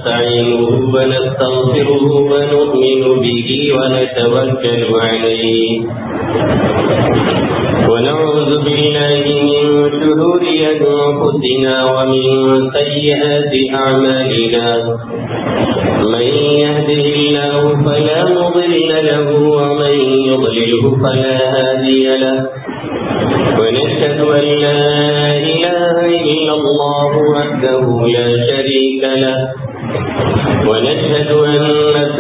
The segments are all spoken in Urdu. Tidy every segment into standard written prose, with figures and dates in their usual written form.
ونستعينه ونستغفره ونؤمن به ونتوكل عليه ونعوذ بالله من شرور أنفسنا ومن سيئات أعمالنا من يهده الله فلا مضل له ومن يضلله فلا هادي له ونشهد أن لا إله إلا الله وحده لا شريك له ونشهد أن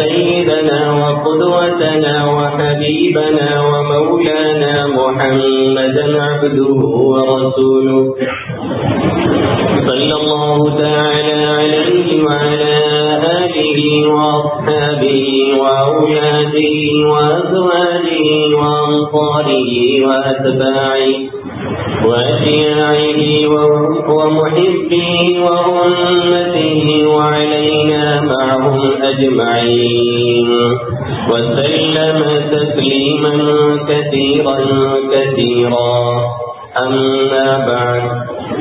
سيدنا وقدوتنا وحبيبنا ومولانا محمدا عبده ورسوله صلى الله تعالى عليه وعلى آله وأصحابه وأولاده وأزواجه وأنصاره وأتباعه وأشياعه ومحبه وأمته وعلينا معهم أجمعين وسلم تسليما كثيرا كثيرا. أما بعد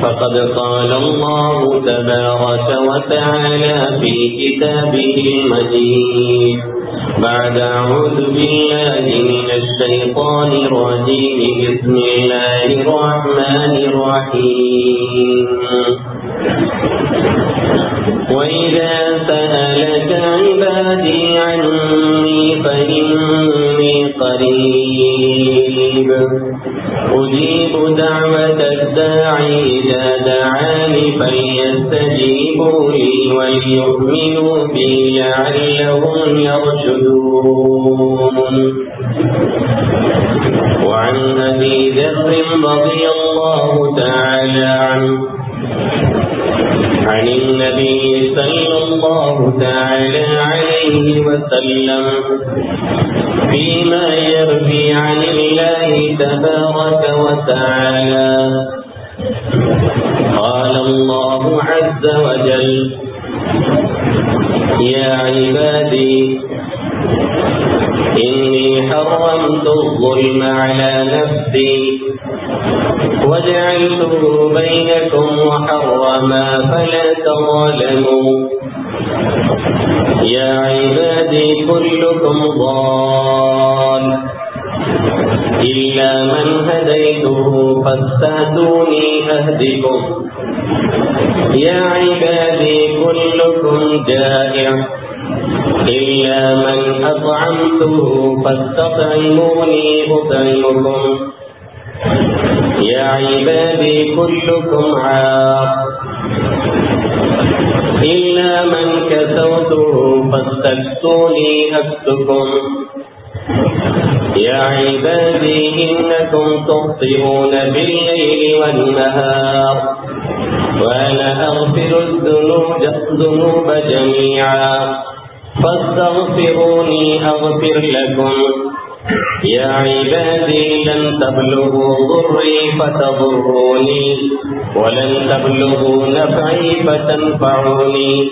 فقد قال الله تبارك وتعالى في كتابه المجيد بعد أعوذ بالله من الشيطان الرجيم بسم الله الرحمن الرحيم وإذا سألك عبادي عني فإني قريب أجيب دعوة الداعي إذا دعاني فليستجيبوا لي وليؤمنوا بي لعلهم يرشدون. وعن أبي ذر رضي الله تعالى عنه عن النبي صلى الله تعالى عليه وسلم فيما يروي عن الله تبارك وتعالى قال الله عز وجل يا عبادي إني حرمت الظلم على نفسي وجعلته بينكم محرما فلا تظالموا يا عبادي كلكم ضال إلا من هديته فاستهدوني أهدكم يا عبادي كلكم جائع إلا من أطعمته فاستطعموني أطعمكم يا عبادي كلكم عاق إلا من كسوته فاستكسوني أكسكم يا عبادي إنكم تخطئون بالليل والنهار وأنا أغفر الذنوب جميعا فاستغفروني أغفر لكم يا عبادي لن تبلغوا ضري فتضروني ولن تبلغوا نفعي فتنفعوني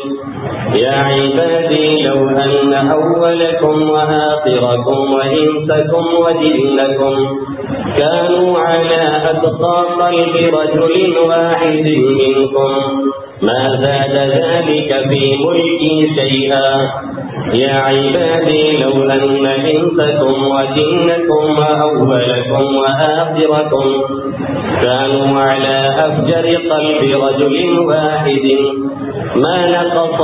يا عبادي لو أن أولكم وآخركم وإنسكم وجنكم كانوا على أتقى قلب رجل واحد منكم ما زاد ذلك في ملكي شيئا يا عبادي لو أن إنسكم وجنكم وأولكم وآخركم كانوا على أفجر قلب رجل واحد ما نقص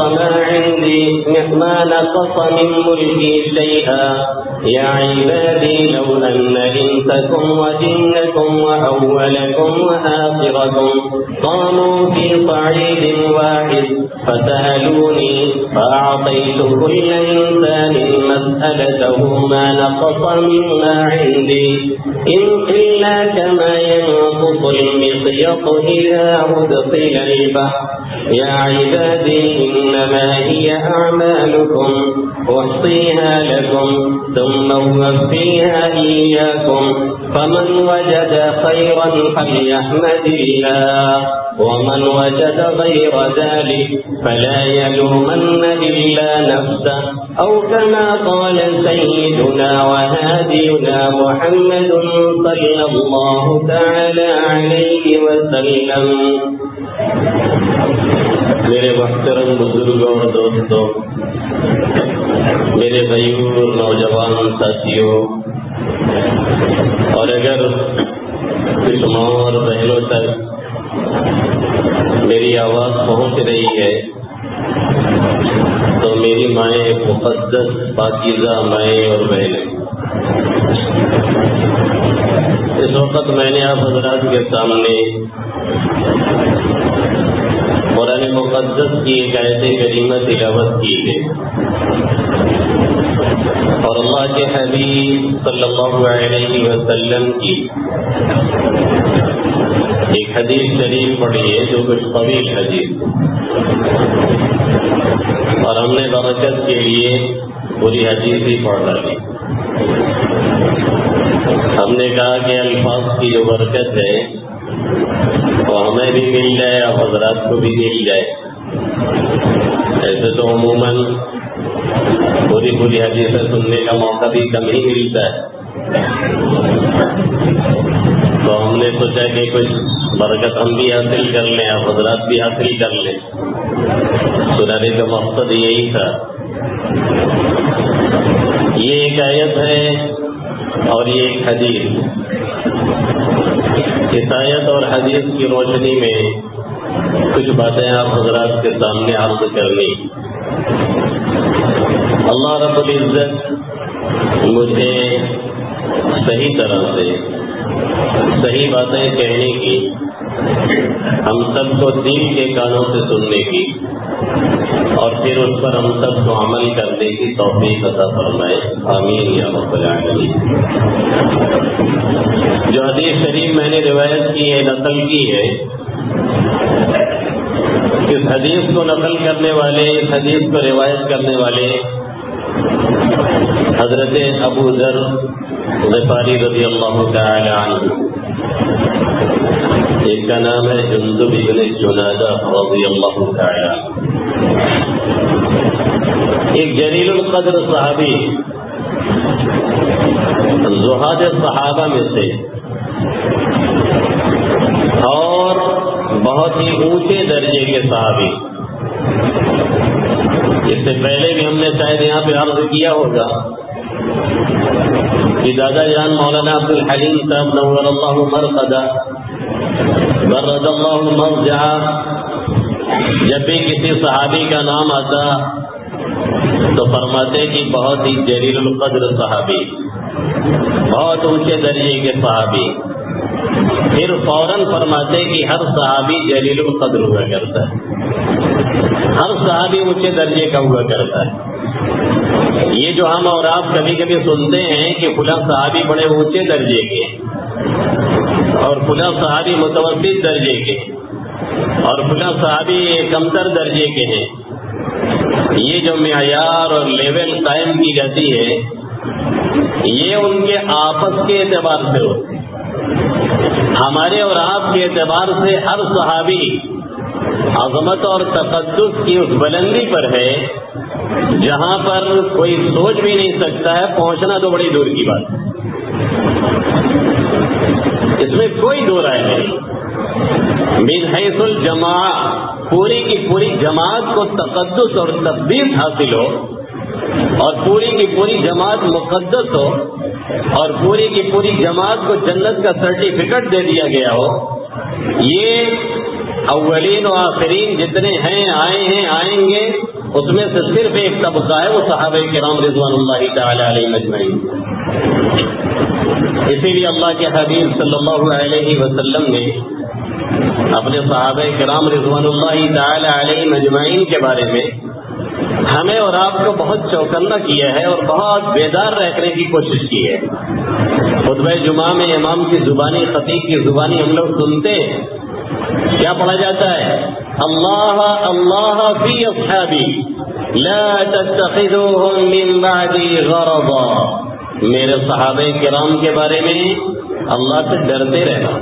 من ملكي شيئا يا عبادي لو أن إنسكم وجنكم وأولكم وآخركم قاموا في صعيد واحد فسألوني فأعطيت كل إنسان مسألته ما نقص مما عندي إلا كما ينقص المخيط إذا أدخل البحر يا عبادي إنما هي أعمالكم أحصيها لكم ثم أوفيها إياكم فمن وجد خيرا فليحمد الله ومن وجد غير ذلك فلا يلومن إلا نفسه أو كما قال سيدنا وهادينا محمد صلى الله تعالى عليه وسلم. میرے محترم بزرگوں اور دوستوں، میرے غیور نوجوان ساتھیوں، اور اگر کچھ ماں اور بہنوں تک میری آواز پہنچ رہی ہے تو میری مائیں مقدس پاکیزہ مائیں اور بہنیں، اس وقت میں نے آپ حضرات کے سامنے قرآن مقدس کی ایک آیت کریمہ تلاوت کی ہے، اور اللہ کے حبیب صلی اللہ علیہ وسلم کی ایک حدیث شریف پڑھی ہے جو کچھ طویل حدیث، اور ہم نے برکت کے لیے پوری حدیث ہی پڑھ ڈالی۔ ہم نے کہا کہ الفاظ کی جو برکت ہے وہ ہمیں بھی مل جائے اور حضرات کو بھی مل جائے۔ ایسے تو عموماً پوری حدیثیں سننے کا موقع بھی کم ہی ملتا ہے، تو ہم نے سوچا کہ کچھ برکت ہم بھی حاصل کر لیں اور حضرات بھی حاصل کر لیں۔ سنانے کا مقصد یہی تھا۔ یہ ایک آیت ہے اور یہ ایک حدیث۔ اس آیت اور حدیث کی روشنی میں کچھ باتیں آپ حضرات کے سامنے عرض کرنی۔ اللہ رب العزت مجھے صحیح طرح سے صحیح باتیں کہنے کی، ہم سب کو دل کے کانوں سے سننے کی، اور پھر اس پر ہم سب کو عمل کرنے کی توفیق عطا فرمائے، آمین یا رب العالمین۔ جو حدیث شریف میں نے روایت کی ہے، نقل کی ہے، اس حدیث کو نقل کرنے والے، اس حدیث کو روایت کرنے والے حضرت ابو ذر غفاری رضی اللہ تعالی عنہ، ایک کا نام ہے جندب بن جنادہ رضی اللہ تعالی عنہ، ایک جلیل القدر صحابی، زہاد صحابہ میں سے، اور بہت ہی اونچے درجے کے صحابی۔ اس سے پہلے بھی ہم نے شاید یہاں پہ عرض کیا ہوگا کہ دادا جان مولانا عبد الحلیم صاحب نور اللہ مرقدہ برد اللہ مرجعہ، جب بھی کسی صحابی کا نام آتا تو فرماتے کہ بہت ہی جلیل القدر صحابی، بہت اونچے درجے کے صحابی، پھر فوراً فرماتے کہ ہر صحابی جلیل القدر ہوا کرتا ہے، ہر صحابی اونچے درجے کا ہوا کرتا ہے۔ یہ جو ہم اور آپ کبھی کبھی سنتے ہیں کہ فلاں صحابی بڑے اونچے درجے کے اور فلاں صحابی متوسط درجے کے اور فلاں صحابی کمتر درجے کے ہیں، یہ جو معیار اور لیول قائم کی جاتی ہے یہ ان کے آپس کے اعتبار سے ہوتی ہے۔ ہمارے اور آپ کے اعتبار سے ہر صحابی عظمت اور تقدس کی اس بلندی پر ہے جہاں پر کوئی سوچ بھی نہیں سکتا ہے، پہنچنا تو بڑی دور کی بات ہے، اس میں کوئی دو رائے نہیں۔ من حیث الجماع، پوری کی پوری جماعت کو تقدس اور تقدیس حاصل ہو، اور پوری کی پوری جماعت مقدس ہو، اور پوری کی پوری جماعت کو جنت کا سرٹیفکیٹ دے دیا گیا ہو، یہ اولین و آخرین جتنے ہیں، آئے ہیں، آئیں گے، اس میں سے صرف ایک طبقہ ہے، وہ صحابہ کرام رضوان اللہ تعالی علیہم اجمعین۔ اسی لیے اللہ کے حبیب صلی اللہ علیہ وسلم نے اپنے صحابہ کرام رضوان اللہ تعالی علیہم اجمعین کے بارے میں ہمیں اور آپ کو بہت چوکنا کیا ہے اور بہت بیدار رکھنے کی کوشش کی ہے۔ خطبہ جمعہ میں امام کی زبانی، خطیب کی زبانی ہم لوگ سنتے ہیں، کیا پڑھا جاتا ہے؟ اللہ اللہ فی اصحابی لا تتخذوهم من بعدی غرضا، میرے صحابہ کرام کے بارے میں اللہ سے ڈرتے رہنا،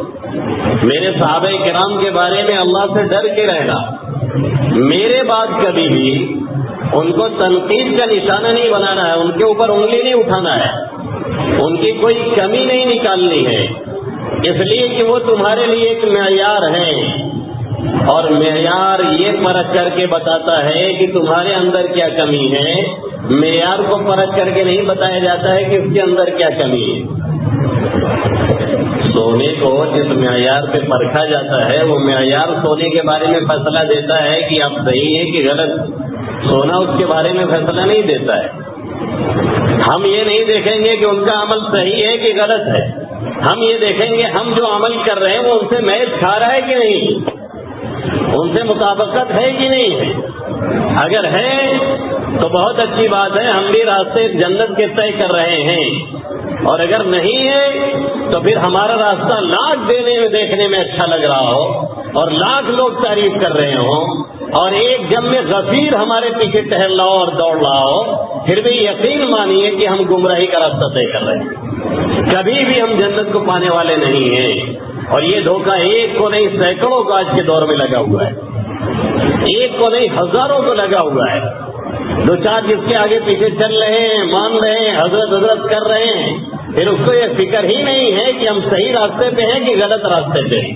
میرے صحابہ کرام کے بارے میں اللہ سے ڈر کے رہنا، میرے بعد کبھی بھی ان کو تنقید کا نشانہ نہیں بنانا ہے، ان کے اوپر انگلی نہیں اٹھانا ہے، ان کی کوئی کمی نہیں نکالنی ہے، اس لیے کہ وہ تمہارے لیے ایک معیار ہے اور معیار یہ پرکھ کر کے بتاتا ہے کہ تمہارے اندر کیا کمی ہے. معیار کو پرکھ کر کے نہیں بتایا جاتا ہے کہ اس کے اندر کیا کمی ہے. سونے کو جس معیار پہ پرکھا جاتا ہے وہ معیار سونے کے بارے میں فیصلہ دیتا ہے کہ اب صحیح ہے کہ غلط. سونا اس کے بارے میں فیصلہ نہیں دیتا ہے. ہم یہ نہیں دیکھیں گے کہ ان کا عمل صحیح ہے کہ غلط ہے. ہم یہ دیکھیں گے ہم جو عمل کر رہے ہیں وہ ان سے میچ کھا رہا ہے کہ نہیں, ان سے مطابقت ہے کہ نہیں ہے. اگر ہے تو بہت اچھی بات ہے, ہم بھی راستے جنت کے طے کر رہے ہیں. اور اگر نہیں ہے تو پھر ہمارا راستہ لاکھ دیکھنے میں اچھا لگ رہا ہو اور لاکھ لوگ تعریف کر رہے ہوں اور ایک جم میں غفیر ہمارے پیچھے ٹہل رہا ہو اور دوڑ رہا ہو, پھر بھی یقین مانیے کہ ہم گمراہی کا راستہ طے کر رہے ہیں. کبھی بھی ہم جنت کو پانے والے نہیں ہیں. اور یہ دھوکہ ایک کو نہیں سینکڑوں کو آج کے دور میں لگا ہوا ہے, ایک کو نہیں ہزاروں کو لگا ہوا ہے. دو چار جس کے آگے پیچھے چل رہے ہیں, مان رہے ہیں, حضرت کر رہے ہیں, پھر اس کو یہ فکر ہی نہیں ہے کہ ہم صحیح راستے پہ ہیں کہ غلط راستے پہ ہیں.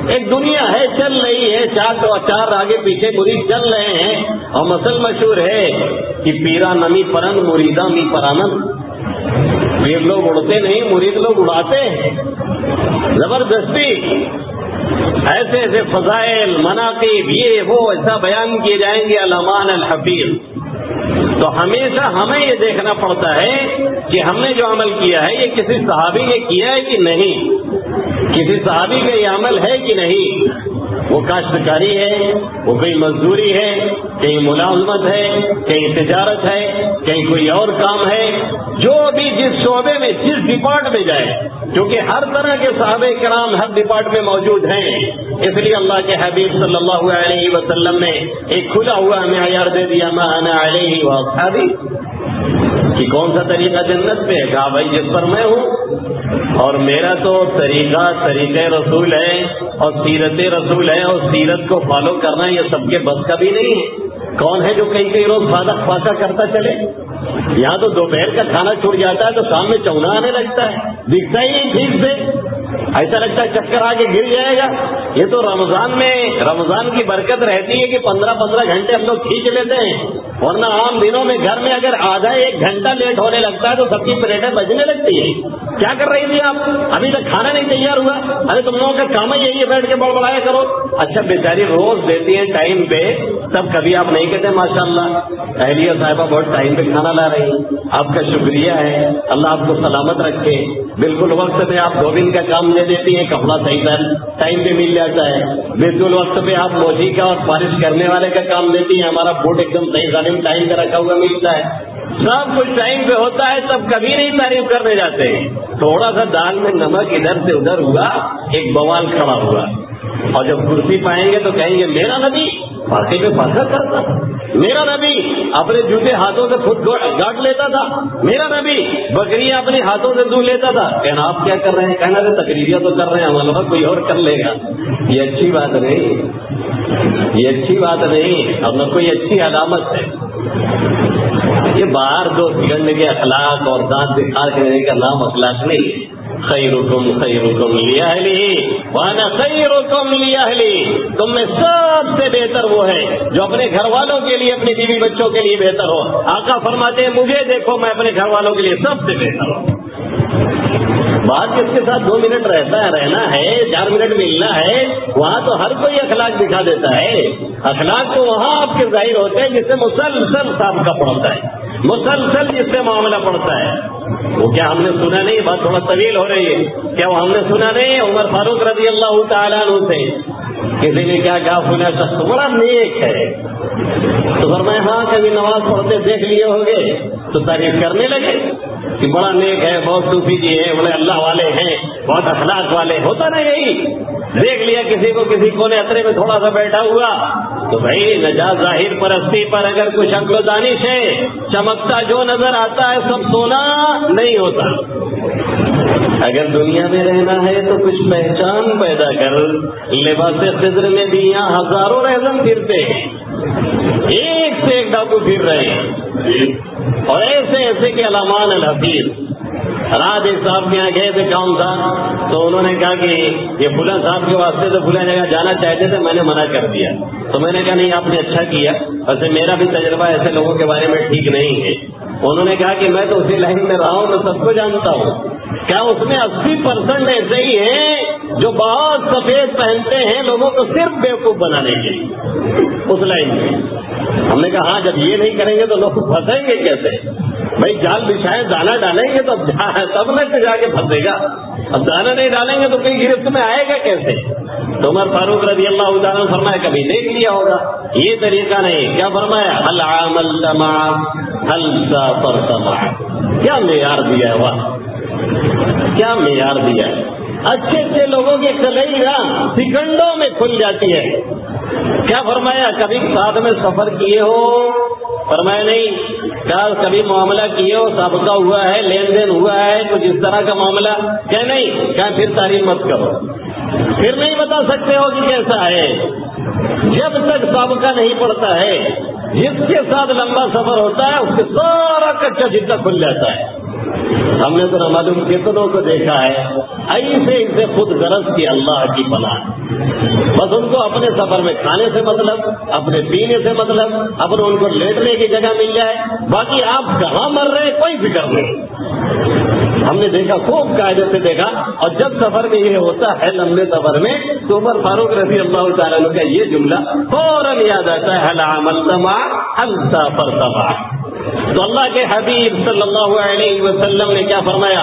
ایک دنیا ہے چل رہی ہے, چار آگے پیچھے مرید چل رہے ہیں, اور مسل مشہور ہے کہ پیرا نمی پرند مریدا می پرانند. پیر لوگ اڑتے نہیں, مرید لوگ اڑاتے ہیں زبردستی. ایسے ایسے فضائل مناقب یہ وہ ایسا بیان کیے جائیں گے علمان الحفیظ. تو ہمیشہ ہمیں یہ دیکھنا پڑتا ہے کہ ہم نے جو عمل کیا ہے یہ کسی صحابی نے کیا ہے کہ نہیں, کسی صحابی کا یہ عمل ہے کہ نہیں. وہ کاشتکاری ہے, وہ کوئی مزدوری ہے, کہیں ملازمت ہے, کہیں تجارت ہے, کہیں کوئی اور کام ہے, جو بھی جس شعبے میں جس ڈپارٹ میں جائے, کیونکہ ہر طرح کے صحابہ کرام ہر ڈپارٹ میں موجود ہیں. اس لیے اللہ کے حبیب صلی اللہ علیہ وسلم نے ایک کھلا ہوا معیار دے دیا, ما انا علیہ واصحابی, کہ کون سا طریقہ جنت پہ ہے. کہا بھائی جس پر میں ہوں, اور میرا تو طریقہ رسول ہے اور سیرت رسول ہے, اور سیرت کو فالو کرنا یہ سب کے بس کا بھی نہیں ہے. کون ہے جو کئی روز فاقہ کرتا چلے؟ یہاں تو دوپہر کا کھانا چھوٹ جاتا ہے تو شام میں چونا آنے لگتا ہے, دکھتا ہی نہیں ٹھیک سے, ایسا لگتا ہے چکر آ کے گر جائے گا. یہ تو رمضان کی برکت رہتی ہے کہ 15 گھنٹے ہم لوگ کھینچ لیتے ہیں, ورنہ عام دنوں میں گھر میں اگر آدھا ایک گھنٹہ لیٹ ہونے لگتا ہے تو سب کی پلیٹیں بجنے لگتی ہے. کیا کر رہی تھی آپ؟ ابھی تک کھانا نہیں تیار ہوا. ارے تم لوگوں کا کام ہی یہی ہے بیٹھ کے بڑبڑایا کرو. اچھا بیچاری روز دیتی ہیں ٹائم پہ, تب کبھی آپ نہیں کہتے ماشاء اللہ اہلیہ صاحبہ بہت ٹائم پہ کھانا لا رہی, آپ کا شکریہ ہے, اللہ آپ کو سلامت رکھے. بالکل وقت پہ آپ 2 دن کا کام دے دیتی ہیں, کپڑا صحیح ٹائم پہ مل جاتا ہے. بالکل وقت پہ آپ موچی کا اور پالش کرنے والے کا کام دیتی ہیں, ہمارا بوٹ ایک دم صحیح ظالم ٹائم پہ رکھا ہوا ملتا ہے. سب کچھ ٹائم پہ ہوتا ہے, تب کبھی نہیں تعریف کرنے جاتے ہیں. تھوڑا سا دال میں نمک ادھر سے ادھر ہوا, ایک بوال کھڑا ہوا, اور جب کرسی پائیں گے تو کہیں گے میرا نبی پھانسی پہ پھانسا کرتا, میرا نبی اپنے جوتے ہاتھوں سے خود گاٹ لیتا تھا, میرا نبی بکریاں اپنے ہاتھوں سے دو لیتا تھا. کہنا آپ کیا کر رہے ہیں؟ کہنا تقریریاں تو کر رہے ہیں, ہمارا کوئی اور کر لے گا. یہ اچھی بات نہیں, یہ اچھی بات نہیں, اور نہ کوئی اچھی علامت ہے. یہ باہر دو گنڈ کے اخلاق اور دانت دکھا کے کا نام اخلاق نہیں ہے. خیرکم لأہلہ وانا خیرکم لأہلی, تم میں سب سے بہتر وہ ہے جو اپنے گھر والوں کے لیے, اپنی بیوی بچوں کے لیے بہتر ہو. آقا فرماتے ہیں مجھے دیکھو میں اپنے گھر والوں کے لیے سب سے بہتر ہوں. بات جس کے ساتھ 2 منٹ رہنا ہے, 4 منٹ ملنا ہے, وہاں تو ہر کوئی اخلاق دکھا دیتا ہے. اخلاق تو وہاں آپ کے ظاہر ہوتے ہیں جس سے مسلسل سابقہ پڑتا ہے, مسلسل جس سے معاملہ پڑتا ہے. وہ کیا ہم نے سنا نہیں, بات تھوڑا طویل ہو رہی ہے, کیا وہ ہم نے سنا نہیں عمر فاروق رضی اللہ تعالیٰ عنہ سے کسی نے کیا کہا فلاں شخص بڑا نیک ہے, تو فرمایا ہاں کبھی نماز پڑھتے دیکھ لیے ہوگے, تو تعریف کرنے لگے کہ بڑا نیک ہے, بہت صوفی جی ہے, بڑے اللہ والے ہیں, بہت اخلاق والے. ہوتا نا یہی, دیکھ لیا کسی کو کسی کونے اترے میں تھوڑا سا بیٹھا ہوا, تو بھائی نجات ظاہر پرستی پر اگر کچھ عقل و دانش ہے, چمکتا جو نظر آتا ہے سب سونا نہیں ہوتا. اگر دنیا میں رہنا ہے تو کچھ پہچان پیدا کر. لباس خضر میں بھی یہاں ہزاروں رہزن پھرتے ہیں, ایک سے ایک ڈاکو پھر رہے ہیں, اور ایسے ایسے کے علمان الحفیظ. رات ایک صاحب کے یہاں گئے تھے، کام تھا، تو انہوں نے کہا کہ یہ فلاں صاحب کے واسطے تو فلاں جگہ جانا چاہتے تھے، میں نے منع کر دیا. تو میں نے کہا نہیں آپ نے اچھا کیا، ویسے میرا بھی تجربہ ایسے لوگوں کے بارے میں ٹھیک نہیں ہے. انہوں نے کہا کہ میں تو اسی لائن میں رہا ہوں، میں سب کو جانتا ہوں. کیا اس میں 80% ایسے ہی ہیں جو بہت سفید پہنتے ہیں لوگوں کو صرف بیوقوف بنانے کے لیے اس لائن میں. ہم نے کہا ہاں جب یہ نہیں کریں گے تو لوگ پھنسیں گے کیسے؟ بھائی جال بچھائے دانا ڈالیں گے تو تب نہ جا کے پھنسے گا، اب دانا نہیں ڈالیں گے تو کہیں گرفت میں آئے گا کیسے؟ تو عمر فاروق رضی اللہ تعالیٰ نے فرمایا کبھی دیکھ لیا ہوگا، یہ طریقہ نہیں. کیا فرمایا؟ هل عاملت معه هل سافرت معه. کیا معیار دیا ہے، واہ کیا معیار دیا ہے. اچھے اچھے لوگوں کی کلئی نا سیکنڈوں میں کھل جاتی ہے. کیا فرمایا؟ کبھی ساتھ میں سفر کیے ہو؟ فرمایا نہیں. کیا کبھی معاملہ کیے ہو، سابقہ ہوا ہے، لین دین ہوا ہے، کچھ اس طرح کا معاملہ؟ کیا نہیں. کیا پھر تعریف مت کرو، پھر نہیں بتا سکتے ہو کہ کیسا ہے. جب تک سابقہ نہیں پڑتا ہے، جس کے ساتھ لمبا سفر ہوتا ہے اس کے سارا کچا چٹا کھل جاتا ہے. ہم نے تو نہ معلوم کتنوں کو دیکھا ہے ایسے خود غرض کی اللہ کی پناہ، بس ان کو اپنے سفر میں کھانے سے مطلب، اپنے پینے سے مطلب، اپنے ان کو لیٹنے کی جگہ مل جائے، باقی آپ کہاں مر رہے ہیں کوئی فکر نہیں. ہم نے دیکھا، خوب قاعدے سے دیکھا. اور جب سفر میں یہ ہوتا ہے لمبے سفر میں تو عمر فاروق رضی اللہ تعالیٰ عنہ کا یہ جملہ فوراً یاد آتا ہے، هل عملت معه هل سافرت معه. تو اللہ کے حبیب صلی اللہ علیہ وسلم نے کیا فرمایا؟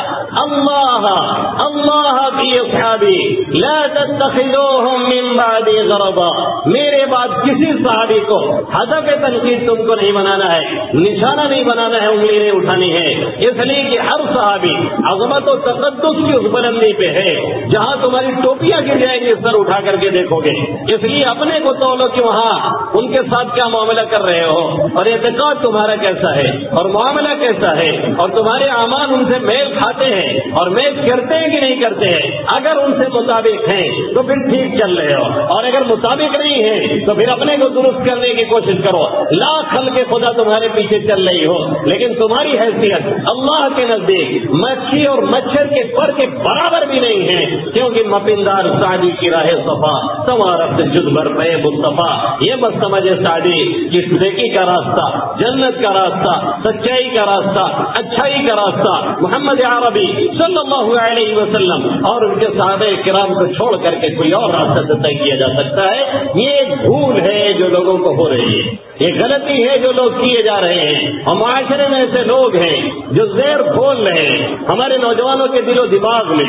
اللہ کی اصحابی لا تتخذوهم من بعدی غرضا. میرے بعد کسی صحابی کو ہدف تنقید تم کو نہیں بنانا ہے، نشانہ نہیں بنانا ہے، انگلی نہیں اٹھانی ہے. اس لیے کہ ہر صحابی عظمت و تقدس کی اس بلندی پہ ہے جہاں تمہاری ٹوپیاں گر جائیں گی سر اٹھا کر کے دیکھو گے. اس لیے اپنے کو تولو کہ وہاں ان کے ساتھ کیا معاملہ کر رہے ہو، اور اعتقاد تمہارا کیسا ہے اور معاملہ کیسا ہے، اور تمہارے اعمال ان سے میل کھاتے ہیں اور میل کرتے ہیں کہ نہیں کرتے ہیں. اگر ان سے مطابق ہیں تو پھر ٹھیک چل رہے ہو، اور اگر مطابق نہیں ہیں تو پھر اپنے کو درست کرنے کی کوشش کرو. لاکھ خلق خدا تمہارے پیچھے چل رہی ہو لیکن تمہاری حیثیت اللہ کے نزدیک مکھی اور مچھر کے پر کے برابر بھی نہیں ہے، کیونکہ مپندار سعدی کی راہ صفا تمہارا جد بھر پے مصطفیٰ. یہ مت سمجھے سعدی کہ نیکی کا راستہ، جنت کا راستہ، سچائی کا راستہ، اچھائی کا راستہ محمد عربی صلی اللہ علیہ وسلم اور ان کے صحابہ کرام کو چھوڑ کر کے کوئی اور راستہ طے کیا جا سکتا ہے. یہ ایک بھول ہے جو لوگوں کو ہو رہی ہے، یہ غلطی ہے جو لوگ کیے جا رہے ہیں. اور معاشرے میں ایسے لوگ ہیں جو زہر کھول رہے ہیں، ہمارے نوجوانوں کے دل و دماغ میں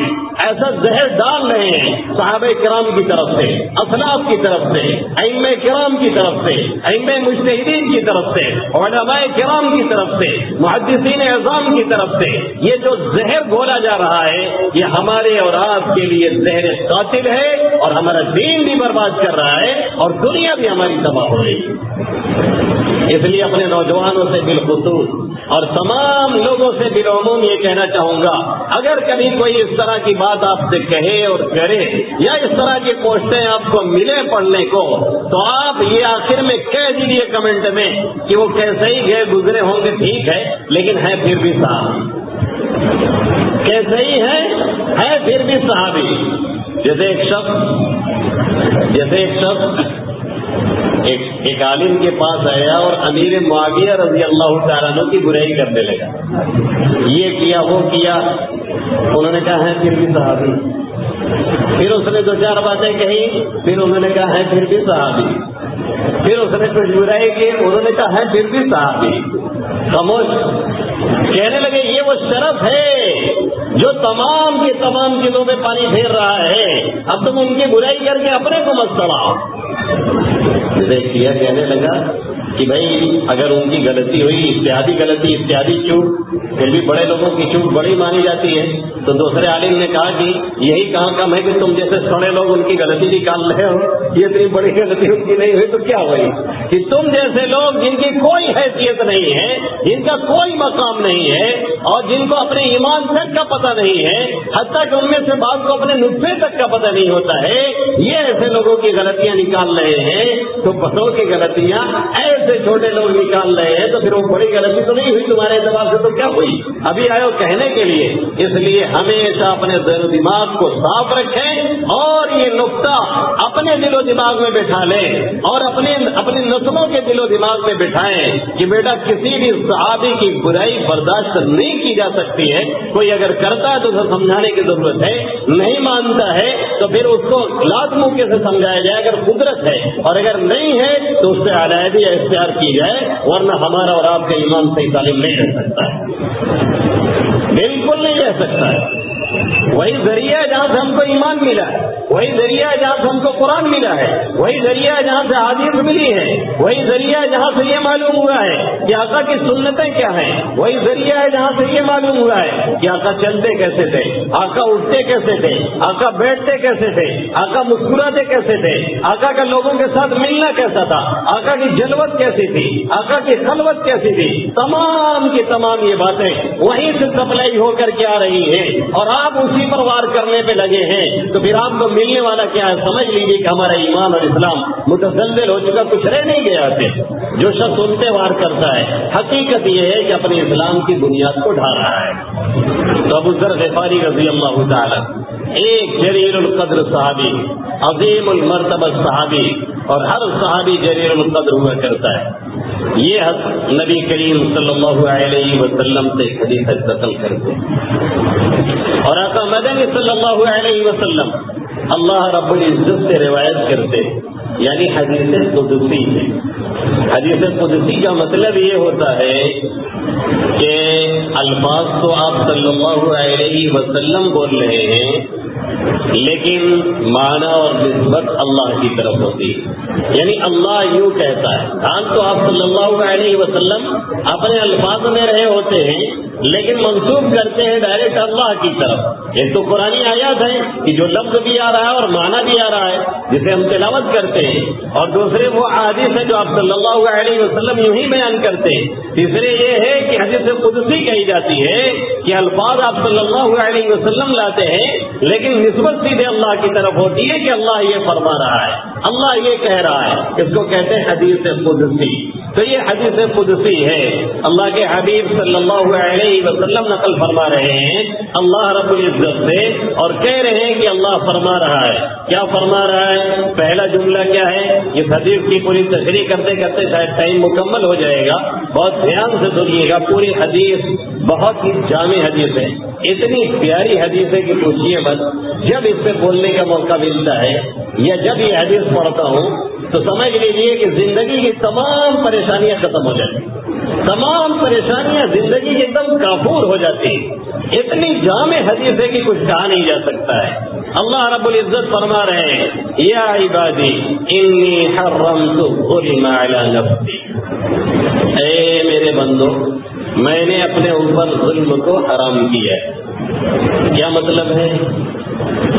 ایسا زہر ڈال رہے ہیں صحابہ کرام کی طرف سے، اسلاف کی طرف سے، ائمہ کرام کی طرف سے، ائمہ مجتہدین کی طرف سے، علماء کرام کی طرف سے، محدثین اعظام کی طرف سے. یہ جو زہر گھولا جا رہا ہے یہ ہمارے اور آپ کے لیے زہر قاتل ہے، اور ہمارا دین بھی برباد کر رہا ہے اور دنیا بھی ہماری تباہ ہو رہی ہے. اس لیے اپنے نوجوانوں سے بالخصوص اور تمام لوگوں سے بالعموم یہ کہنا چاہوں گا، اگر کبھی کوئی اس طرح کی بات آپ سے کہے اور کرے یا اس طرح کی پوسٹیں آپ کو ملے پڑھنے کو، تو آپ یہ آخر میں کہہ دیجیے کمنٹ میں کہ وہ کیسے ہی گئے گزرے ہوں گے ٹھیک ہے لیکن ہے پھر بھی صحابی. کیسے ہی ہے پھر بھی صحابی. جیسے ایک شخص ایک عالم کے پاس آیا اور امیر معاویہ رضی اللہ تعالیٰ عنہ کی برائی کرنے لگا، یہ کیا وہ کیا. انہوں نے کہا ہے پھر بھی صحابی. پھر اس نے 2-4 باتیں کہی، پھر انہوں نے کہا ہے پھر بھی صحابی. پھر اس نے کچھ برائی کی، انہوں نے کہا ہے پھر بھی صحابی. خاموش. کہنے لگے یہ وہ شرف ہے جو تمام کے تمام چیزوں میں پانی پھیر رہا ہے، اب تم ان کی برائی کر کے اپنے کو مت سڑاؤ. کہنے لگا کہ بھائی اگر ان کی غلطی ہوئی، اتحادی چوٹ، پھر بھی بڑے لوگوں کی چوٹ بڑی مانی جاتی ہے. تو دوسرے عالم نے کہا کہ یہی کہاں کم ہے کہ تم جیسے سڑے لوگ ان کی غلطی نکال رہے ہو، یہ اتنی بڑی غلطی ان کی نہیں ہوئی تو کیا ہوئی. کہ تم جیسے لوگ جن کی کوئی حیثیت نہیں ہے، جن کا کوئی مقام نہیں ہے، اور جن کو اپنے ایمان تک کا پتہ نہیں ہے، حتیٰ کہ ان میں سے بعض کو اپنے نطفے تک کا پتہ نہیں ہوتا ہے، یہ ایسے لوگوں کی غلطیاں نکال رہے ہیں، تو بڑوں کی غلطیاں ایسے چھوٹے لوگ نکال رہے ہیں، تو پھر وہ بڑی غلطی تو نہیں ہوئی تمہارے اعتبار سے، تو کیا ہوئی؟ ابھی آئے ہو کہنے کے لیے۔ اس لیے ہمیشہ اپنے ذہن و دماغ کو صاف رکھیں اور یہ نقطہ اپنے دل و دماغ میں بٹھا لیں اور اپنی نسلوں کے دل و دماغ میں بٹھائیں کہ بیٹا کسی بھی صحابی کی برائی برداشت نہیں کی جا سکتی ہے۔ کوئی اگر کرتا ہے تو اسے سمجھانے کی ضرورت ہے، نہیں مانتا ہے تو پھر اس کو لات موقع سے سمجھایا جائے اگر قدرت ہے، اور اگر نہیں ہے تو اس سے علیحدگی اختیار کی جائے، ورنہ ہمارا اور آپ کا ایمان صحیح تعلیم نہیں رہ سکتا ہے، بالکل نہیں رہ سکتا ہے۔ وہی ذریعہ ہے جہاں سے ہم کو ایمان ملا ہے، وہی ذریعہ ہے جہاں سے ہم کو قرآن ملا ہے، وہی ذریعہ ہے جہاں سے حدیث ملی ہے، وہی ذریعہ ہے جہاں سے یہ معلوم ہوا ہے کہ آقا کی سنتیں کیا ہیں، وہی ذریعہ ہے جہاں سے یہ معلوم ہوا ہے کہ آقا چلتے کیسے تھے، آقا اٹھتے کیسے تھے، آقا بیٹھتے کیسے تھے، آقا مسکراتے کیسے تھے، آقا کا لوگوں کے ساتھ ملنا کیسا تھا، آقا کی جلوت کیسی تھی، آقا کی خلوت کیسی تھی، تمام کی تمام یہ باتیں وہیں سے سپلائی ہو کر کے آ رہی ہیں، اور آپ اسی پر وار کرنے پہ لگے ہیں، تو پھر آپ کو ملنے والا کیا ہے؟ سمجھ لیجیے کہ ہمارا ایمان اور اسلام متزلزل ہو چکا، کچھ رہ نہیں گیا تھے۔ جو شخص ان پہ وار کرتا ہے، حقیقت یہ ہے کہ اپنے اسلام کی بنیاد کو ڈھا رہا ہے۔ تو ابو ذر غفاری رضی اللہ تعالی ایک جلیل القدر صحابی، عظیم المرتبہ صحابی، اور ہر صحابی جلیل القدر ہوا کرتا ہے، یہ نبی کریم صلی اللہ علیہ وسلم سے حدیث نقل کرتے اور آقا مدنی صلی اللہ علیہ وسلم اللہ رب العزت سے روایت کرتے، یعنی حدیث قدسی ہے۔ حدیث قدسی کا مطلب یہ ہوتا ہے کہ الفاظ تو آپ صلی اللہ علیہ وسلم بول رہے ہیں، لیکن معنی اور نسبت اللہ کی طرف ہوتی ہے، یعنی اللہ یوں کہتا ہے۔ کام تو آپ صلی اللہ علیہ وسلم اپنے الفاظ میں رہے ہوتے ہیں، لیکن منسوب کرتے ہیں ڈائریکٹ اللہ کی طرف۔ ایک تو قرآنی آیات ہے کہ جو لفظ بھی آ رہا ہے اور معنی بھی آ رہا ہے جسے ہم تلاوت کرتے ہیں، اور دوسرے وہ احادیث ہے جو آپ صلی اللہ علیہ وسلم یوں ہی بیان کرتے ہیں۔ تیسرے یہ ہے کہ حدیث قدسی کہی جاتی ہے کہ الفاظ آپ صلی اللہ علیہ وسلم لاتے ہیں، لیکن نسبت سیدھے اللہ کی طرف ہوتی ہے کہ اللہ یہ فرما رہا ہے، اللہ یہ کہہ رہا ہے۔ اس کو کہتے ہیں حدیث قدسی۔ تو یہ حدیث قدسی ہے، اللہ کے حبیب صلی اللہ علیہ وسلم نقل فرما رہے ہیں اللہ رب العزت سے، اور کہہ رہے ہیں کہ اللہ فرما رہا ہے۔ کیا فرما رہا ہے؟ پہلا جملہ کیا ہے؟ اس حدیث کی پوری تشریح کرتے کرتے شاید ٹائم مکمل ہو جائے گا، بہت دھیان سے سنیے گا۔ پوری حدیث بہت ہی جامع حدیث ہے، اتنی پیاری حدیث ہے کہ پوچھیے مت۔ جب اس پہ بولنے کا موقع ملتا ہے یا جب یہ حدیث پڑھتا ہوں تو سمجھ لیجیے کہ زندگی کی تمام پریشانیاں ختم ہو جاتی ہیں، تمام پریشانیاں زندگی کے ایک دم کافور ہو جاتی ہیں۔ اتنی جامع حدیث ہے کہ کچھ کہا نہیں جا سکتا ہے۔ اللہ رب العزت فرما رہے ہیں یا عبادی انی حرمت الظلم علی نفسی، اے میرے بندو میں نے اپنے اوپر ظلم کو حرام کیا ہے۔ کیا مطلب ہے؟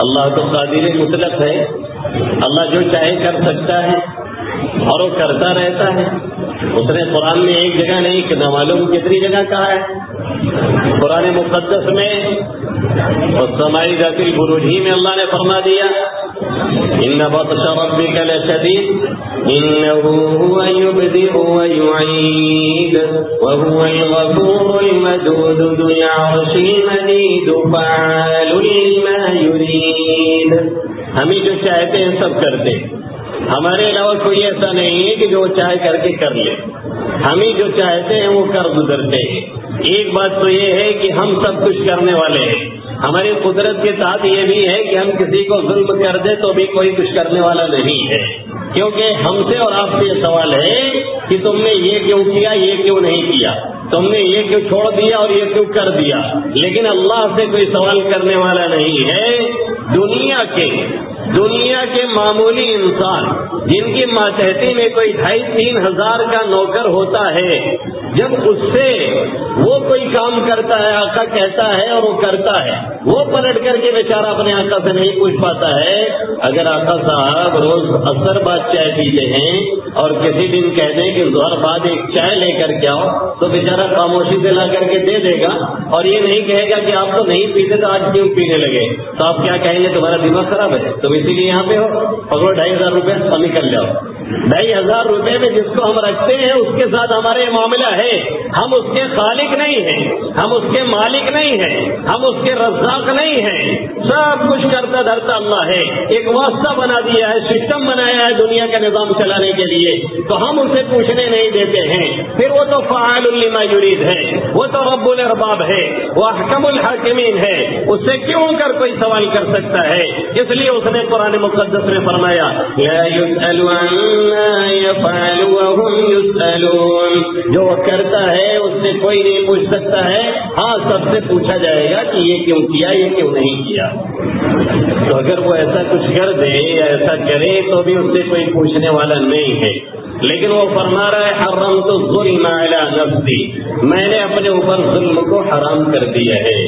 اللہ تو قادر مطلق ہے، اللہ جو چاہے کر سکتا ہے اور وہ کرتا رہتا ہے۔ اس نے قرآن میں ایک جگہ نہیں کہ نہ معلوم کتنی جگہ کہا ہے۔ قرآن مقدس میں اور سمائی ذات البروج ہی میں اللہ نے فرما دیا ان بطش ربک لشدید انه هو يبدئ ويعيد وهو الغفور الودود ذو العرش المجيد فعال لما يريد۔ ہمیں جو چاہتے ہیں سب کرتے ہیں، ہمارے علاوہ کوئی ایسا نہیں ہے کہ جو وہ چاہے کر کے کر لے، ہمیں جو چاہتے ہیں وہ کر گزرتے ہیں۔ ایک بات تو یہ ہے کہ ہم سب کچھ کرنے والے ہیں، ہماری قدرت کے ساتھ یہ بھی ہے کہ ہم کسی کو ظلم کر دے تو بھی کوئی کچھ کرنے والا نہیں ہے، کیونکہ ہم سے اور آپ سے یہ سوال ہے کہ تم نے یہ کیوں کیا، یہ کیوں نہیں کیا، تم نے یہ کیوں چھوڑ دیا اور یہ کیوں کر دیا۔ لیکن اللہ سے کوئی سوال کرنے والا نہیں ہے۔ دنیا کے معمولی انسان جن کی ماتحتی میں کوئی 2,500-3,000 کا نوکر ہوتا ہے، جب اس سے وہ کوئی کام کرتا ہے، آقا کہتا ہے اور وہ کرتا ہے، وہ پلٹ کر کے بیچارہ اپنے آقا سے نہیں پوچھ پاتا ہے۔ اگر آقا صاحب روز اثر بعد چائے پیتے ہیں اور کسی دن کہہ دیں کہ ظہر بعد ایک چائے لے کر کے آؤ، تو بیچارہ خاموشی سے لا کر کے دے دے گا، اور یہ نہیں کہے گا کہ آپ تو نہیں پیتے تو آج کیوں پینے لگے؟ تو آپ کیا کہیں گے؟ تمہارا دماغ خراب ہے، تم اسی لیے یہاں پہ ہو، پکڑو 2500 روپے اور نکل جاؤ۔ 2500 روپے میں جس کو ہم رکھتے ہیں اس کے ساتھ ہمارے معاملہ ہے، ہم اس کے خالق نہیں ہیں، ہم اس کے مالک نہیں ہیں، ہم اس کے رزاق نہیں ہیں، سب کچھ کرتا دھرتا اللہ ہے۔ ایک واسطہ بنا دیا ہے، سسٹم بنایا ہے دنیا کا نظام چلانے کے لیے، تو ہم اسے پوچھنے نہیں دیتے ہیں۔ پھر وہ تو فاعل لما یرید ہے، وہ تو رب الارباب ہے، وہ احکم الحاکمین ہے، اس سے کیوں کر کوئی سوال کر سکتا ہے؟ اس لیے اس نے قرآن مقدس میں فرمایا لا يسأل عما يفعل وهم يسألون، جو وہ کرتا ہے اس سے کوئی نہیں پوچھ سکتا ہے، ہاں سب سے پوچھا جائے گا کہ یہ کیوں کیا، یہ کیوں نہیں کیا۔ تو اگر وہ ایسا کچھ کر دے یا ایسا کرے تو بھی اس سے کوئی پوچھنے والا نہیں ہے، لیکن وہ فرما رہا ہے حرمت الظلم علی نفسی، میں نے اپنے اوپر ظلم کو حرام کر دیا ہے۔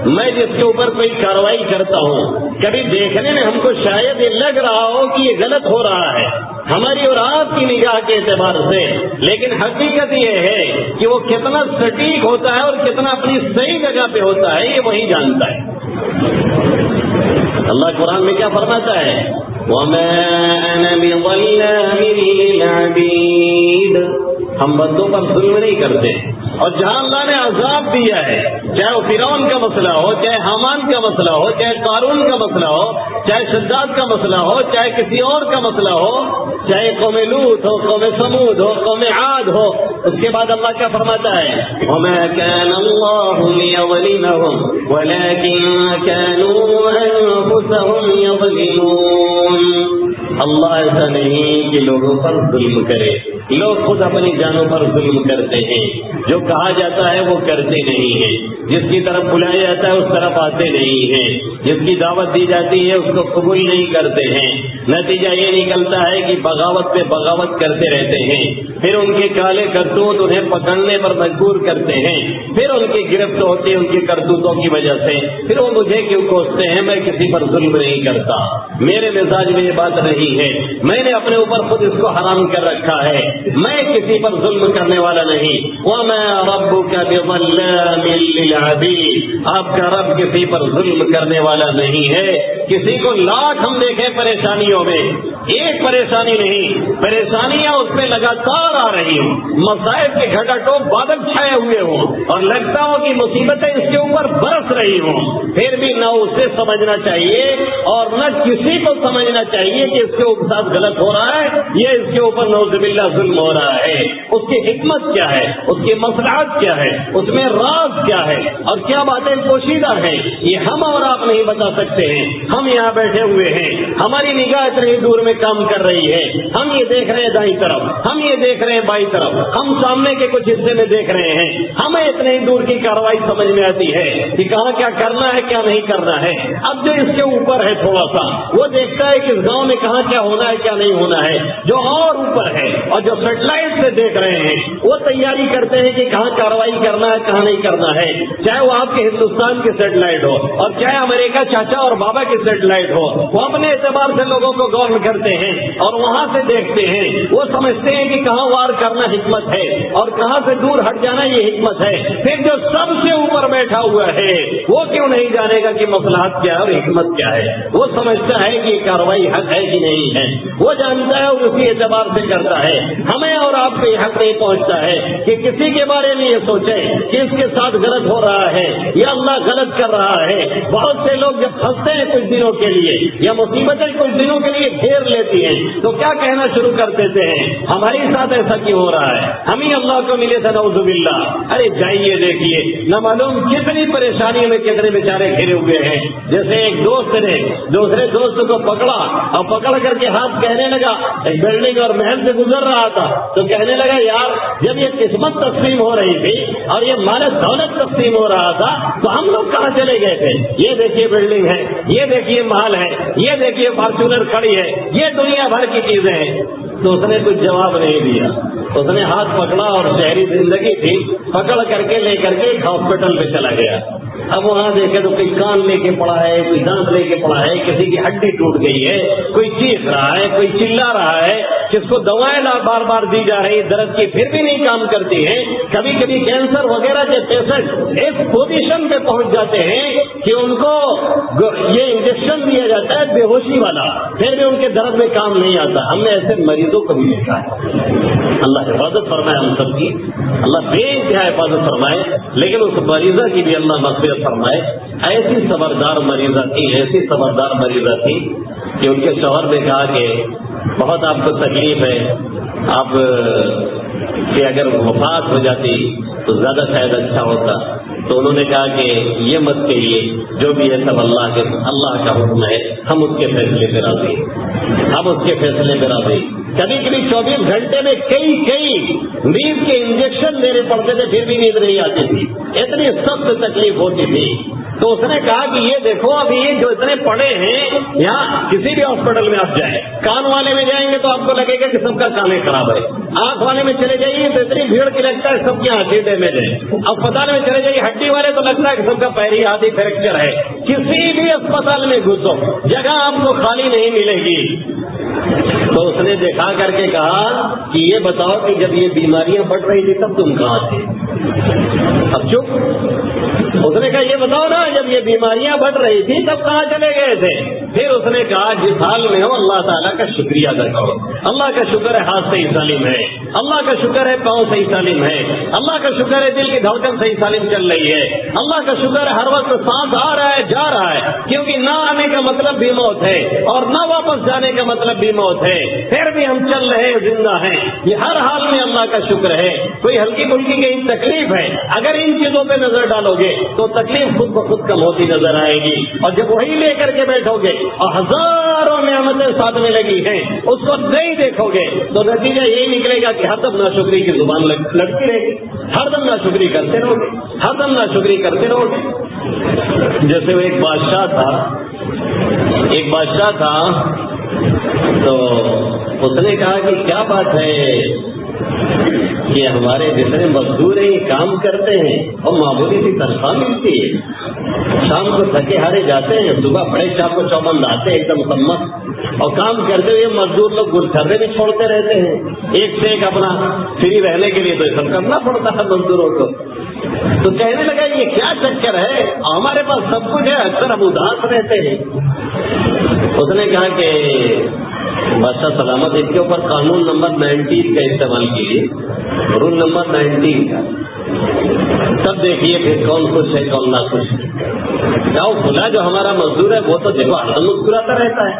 میں جس کے اوپر کوئی کاروائی کرتا ہوں، کبھی دیکھنے میں ہم کو شاید یہ لگ رہا ہو کہ یہ غلط ہو رہا ہے ہماری اور آپ کی نگاہ کے اعتبار سے، لیکن حقیقت یہ ہے کہ وہ کتنا سٹیک ہوتا ہے اور کتنا اپنی صحیح جگہ پہ ہوتا ہے یہ وہی جانتا ہے۔ اللہ قرآن میں کیا فرماتا ہے؟ وَمَا أَنَا بِظَلَّامٍ لِّلْعَبِيدِ، ہم بندوں پر ظلم نہیں کرتے، اور جہاں اللہ نے عذاب دیا ہے، چاہے وہ فرعون کا مسئلہ ہو، چاہے حامان کا مسئلہ ہو، چاہے قارون کا مسئلہ ہو، چاہے شداد کا مسئلہ ہو، چاہے کسی اور کا مسئلہ ہو، چاہے قوم لوط ہو، قوم سمود ہو، قوم عاد ہو، اس کے بعد اللہ کیا فرماتا ہے؟ وَمَا كَانَ اللَّهُ لِيَظْلِمَهُمْ وَلَكِنْ كَانُوا أَنفُسَهُمْ يَظْلِمُونَ۔ اللہ ایسا نہیں کہ لوگوں پر ظلم کرے، لوگ خود اپنی جانوں پر ظلم کرتے ہیں، جو کہا جاتا ہے وہ کرتے نہیں ہیں، جس کی طرف بلایا جاتا ہے اس طرف آتے نہیں ہیں، جس کی دعوت دی جاتی ہے اس کو قبول نہیں کرتے ہیں، نتیجہ یہ نکلتا ہے کہ بغاوت پہ بغاوت کرتے رہتے ہیں، پھر ان کے کالے کرتوت انہیں پکڑنے پر مجبور کرتے ہیں، پھر ان کی گرفت ہوتی ہے ان کے کرتوتوں کی وجہ سے، پھر وہ مجھے کیوں کوستے ہیں، میں کسی پر ظلم نہیں کرتا، میرے مزاج میں یہ بات نہیں ہے، میں نے اپنے اوپر خود اس کو حرام کر رکھا ہے، میں کسی پر ظلم کرنے والا نہیں۔ وَمَا رَبُّكَ بِظَلَّامٍ لِّلْعَبِيدِ، آپ کا رب کسی پر ظلم کرنے والا نہیں ہے۔ کسی کو لاکھ ہم دیکھیں پریشانیوں میں، ایک پریشانی نہیں، پریشانیاں اس میں لگاتار آ رہی ہوں، مصائب کے گھٹا ٹوپ بادل چھائے ہوئے ہوں اور لگتا ہو کہ مصیبتیں اس کے اوپر برس رہی ہوں، پھر بھی نہ اسے سمجھنا چاہیے اور نہ کسی کو سمجھنا چاہیے کہ اس کے ساتھ غلط ہو رہا ہے، یہ اس کے اوپر نعوذ باللہ ظلم ہو رہا ہے۔ اس کی حکمت کیا ہے، اس کی مصلحت کیا ہے، اس میں راز کیا ہے اور کیا باتیں پوشیدہ ہیں، یہ ہم اور آپ نہیں بتا سکتے ہیں۔ ہم یہاں بیٹھے ہوئے ہیں، ہماری نگاہ اتنی دور میں کام کر رہی ہے، ہم یہ دیکھ رہے ہیں دائیں طرف، ہم یہ دیکھ رہے ہیں بائیں طرف، ہم سامنے کے کچھ حصے میں دیکھ رہے ہیں، ہمیں اتنی دور کی کاروائی سمجھ میں آتی ہے کہ کہاں کیا کرنا ہے کیا نہیں کرنا ہے۔ اب جو اس کے اوپر ہے تھوڑا سا، وہ دیکھتا ہے کہ اس گاؤں میں کہاں کیا ہونا ہے کیا نہیں ہونا ہے، جو اور اوپر ہے اور جو سیٹلائٹ سے دیکھ رہے ہیں وہ تیاری کرتے ہیں کہ کہاں کاروائی کرنا ہے کہاں نہیں کرنا ہے، چاہے وہ آپ کے ہندوستان کی سیٹلائٹ ہو اور چاہے امریکہ چاچا اور بابا کی سیٹلائٹ ہو، وہ اپنے اعتبار سے لوگوں کو گورن کرتے ہیں اور وہاں سے دیکھتے ہیں، وہ سمجھتے ہیں کہ کہاں وار کرنا حکمت ہے اور کہاں سے دور ہٹ جانا یہ حکمت ہے۔ پھر جو سب سے اوپر بیٹھا ہوا ہے وہ کیوں نہیں جانے گا کہ مصلحت کیا ہے اور حکمت کیا ہے، وہ سمجھتا ہے کہ یہ کاروائی حق ہے کہ نہیں ہے، وہ جانتا ہے اور اسی اعتبار سے کرتا ہے۔ ہمیں اور آپ کو یہ حق نہیں پہنچتا ہے کہ کسی کے بارے میں یہ سوچے کہ اس کے ساتھ غلط ہو رہا ہے یا اللہ غلط کر رہا ہے۔ بہت سے لوگ جب پھنستے ہیں کچھ دنوں کے لیے یا مصیبتیں کچھ دنوں کے لیے گھیر لیتی ہیں تو کیا کہنا شروع کر دیتے ہیں، ہمارے ساتھ ایسا کیوں ہو رہا ہے، ہم ہی اللہ کو ملے تھے نعوذ باللہ۔ ارے جائیے دیکھیے نہ معلوم کتنی پریشانیوں میں کتنے بیچارے گھرے ہوئے ہیں۔ جیسے ایک دوست نے دوسرے دوست کو پکڑا اور پکڑ کر کے ہاتھ کہنے لگا، ایک بلڈنگ اور محل سے گزر رہا تھا تو کہنے لگا یار جب یہ قسمت تقسیم ہو رہی تھی اور یہ مال دولت تقسیم ہو رہا تھا تو ہم لوگ کہاں چلے گئے تھے؟ یہ دیکھیے بلڈنگ ہے، یہ دیکھیے محل ہے، یہ دیکھیے فارچونر کھڑی ہے، یہ دنیا بھر کی چیزیں ہیں۔ تو اس نے کچھ جواب نہیں دیا. اس نے ہاتھ پکڑا اور شہری زندگی تھی, پکڑ کر کے لے کر کے ایک ہاسپٹل میں چلا گیا. اب وہاں دیکھے تو کوئی کان لے کے پڑا ہے, کوئی دانت لے کے پڑا ہے, کسی کی ہڈی ٹوٹ گئی ہے, کوئی چیخ رہا ہے, کوئی چلا رہا ہے, جس کو دوائیں بار بار دی جا رہی درد کی پھر بھی نہیں کام کرتی ہیں. کبھی کبھی کینسر وغیرہ کے پیشنٹ اس پوزیشن پہ پہنچ جاتے ہیں کہ ان کو یہ انجیکشن دیا جاتا ہے بے ہوشی والا, پھر بھی ان کے درد میں کام نہیں آتا. ہم نے ایسے مریضوں کو بھی دیکھا ہے. اللہ حفاظت فرمائے ہم سب کی, اللہ بے انتہا حفاظت فرمائے, لیکن اس مریضہ کی بھی اللہ مغفرت فرمائے. ایسی صبردار مریضہ تھی کہ ان کے شوہر نے کہا کہ بہت آپ کو تکلیف ہے, آپ کہ اگر وفات ہو جاتی تو زیادہ شاید اچھا ہوتا. تو انہوں نے کہا کہ یہ مت کہیے, جو بھی ہے سب اللہ کا حکم ہے, ہم اس کے فیصلے پہ راضی. کبھی کبھی 24 گھنٹے میں کئی نیند کے انجیکشن دینے پڑتے تھے, پھر بھی نیند نہیں آتی تھی, اتنی سخت تکلیف ہوتی تھی. تو اس نے کہا کہ یہ دیکھو اب یہ جو اتنے پڑے ہیں, یہاں کسی بھی ہاسپٹل میں آپ جائیں, کان والے میں جائیں گے تو آپ کو لگے گا کہ سب کا کان خراب ہے. آنکھ والے میں چلے جائیے تو اتنی بھیڑ کی لگتا ہے سب کے آنکھیں ڈیمیج ہے. اسپتال میں چلے جائیے, ہڈی والے تو لگتا ہے کہ سب کا پیری ہاتھی فریکچر ہے. کسی بھی اسپتال میں گھسو, جگہ آپ کو خالی نہیں ملے گی. تو اس نے دکھا کر کے کہا کہ یہ بتاؤ کہ جب یہ بیماریاں بڑھ رہی تھی تب تم کہاں تھے؟ اب چپ. اس نے کہا یہ بتاؤ نا, جب یہ بیماریاں بڑھ رہی تھی تب کہاں چلے گئے تھے؟ پھر اس نے کہا جس حال میں ہو اللہ تعالیٰ کا شکریہ ادا کرو. اللہ کا شکر ہے ہاتھ صحیح سالم ہے, اللہ کا شکر ہے پاؤں صحیح سالم ہے, اللہ کا شکر ہے دل کی دھڑکن صحیح سالم چل رہی ہے, اللہ کا شکر ہے ہر وقت سانس آ رہا ہے جا رہا ہے, کیونکہ نہ آنے کا مطلب بھی موت ہے اور نہ واپس جانے کا مطلب بھی موت ہے. پھر بھی ہم چل رہے ہیں, زندہ ہیں. یہ ہر حال میں اللہ کا شکر ہے. کوئی ہلکی پھلکی کہیں تکلیف ہے, اگر ان چیزوں پہ نظر ڈالو گے تو تکلیف خود بخود کم ہوتی نظر آئے گی. اور جب وہی لے کر کے بیٹھو گے اور ہزاروں نعمتیں ساتھ میں لگی ہیں اس کو نہیں دیکھو گے تو نتیجہ یہی نکلے گا کہ ہر دم ناشکری کی زبان لڑتی رہے گی, ہر دم ناشکری کرتے رہو گے. جیسے وہ ایک بادشاہ تھا تو اس نے کہا کہ کیا بات ہے کہ ہمارے جتنے مزدور ہیں کام کرتے ہیں اور معمولی سی تنخواہ ملتی ہے, شام کو تھکے ہارے جاتے ہیں, صبح بڑے شام کو چوبند آتے ہیں ایک دم سمت, اور کام کرتے ہوئے مزدور لوگ گلچھرے بھی چھوڑتے رہتے ہیں, ایک سے ایک اپنا فری رہنے کے لیے تو یہ سب کرنا پڑتا ہے مزدوروں کو. تو کہنے لگا یہ کیا چکر ہے, ہمارے پاس سب کچھ ہے, اکثر ہم اداس رہتے ہیں. اس نے کہا کہ بادشاہ سلامت, اس کے اوپر قانون نمبر 19 کا استعمال کیجیے, رول نمبر 19 کا, تب دیکھیے پھر کون خوش ہے کون نہ خوش ہے. کیا وہ کھلا جو ہمارا مزدور ہے وہ تو دیکھو ہر مسکراتا رہتا ہے,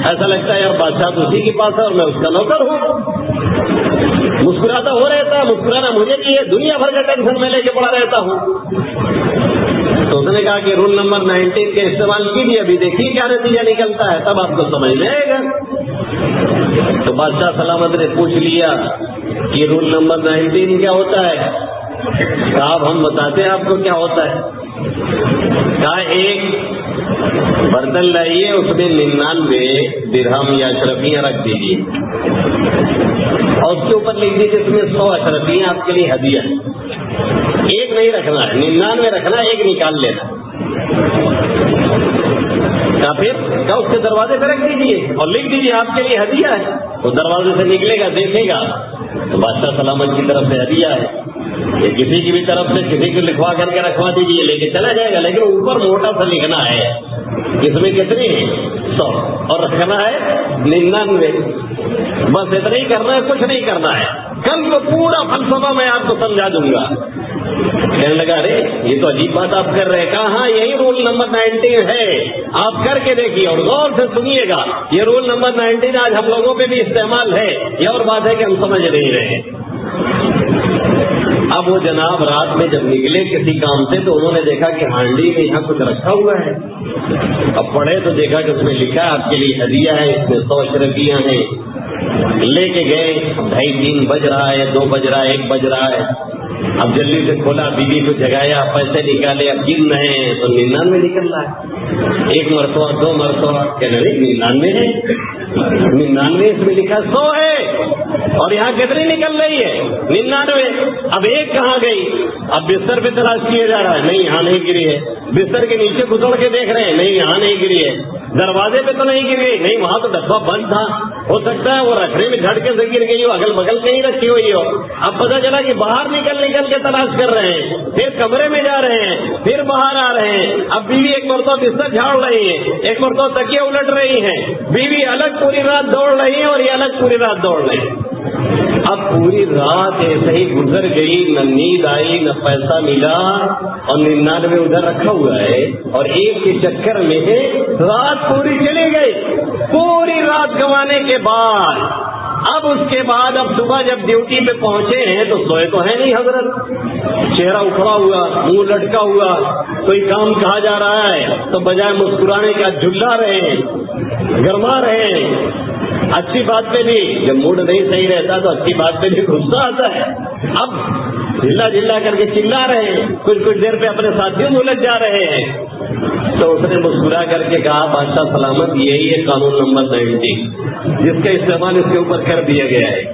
ایسا لگتا ہے یار بادشاہ تو اسی کے پاس ہے اور میں اس کا نوکر ہوں. مسکراتا ہو رہتا ہے, مسکرانا مجھے بھی ہے, دنیا بھر کا ٹینشن میں لے کے پڑا رہتا ہوں. تو اس نے کہا کہ رول نمبر 19 کے استعمال کیجیے, ابھی دیکھیے کیا نتیجہ نکلتا ہے, تب آپ کو سمجھ میں آئے گا. تو بادشاہ سلامت نے پوچھ لیا کہ رول نمبر 19 کیا ہوتا ہے؟ صاحب ہم بتاتے ہیں آپ کو کیا ہوتا ہے. کہا ایک برتن لائیے, اس میں 99 درہم یا اشرفیاں رکھ دیجیے اور اس کے اوپر لکھ دیجیے اس میں 100 اشرفیاں آپ کے لیے ہدیہ ہے. ایک نہیں رکھنا ہے, 99 رکھنا ہے, ایک نکال لینا. یا پھر کیا اس کے دروازے پہ رکھ دیجیے اور لکھ دیجیے آپ کے لیے ہدیہ ہے. وہ دروازے سے نکلے گا, دیکھے گا تو بادشاہ سلامت کی طرف سے ہدیہ ہے, یہ کسی کی بھی طرف سے کسی کو لکھوا کر کے رکھوا دیجیے, لے کے چلا جائے گا. لیکن اوپر موٹا سا لکھنا ہے, اس میں کتنی 100 اور رکھنا ہے 99. بس اتنا ہی کرنا ہے, کچھ نہیں کرنا ہے. کل کو پورا فلسفہ میں آپ کو سمجھا دوں گا. کہنے لگا ارے یہ تو عجیب بات آپ کر رہے ہیں. کہا ہاں یہی رول نمبر 19 ہے, آپ کر کے دیکھیے اور غور سے سنیے گا. یہ رول نمبر 19 آج ہم لوگوں پہ بھی استعمال ہے. یہ اور بات ہے کہ ہم سمجھ نہیں رہے. اب وہ جناب رات میں جب نکلے کسی کام سے تو انہوں نے دیکھا کہ ہانڈی میں یہاں کچھ رکھا ہوا ہے. اب پڑھے تو دیکھا کہ اس میں لکھا ہے آپ کے لیے ہدیہ ہے, اس میں 100 اشرفیاں ہیں. لے کے گئے, 2:30 3 بج رہا ہے, 2 بج رہا ہے, 1 بج رہا ہے. اب جلدی سے کھولا, بیوی کو جگایا, پیسے نکالے, اب گن رہے ہیں تو 99 نکل رہا ہے. 1 مرتبہ 2 مرتبہ, کہنے لگے 99 ہے, 99 اس میں لکھا 100 ہے. اور یہاں کتنی نکل رہی ہے؟ 99. اب ایک کہاں گئی؟ اب بستر پہ تلاش کیا جا رہا ہے، نہیں یہاں نہیں گری ہے. بستر کے نیچے گھسڑ کے دیکھ رہے ہیں، نہیں یہاں نہیں گری ہے. دروازے پہ تو نہیں گر گئی، نہیں وہاں تو ڈبہ بند تھا، ہو سکتا ہے وہ رکھنے میں جھٹکے سے گر گئی ہو، اگل بگل کہیں رکھی ہوئی ہو. اب پتہ چلا کہ باہر نکل کے تلاش کر رہے ہیں، پھر کمرے میں جا رہے ہیں، پھر باہر آ رہے ہیں. اب بیوی ایک مرتبہ بستر جھاڑ رہی ہے، ایک مرتبہ تکیے الٹ رہی ہیں. بیوی الگ پوری رات دوڑ رہی ہے اور یہ الگ پوری رات دوڑ رہے ہیں. اب پوری رات ایسے ہی گزر گئی، نہ نیند آئی نہ پیسہ ملا، اور 99 ادھر رکھا ہوا ہے، اور ایک کے چکر میں رات پوری چلی گئی. پوری رات گنوانے کے بعد اب اس کے بعد اب صبح جب ڈیوٹی پہ پہنچے ہیں تو سوئے تو ہے نہیں حضرت، چہرہ اکھڑا ہوا، منہ لٹکا ہوا، کوئی کام کہا جا رہا ہے تو بجائے مسکرانے کا جھلا رہے ہیں، گرما رہے ہیں. اچھی بات پہ بھی جب موڈ نہیں صحیح رہتا تو اچھی بات پہ بھی غصہ آتا ہے. اب جھلا کر کے چلا رہے ہیں، کچھ دیر پہ اپنے ساتھیوں میں الجھ جا رہے ہیں. تو اس نے مسکرا کر کے کہا بادشاہ سلامت یہی ہے قانون نمبر 90 جس کا استعمال اس کے اوپر کر دیا گیا ہے.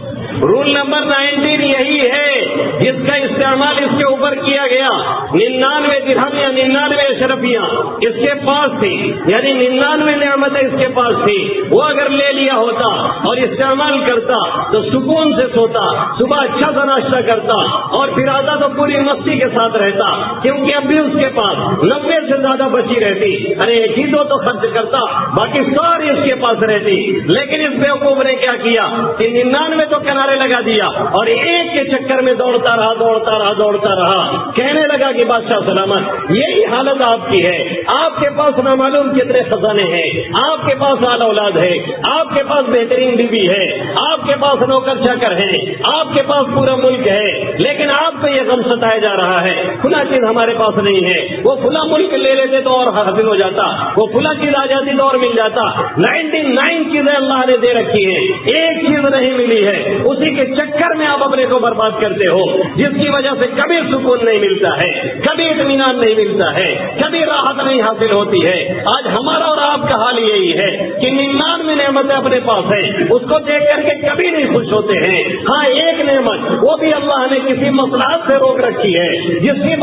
رول نمبر 19 یہی ہے جس کا استعمال اس کے اوپر کیا گیا. 99 درہم یا 99 اشرفیاں اس کے پاس تھی، یعنی 99 نعمتیں اس کے پاس تھی. وہ اگر لے لیا ہوتا اور استعمال کرتا تو سکون سے سوتا، صبح اچھا سا ناشتہ کرتا اور پھر آتا تو پوری مستی کے ساتھ رہتا، کیونکہ اب بھی اس کے پاس 90 سے زیادہ بچی رہتی. ارے ایک ہی دو تو خرچ کرتا، باقی ساری اس کے پاس رہتی. لیکن اس بیوقوف نے کیا کیا کہ 99 تو کنارے لگا دیا اور ایک کے چکر میں دوڑتا رہا. کہنے لگا کہ بادشاہ سلامت یہی حالت آپ کی ہے، آپ کے پاس نامعلوم کتنے خزانے ہیں، آپ کے پاس آل اولاد ہے، آپ کے پاس بہترین بیوی ہے، آپ کے پاس نوکر چاکر ہیں، آپ کے پاس پورا ملک ہے، لیکن آپ کو یہ غم ستایا جا رہا ہے فلاں چیز ہمارے پاس نہیں ہے. وہ فلاں ملک لے لیتے تو اور حاصل ہو جاتا، وہ فلاں چیز آ جاتی تو اور مل جاتا. 99 چیزیں اللہ نے دے رکھی ہیں، ایک چیز نہیں ملی ہے. اسی کے چکر میں آپ اپنے کو برباد کرتے ہو، جس کی وجہ سے کبھی سکون نہیں ملتا ہے، کبھی اطمینان نہیں ملتا ہے، کبھی راحت نہیں حاصل ہوتی ہے. آج ہمارا اور آپ کا حال یہی ہے کہ 99 نعمتیں اپنے پاس ہیں، اس کو دیکھ کر کے کبھی نہیں خوش ہوتے ہیں. ہاں ایک نعمت وہ بھی اللہ نے کسی مصلحت سے روک رکھی ہے، جس کی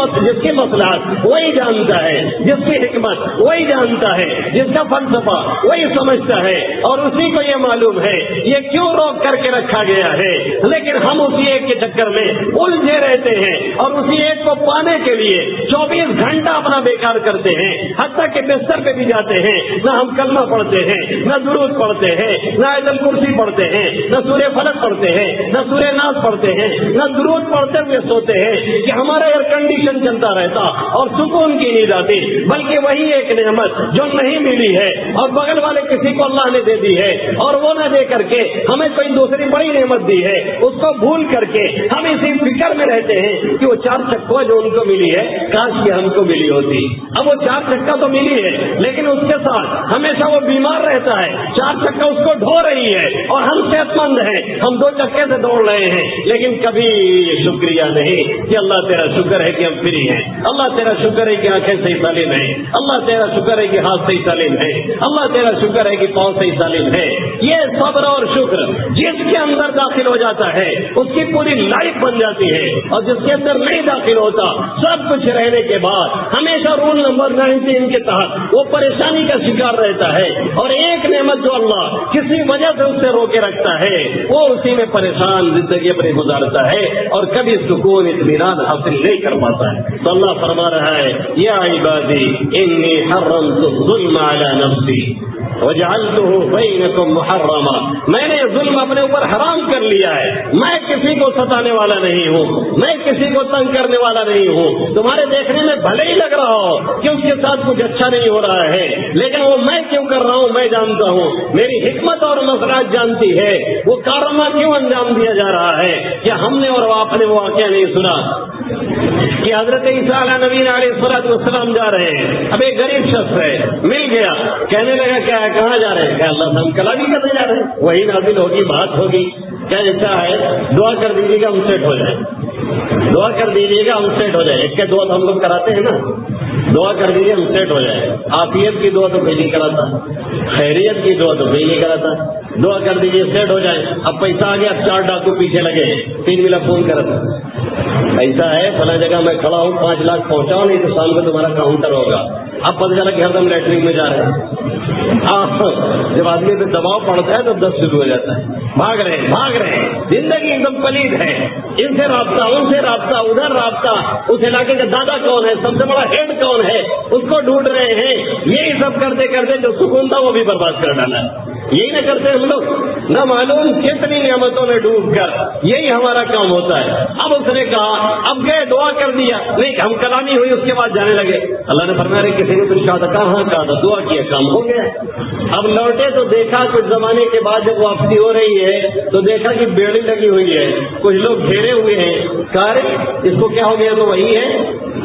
مصلحت وہی جانتا ہے، جس کی حکمت وہی جانتا ہے، جس کا فلسفہ وہی سمجھتا ہے، اور اسی کو یہ معلوم ہے یہ کیوں روک کر کے رکھا گیا ہے. لیکن ہم اسی ایک کے چکر میں الجھے رہتے ہیں اور اسی ایک کو پانے کے لیے 24 گھنٹہ اپنا بیکار کرتے ہیں. حتیٰ کہ بستر پہ بھی جاتے ہیں، نہ ہم کلمہ پڑھتے ہیں، نہ درود پڑھتے ہیں، نہ آیت الکرسی پڑھتے ہیں، نہ سورہ فلق پڑھتے ہیں، نہ سورہ ناس پڑھتے ہیں، نہ درود پڑھتے ہوئے سوتے ہیں کہ ہمارا ایئر کنڈیشن چلتا رہتا اور سکون کی نیند آتی. بلکہ وہی ایک نعمت جو نہیں ملی ہے اور بغل والے کسی کو اللہ نے دے دی ہے اور وہ نہ دے کر کے ہمیں کوئی دوسری بڑی نعمت دی ہے، اس کو بھول کر کے ہم اسی فکر میں رہتے ہیں کہ وہ 4 چکا جو ان کو ملی ہے کاش یہ ہم کو ملی ہوتی. اب وہ 4 چکا تو ملی ہے لیکن اس کے ساتھ ہمیشہ وہ بیمار رہتا ہے، 4 چکا اس کو ڈھو رہی ہے اور ہم صحت مند ہیں، ہم 2 چکے سے دوڑ رہے ہیں. لیکن کبھی شکریہ نہیں کہ اللہ تیرا شکر ہے کہ ہم فری ہیں، اللہ تیرا شکر ہے کہ آنکھیں صحیح سالم ہیں، اللہ تیرا شکر ہے کہ ہاتھ صحیح سالم ہے، اللہ تیرا شکر ہے کہ پاؤں صحیح سالم ہے. یہ صبر اور شکر جس کے اندر داخل ہو جاتا ہے اس کی پوری لائف بن جاتی ہے، اور جس کے اندر نہیں داخل ہوتا سب کچھ رہنے کے بعد ہمیشہ رول نمبر 19 کے تحت وہ پریشانی کا شکار رہتا ہے. اور ایک نعمت جو اللہ کسی وجہ سے اس سے روکے رکھتا ہے وہ اسی میں پریشان زندگی اپنی گزارتا ہے اور کبھی سکون اطمینان حاصل نہیں کر پاتا ہے. تو اللہ فرما رہا ہے یا عبادی انی حرمت الظلم علی نفسی وجعلته بینکم محرما، میں نے ظلم اپنے اوپر حرام کر لیا ہے. میں کسی کو ستانے والا نہیں ہوں، میں کسی کو تنگ کرنے والا نہیں ہوں. تمہارے دیکھنے میں بھلے ہی لگ رہا ہو کہ اس کے ساتھ کچھ اچھا نہیں ہو رہا ہے، لیکن وہ میں کیوں کر رہا ہوں میں جانتا ہوں. میری حکمت اور مصلحت جانتی ہے وہ کارنامہ کیوں انجام دیا جا رہا ہے. کیا ہم نے اور آپ نے وہ واقعہ نہیں سنا کہ حضرت عیسیٰ علیہ نبی علیہ السلام جا رہے ہیں، اب ایک غریب شخص ہے مل گیا، کہنے لگا کیا کہاں جا رہے ہیں؟ کہ اللہ سے ہم کلامی کرنے جا رہے ہیں. وہی نازل ہوگی، بات ہوگی. کیا جیسا ہے دعا کر دیجیے گا ہم سیٹ ہو جائے، دعا کر دیجیے گا ہم سیٹ ہو جائے. ایک کے دعا تو ہم لوگ کراتے ہیں نا، دعا کر دیجیے ہم سیٹ ہو جائے. عافیت کی دعا تو کوئی نہیں کراتا، خیریت کی دعا تو کوئی نہیں کراتا. دعا کر دیجیے سیٹ ہو جائے. اب پیسہ آ گیا, 4 ڈاکو پیچھے لگے, 3 ملا فون کر ایسا ہے فلاں جگہ میں کھڑا ہوں, 5 لاکھ پہنچاؤ نہیں تو سال میں تمہارا کاؤنٹر ہوگا. اب پتہ چلا کہ ہر دم لیٹرین میں جا رہے ہیں. جب آدمی پہ دباؤ پڑتا ہے تو 10 شروع ہو جاتا ہے, بھاگ رہے ہیں. زندگی ایک دم پلید ہے, ان سے رابطہ, ان سے رابطہ, ادھر رابطہ, اس علاقے کا دادا کون ہے, سب سے بڑا ہیڈ کون ہے, اس کو ڈھونڈ رہے ہیں. یہی سب کرتے کرتے جو سکون تھا وہ بھی برباد کر ڈالا. یہی نہ کرتے ہم لوگ, نہ معلوم کتنی نعمتوں میں ڈوب کر, یہی ہمارا کام ہوتا ہے. اب اس نے کہا, اب گئے دعا کر دیا, نہیں ہم کلامی ہوئی, اس کے بعد جانے لگے. اللہ نے فرمایا کسی نے کچھ کہا تھا, کہاں کہا تھا, دعا کیا, کام ہو گیا. اب لوٹے تو دیکھا کچھ زمانے کے بعد جب واپسی ہو رہی ہے تو دیکھا کہ بیڑی لگی ہوئی ہے, کچھ لوگ گھیرے ہوئے ہیں. کہا رے اس کو کیا ہو گیا, تو وہی ہے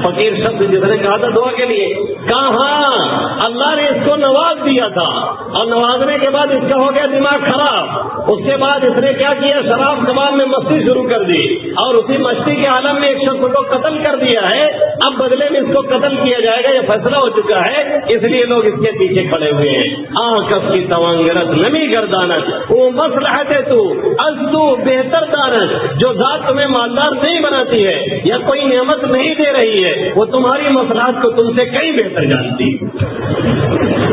فقیر شخص جس نے کہا تھا دعا کے لیے. کہاں اللہ نے اس کو نواز دیا تھا, اور نوازنے کے بعد اس کا ہو گیا دماغ خراب. اس کے بعد اس نے کیا کیا, شراب کباب میں مستی شروع کر دی, اور اسی مستی کے عالم میں ایک شخص کو قتل کر دیا ہے. اب بدلے میں اس کو قتل کیا جائے گا, یہ فیصلہ ہو چکا ہے, اس لیے لوگ اس کے پیچھے کھڑے ہوئے ہیں. آنکھ کی توانگرت نمی گردانت, وہ مصلحت ہے تو ازدو بہتر دانت, جو ذات تمہیں مالدار نہیں بناتی ہے یا کوئی نعمت نہیں دے رہی ہے, وہ تمہاری مصلحت کو تم سے کہیں بہتر جانتی.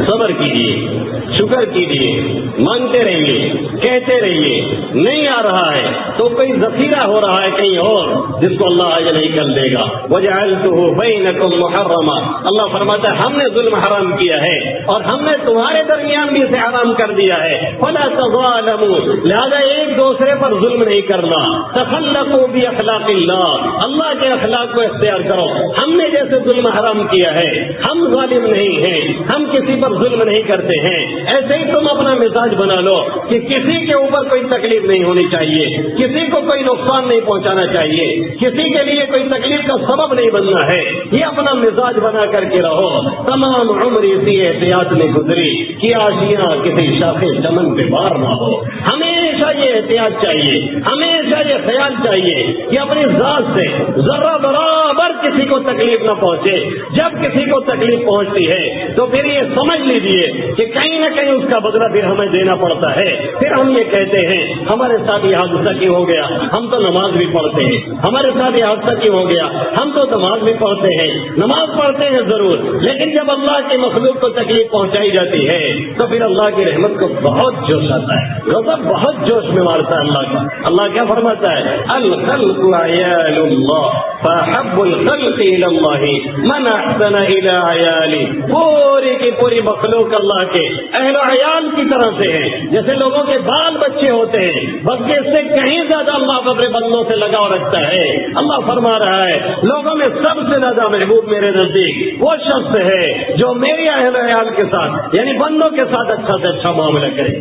صبر کیجیے, شکر کیجیے, مانگتے رہیے, کہتے رہیے. نہیں آ رہا ہے تو کوئی ذخیرہ ہو رہا ہے کہیں اور, جس کو اللہ آج نہیں کر دے گا. وجعلتہ بینکم محرما, اللہ فرماتا ہے ہم نے ظلم حرام کیا ہے اور ہم نے تمہارے درمیان بھی اسے حرام کر دیا ہے. فلا تظالموا, لہذا ایک دوسرے پر ظلم نہیں کرنا. تخلقوا باخلاق اللہ, اللہ کے اخلاق کو اختیار کرو. ہم نے جیسے ظلم حرام کیا ہے, ہم ظالم نہیں ہیں, ہم کسی پر ظلم نہیں کرتے ہیں, ایسے ہی تم اپنا مزاج بنا لو کہ کسی کے اوپر کوئی تکلیف نہیں ہونی چاہیے, کسی کو کوئی نقصان نہیں پہنچانا چاہیے, کسی کے لیے کوئی تکلیف کا سبب نہیں بننا ہے. یہ اپنا مزاج بنا کر کے رہو. تمام عمر اسی احتیاط میں گزری کہ آشیاں کسی شاخ چمن پہ بار نہ ہو. ہمیشہ یہ احتیاط چاہیے, ہمیشہ یہ خیال چاہیے کہ اپنی ذات سے ذرہ برابر کسی کو تکلیف نہ پہنچے. جب کسی کو تکلیف پہنچتی ہے تو پھر یہ سمجھ لیجیے کہ کہیں نہ کہیں اس کا بدلہ پھر ہمیں دینا پڑتا ہے. پھر ہم یہ کہتے ہیں ہمارے ساتھ یہ حادثہ کیوں ہو گیا, ہم تو نماز بھی پڑھتے ہیں. ہمارے ساتھ یہ حادثہ کیوں ہو گیا, ہم تو نماز بھی پڑھتے ہیں. نماز پڑھتے ہیں ضرور, لیکن جب اللہ کی مخلوق کو تکلیف پہنچائی جاتی ہے تو پھر اللہ کی رحمت کو بہت جوش آتا ہے, غضب بہت جوش میں مارتا ہے اللہ کا. اللہ کیا فرماتا ہے, الخلق عیال اللہ فاحب الخلق الی اللہ من احسن الی عیالی. پوری کی پوری مخلوق اللہ کے اہل و عیال کی طرح سے ہے, جیسے لوگوں کے بال بچے ہوتے ہیں, بلکہ اس سے کہیں زیادہ اللہ اپنے بندوں سے لگاؤ رکھتا ہے. اللہ فرما رہا ہے لوگوں میں سب سے زیادہ محبوب میرے نزدیک وہ شخص ہے جو میری اہل و عیال کے ساتھ یعنی بندوں کے ساتھ اچھا سے اچھا معاملہ کرے.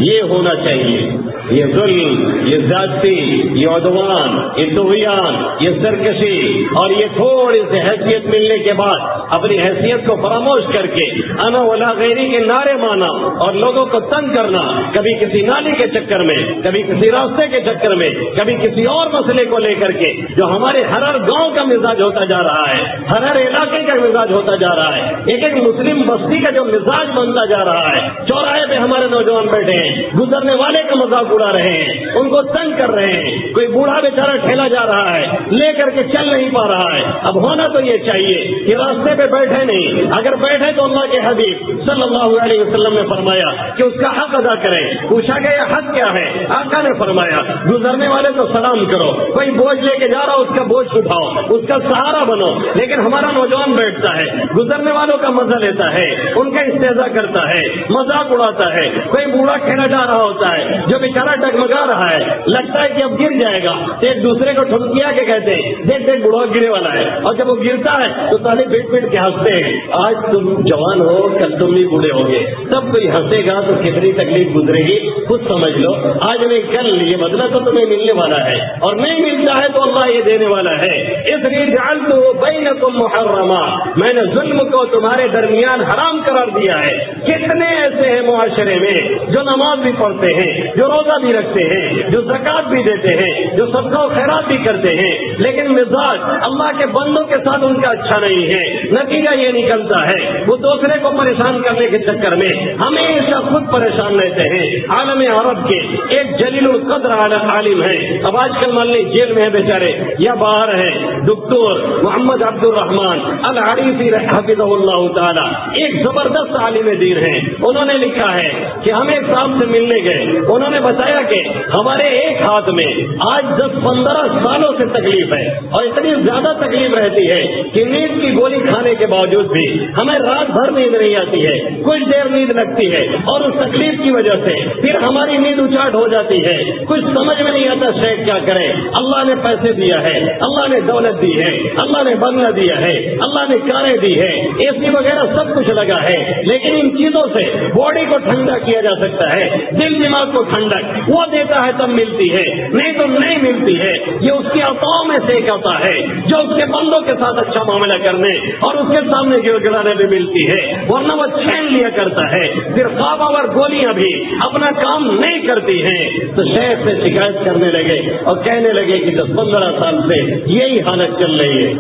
یہ ہونا چاہیے. یہ ظلم, یہ زیادتی, یہ عدوان, یہ طغیان, یہ سرکشی اور یہ تھوڑی سی حیثیت ملنے کے بعد اپنی حیثیت کو فراموش کر کے انا ولا غیری کے نعرے مانا اور لوگوں کو تنگ کرنا, کبھی کسی نالی کے چکر میں, کبھی کسی راستے کے چکر میں, کبھی کسی اور مسئلے کو لے کر کے, جو ہمارے ہر گاؤں کا مزاج ہوتا جا رہا ہے, ہر علاقے کا مزاج ہوتا جا رہا ہے, ایک ایک مسلم بستی کا جو مزاج بنتا جا رہا ہے. چوراہے پہ ہمارے نوجوان بیٹھے ہیں, گزرنے والے کا مذاق اڑا رہے ہیں, ان کو تنگ کر رہے ہیں. کوئی بوڑھا بیچارہ ٹھیلا جا رہا ہے, لے کر کے چل نہیں پا رہا ہے. اب ہونا تو یہ چاہیے کہ راستے پہ بیٹھے نہیں, اگر بیٹھے تو اللہ کے حبیب صلی اللہ علیہ وسلم نے فرمایا کہ اس کا حق ادا کریں. پوچھا گیا حق کیا ہے, آقا نے فرمایا گزرنے والے کو سلام کرو, کوئی بوجھ لے کے جا رہا اس کا بوجھ اٹھاؤ, اس کا سہارا بنو. لیکن ہمارا نوجوان بیٹھتا ہے, گزرنے والوں کا مزہ لیتا ہے, ان کا استہزاء کرتا ہے, مذاق اڑاتا ہے. کوئی بوڑھا کھیلا جا رہا ہوتا ہے جو بیچارہ ڈگمگا رہا ہے, لگتا ہے کہ اب گر جائے گا, تو ایک دوسرے کو ٹھمکیا کے کہتے ہیں دیکھ دیکھ بوڑھا گرے والا ہے, اور جب وہ گرتا ہے تو سارے پیٹ پیٹ کے ہنستے ہیں. آج تم جوان ہو, کل تم بھی بوڑھے ہو گے, سب کوئی ہنسے گا تو کتنی تکلیف گزرے گی خود سمجھ لو. آج نہیں کل یہ بدلہ تو تمہیں ملنے والا ہے, اور نہیں ملتا ہے تو اللہ یہ دینے والا ہے. اس لیے جعلتہ بینکم محرما, میں نے ظلم کو تمہارے درمیان حرام قرار دیا ہے. کتنے ایسے ہیں معاشرے میں جو نماز بھی پڑھتے ہیں، جو روزہ بھی رکھتے ہیں، جو زکوٰۃ بھی دیتے ہیں، جو صدقہ و خیرات بھی کرتے ہیں، لیکن مزاج اللہ کے بندوں کے ساتھ ان کا اچھا نہیں ہے. نتیجہ یہ نکلتا ہے وہ دوسرے کو پریشان کرنے کے چکر میں ہمیشہ خود پریشان رہتے ہیں. عالم عرب کے ایک جلیل القدر عالم ہے، اب آج کل مان لی جیل میں ہے بیچارے یا باہر ہے، ڈاکٹر محمد عبد الرحمان الحاجی حفظہ اللہ تعالی، ایک زبردست عالم دین ہے. انہوں نے لکھا ہے کہ ہم ایک صاحب سے ملنے گئے، انہوں نے بتایا کہ ہمارے ایک ہاتھ میں آج 10-15 سالوں سے تکلیف ہے، اور اتنی زیادہ تکلیف رہتی ہے کہ نیند کی گولی کھانے کے باوجود بھی ہمیں رات بھر نیند نہیں آتی ہے، کچھ دیر نیند لگتی ہے، اور اس تکلیف کی وجہ سے پھر ہماری نیند اچاٹ ہو جاتی ہے. کچھ سمجھ میں نہیں آتا شیخ کیا کرے. اللہ نے پیسے دیا ہے، اللہ نے دولت دی ہے، اللہ نے بنگلہ دیا ہے، اللہ نے کاریں دی ہے، اے سی وغیرہ سب کچھ لگا ہے، لیکن ان چیزوں سے باڈی کو ٹھنڈا کیا جا سکتا ہے، دل دماغ کو ٹھنڈک وہ دیتا ہے تب ملتی ہے، نہیں تو نہیں ملتی ہے. یہ اس کی عطاؤں میں سے ایک عطا ہے جو اس کے بندوں کے ساتھ اچھا معاملہ کرنے اور اس کے سامنے گڑ گڑانے میں ملتی ہے، ورنہ وہ چھین لیا کرتا ہے. پھر خواب اور گولیاں بھی اپنا کام نہیں کرتی ہیں. تو شیخ سے شکایت کرنے لگے اور کہنے لگے کہ 10-15 سال سے یہی حالت چل رہی ہے.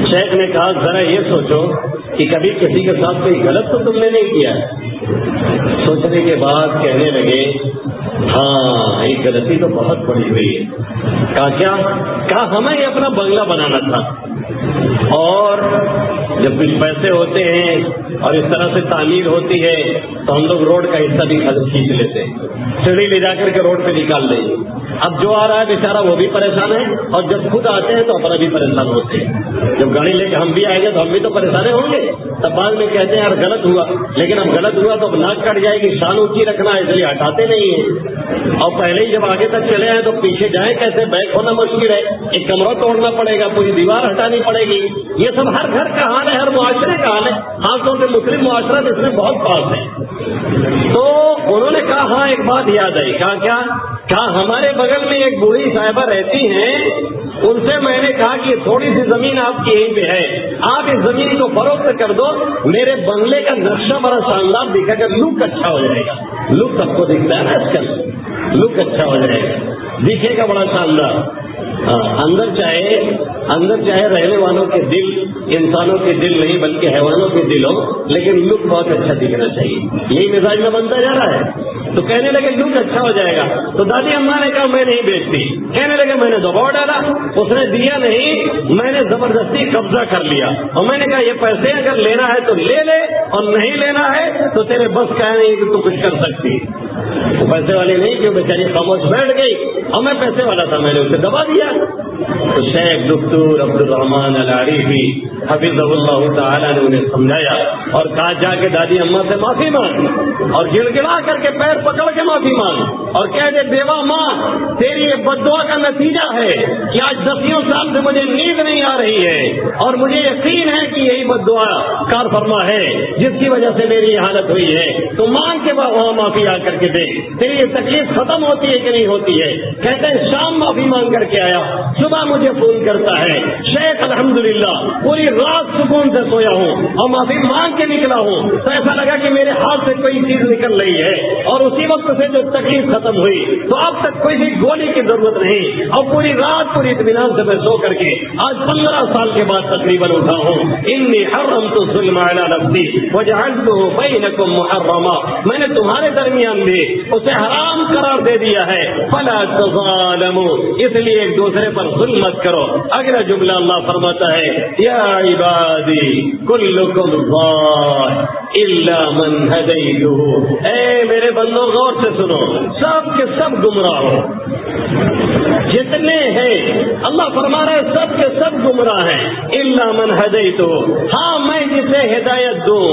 شیخ نے کہا ذرا یہ سوچو کہ کبھی کسی کے ساتھ کوئی غلط تو تم نے نہیں کیا. سوچنے کے بعد کہنے لگے ہاں ایک غلطی تو بہت بڑی ہوئی ہے. کہا کیا؟ کہا ہمیں اپنا بنگلہ بنانا تھا، اور جب کچھ پیسے ہوتے ہیں اور اس طرح سے تعمیر ہوتی ہے تو ہم لوگ روڈ کا حصہ بھی کھینچ لیتے ہیں، سیڑھی لے جا کر کے روڈ پہ نکال دیں گے. اب جو آ رہا ہے بیچارہ وہ بھی پریشان ہے، اور جب خود آتے ہیں تو اپنا بھی پریشان ہوتے ہیں. جب گاڑی لے کے ہم بھی آئیں گے تو ہم بھی تو پریشان ہوں گے. تب بعد میں کہتے ہیں یار غلط ہوا، لیکن اب غلط ہوا تو ناک کٹ جائے گی، شان اونچی رکھنا ہے اس لیے ہٹاتے نہیں ہیں. اور پہلے ہی جب آگے تک چلے ہیں تو پیچھے جائیں کیسے؟ بیک ہونا مشکل ہے، ایک کمرہ توڑنا پڑے گا، پوری دیوار ہٹانی پڑے گی. یہ سب ہر گھر کا حال ہے، ہر معاشرے کا حال ہے، خاص طور سے مسلم معاشرہ اس میں بہت پاس ہے. تو انہوں نے کہا ہاں ایک بات یاد آئی. کہا کیا؟ کہا ہمارے بغل میں ایک بوڑھی صاحبہ رہتی ہیں، ان سے میں نے کہا کہ تھوڑی سی زمین آپ کی یہیں پہ ہے، آپ اس زمین کو فروخت کر دو، میرے بنگلے کا نقشہ بڑا شاندار دکھے گا، لک اچھا ہو جائے گا. لک سب کو دکھتا ہے نا آج کل، لک اچھا ہو جائے گا، دکھے گا بڑا شاندار. اندر چاہے رہنے والوں کے دل انسانوں کے دل نہیں بلکہ حیوانوں کے دل ہو، لیکن لک بہت اچھا دکھنا چاہیے. یہی مزاج میں بنتا جا رہا ہے. تو کہنے لگے لک اچھا ہو جائے گا. تو دادی اماں نے کہا میں نہیں بیچتی. کہنے لگے میں نے دباؤ ڈالا، اس نے دیا نہیں، میں نے زبردستی قبضہ کر لیا، اور میں نے کہا یہ پیسے اگر لینا ہے تو لے لے، اور نہیں لینا ہے تو تیرے بس کا نہیں کہ تو کچھ کر سکتی. تو پیسے والی نہیں کہ بیچاری خاموش بیٹھ گئی، اور میں پیسے والا تھا، میں نے اسے دبا دیا. تو شیخ ڈاکٹر عبد الرحمان الحاجی حفظہ اللہ تعالیٰ نے انہیں سمجھایا اور کہا جا کے دادی اماں سے معافی مانگ، اور گڑ گڑا کر کے پیر پکڑ کے معافی مانگ، اور کہہ دے بیوہ ماں تیری یہ بد دعا کا نتیجہ ہے کہ آج 10 سال سے مجھے نیند نہیں آ رہی ہے، اور مجھے یقین ہے کہ یہی بد دعا کار فرما ہے جس کی وجہ سے میری یہ حالت ہوئی ہے. تو مانگ کے وہاں معافی آ کر کے دیکھ تیری یہ تکلیف ختم ہوتی ہے کہ نہیں ہوتی ہے. کہتے ہیں شام معافی مانگ کر کے آیا، صبح مجھے فون کرتا ہے شیخ الحمدللہ پوری رات سکون سے سویا ہوں اور معافی مانگ کے نکلا ہوں، تو ایسا لگا کہ میرے ہاتھ سے کوئی چیز نکل رہی ہے، اور اسی وقت سے جو تکلیف ختم ہوئی تو اب تک کوئی بھی گولی کی ضرورت نہیں، اور پوری رات پوری اطمینان سے میں سو کر کے آج 15 سال کے بعد تقریباً اٹھا ہوں. انی حرمت الظلم علی نفسی وجعلته بینکم محرما، میں نے تمہارے درمیان بھی اسے حرام قرار دے دیا ہے، فلا تظالموا، اس لیے ایک دوسرے پر ظلم مت کرو. اگلا جملہ اللہ فرماتا ہے یا عبادی کلکم ضال الا من ہدیتہ، اے میرے بندو غور سے سنو، سب کے سب گمراہ ہو، جتنے ہیں اللہ فرما رہا ہے سب کے سب گمراہ ہیں، الا من ہدیتہ، ہاں میں جسے ہدایت دوں